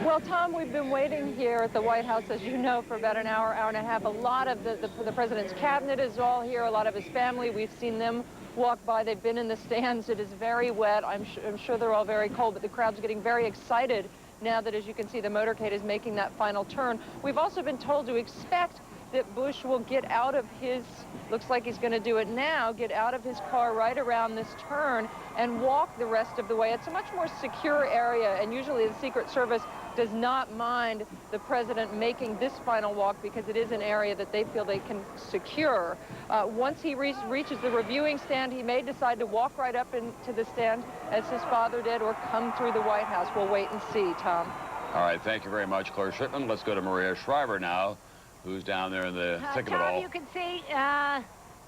Well, Tom, we've been waiting here at the White House, as you know, for about an hour, hour and a half. A lot of the president's cabinet is all here, a lot of his family. We've seen them walk by. They've been in the stands. It is very wet. I'm sure they're all very cold, but the crowd's getting very excited now that, as you can see, the motorcade is making that final turn. We've also been told to expect that Bush will get out of his, looks like he's going to do it now, get out of his car right around this turn and walk the rest of the way. It's a much more secure area, and usually the Secret Service does not mind the president making this final walk because it is an area that they feel they can secure. Once he reaches the reviewing stand, he may decide to walk right up into the stand as his father did, or come through the White House. We'll wait and see, Tom. All right, thank you very much, Claire Shipman. Let's go to Maria Shriver now, who's down there in the thick of it all. Tom, you can see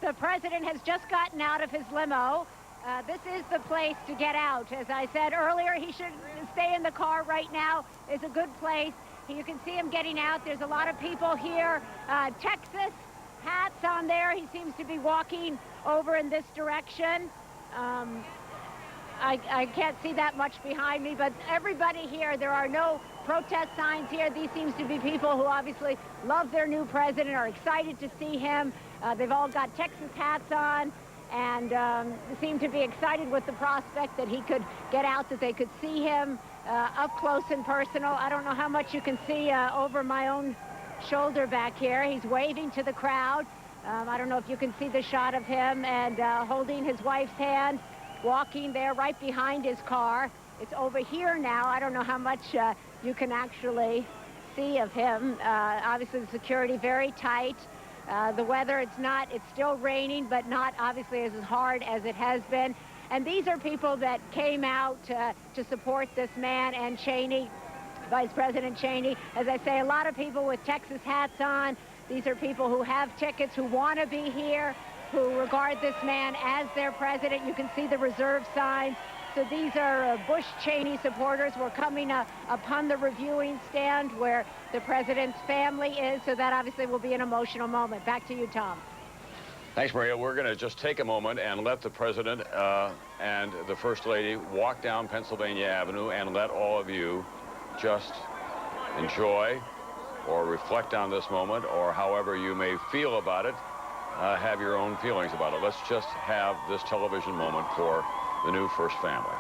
the president has just gotten out of his limo. This is the place to get out. As I said earlier, he should stay in the car right now. It's a good place. You can see him getting out. There's a lot of people here. Texas hats on there. He seems to be walking over in this direction. I can't see that much behind me, but everybody here, there are no protest signs here. These seems to be people who obviously love their new president, are excited to see him. They've all got Texas hats on, and seem to be excited with the prospect that he could get out, that they could see him up close and personal. I don't know how much you can see over my own shoulder back here. He's waving to the crowd. I don't know if you can see the shot of him and holding his wife's hand, walking there right behind his car. It's over here now. I don't know how much you can actually see of him. Obviously, the security very tight. The weather, it's still raining, but not obviously as hard as it has been. And these are people that came out to support this man and Cheney, Vice President Cheney. As I say, a lot of people with Texas hats on. These are people who have tickets, who want to be here, who regard this man as their president. You can see the reserve signs. So these are Bush-Cheney supporters. We're coming upon the reviewing stand where the president's family is, so that obviously will be an emotional moment. Back to you, Tom. Thanks, Maria. We're going to just take a moment and let the president and the First Lady walk down Pennsylvania Avenue and let all of you just enjoy or reflect on this moment, or however you may feel about it, have your own feelings about it. Let's just have this television moment for the new First Family.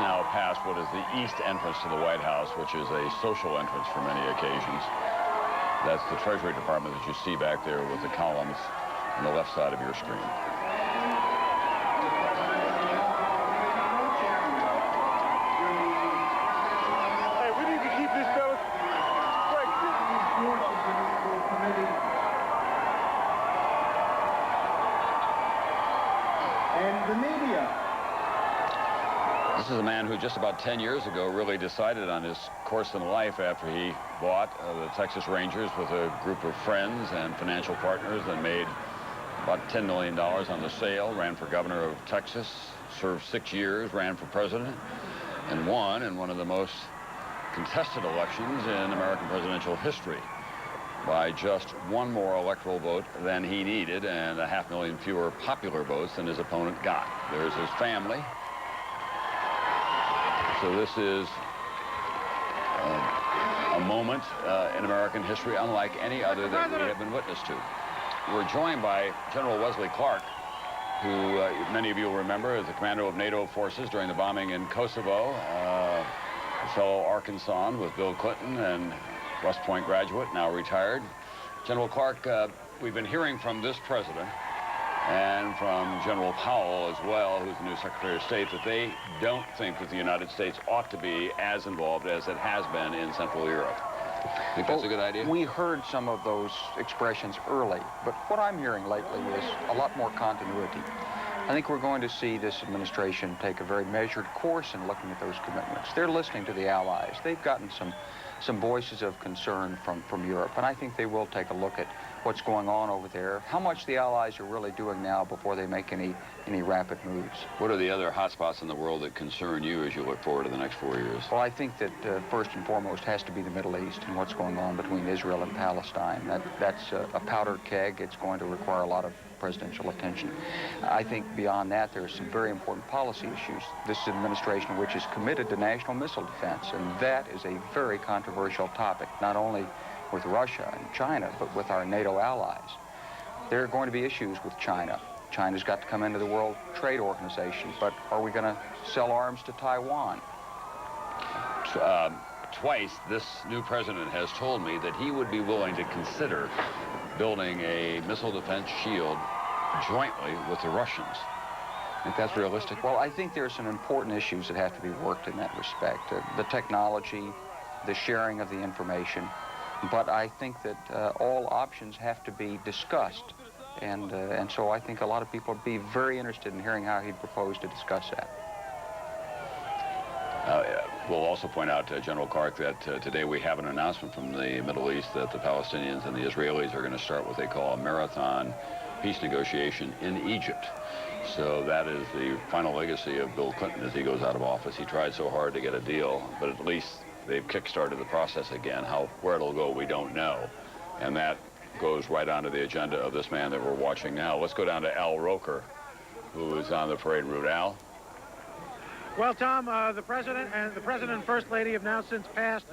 now past what is the east entrance to the White House, which is a social entrance for many occasions. That's the Treasury Department that you see back there with the columns on the left side of your screen. Hey, we need to keep this fellas and the media. This is a man who just about 10 years ago really decided on his course in life after he bought the Texas Rangers with a group of friends and financial partners and made about $10 million on the sale, ran for governor of Texas, served 6 years, ran for president, and won in one of the most contested elections in American presidential history by just one more electoral vote than he needed and 500,000 fewer popular votes than his opponent got. There's his family. So this is a moment in American history unlike any other that we have been witness to. We're joined by General Wesley Clark, who many of you will remember as the commander of NATO forces during the bombing in Kosovo, a fellow Arkansan with Bill Clinton and West Point graduate, now retired. General Clark, we've been hearing from this president and from General Powell as well, who's the new Secretary of State, that they don't think that the United States ought to be as involved as it has been in Central Europe. Think that's a good idea? We heard some of those expressions early, but what I'm hearing lately is a lot more continuity. I think we're going to see this administration take a very measured course in looking at those commitments. They're listening to the allies. They've gotten some voices of concern from Europe, and I think they will take a look at what's going on over there, how much the allies are really doing now before they make any rapid moves. What are the other hotspots in the world that concern you as you look forward to the next 4 years? Well, I think that first and foremost has to be the Middle East and what's going on between Israel and Palestine. That's a powder keg. It's going to require a lot of presidential attention. I think beyond that, there are some very important policy issues. This is an administration which is committed to national missile defense, and that is a very controversial topic, not only with Russia and China, but with our NATO allies. There are going to be issues with China. China's got to come into the World Trade Organization, but are we going to sell arms to Taiwan? Twice, this new president has told me that he would be willing to consider building a missile defense shield jointly with the Russians. Think that's realistic? Well, I think there are some important issues that have to be worked in that respect. The technology, the sharing of the information. But I think that all options have to be discussed. And so I think a lot of people would be very interested in hearing how he'd propose to discuss that. We'll also point out, General Clark, that today we have an announcement from the Middle East that the Palestinians and the Israelis are going to start what they call a marathon peace negotiation in Egypt. So that is the final legacy of Bill Clinton as he goes out of office. He tried so hard to get a deal, but at least they've kick-started the process again. Where it'll go, we don't know. And that goes right onto the agenda of this man that we're watching now. Let's go down to Al Roker, who is on the parade route. Al? Well, Tom, the President and First Lady have now since passed,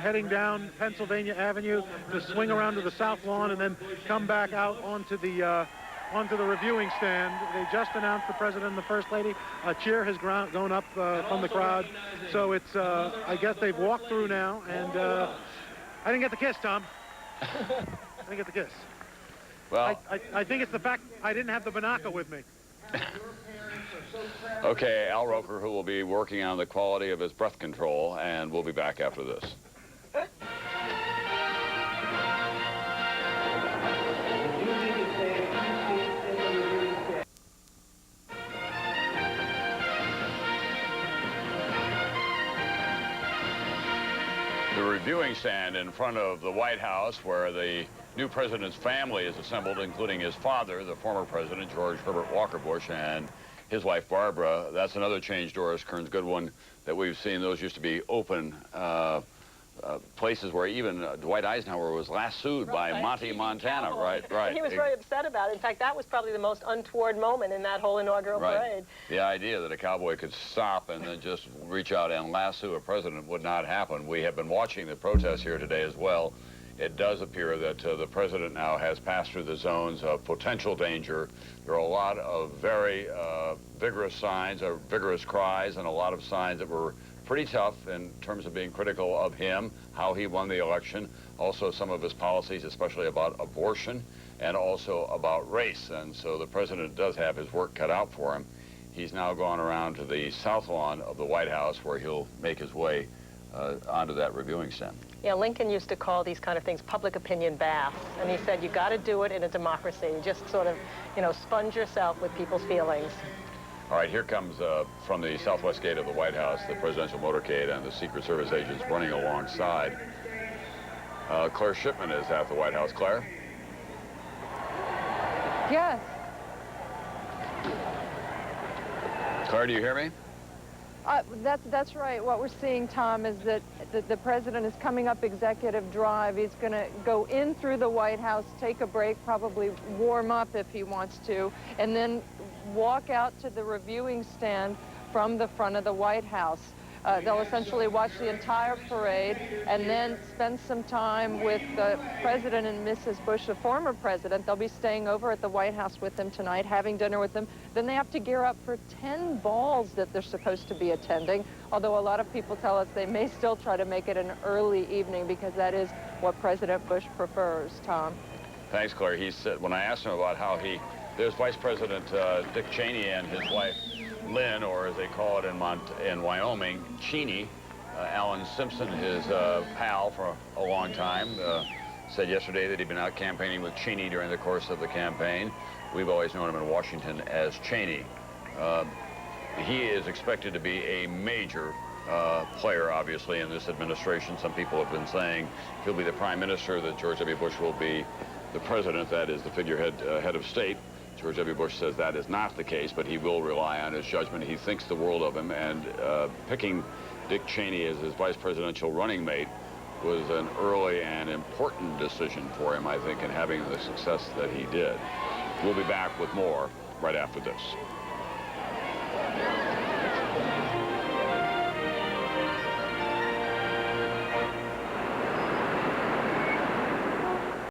heading down Pennsylvania Avenue to swing around to the South Lawn and then come back out onto the reviewing stand. They just announced the President and the First Lady. A cheer has gone up from the crowd. So it's, I guess they've walked through now, and I didn't get the kiss, Tom. I didn't get the kiss. Well, I think it's the fact I didn't have the banaka with me. Okay, Al Roker, who will be working on the quality of his breath control, and we'll be back after this. The reviewing stand in front of the White House, where the new president's family is assembled, including his father, the former president, George Herbert Walker Bush, and his wife, Barbara. That's another change, Doris Kearns Goodwin, that we've seen. Those used to be open places where even Dwight Eisenhower was lassoed by Monty Montana. Right. He was very upset about it. In fact, that was probably the most untoward moment in that whole inaugural parade. The idea that a cowboy could stop and then just reach out and lasso a president would not happen. We have been watching the protests here today as well it does appear that the president now has passed through the zones of potential danger. There are a lot of very vigorous signs, or vigorous cries, and a lot of signs that were pretty tough in terms of being critical of him, how he won the election, also some of his policies, especially about abortion, and also about race. And so the president does have his work cut out for him. He's now gone around to the south lawn of the White House, where he'll make his way onto that reviewing stand. Yeah, Lincoln used to call these kind of things public opinion baths, and he said you got to do it in a democracy. You just sort of, you know, sponge yourself with people's feelings. All right, here comes from the southwest gate of the White House, the presidential motorcade and the Secret Service agents running alongside. Claire Shipman is at the White House. Claire? Yes. Claire, do you hear me? That's right. What we're seeing, Tom, is that the president is coming up Executive Drive. He's going to go in through the White House, take a break, probably warm up if he wants to, and then walk out to the reviewing stand from the front of the White House. They'll essentially watch the entire parade and then spend some time with the President and Mrs. Bush, the former president. They'll be staying over at the White House with them tonight, having dinner with them. Then they have to gear up for 10 balls that they're supposed to be attending, although a lot of people tell us they may still try to make it an early evening because that is what President Bush prefers, Tom. Thanks, Claire. He said, when I asked him about how there's Vice President Dick Cheney and his wife, Lynn, or as they call it in Wyoming, Cheney. Alan Simpson, his pal for a long time, said yesterday that he'd been out campaigning with Cheney during the course of the campaign. We've always known him in Washington as Cheney. He is expected to be a major player, obviously, in this administration. Some people have been saying he'll be the prime minister, that George W. Bush will be the president, that is the figurehead head of state. George W. Bush says that is not the case, but he will rely on his judgment. He thinks the world of him, and picking Dick Cheney as his vice presidential running mate was an early and important decision for him, I think, in having the success that he did. We'll be back with more right after this.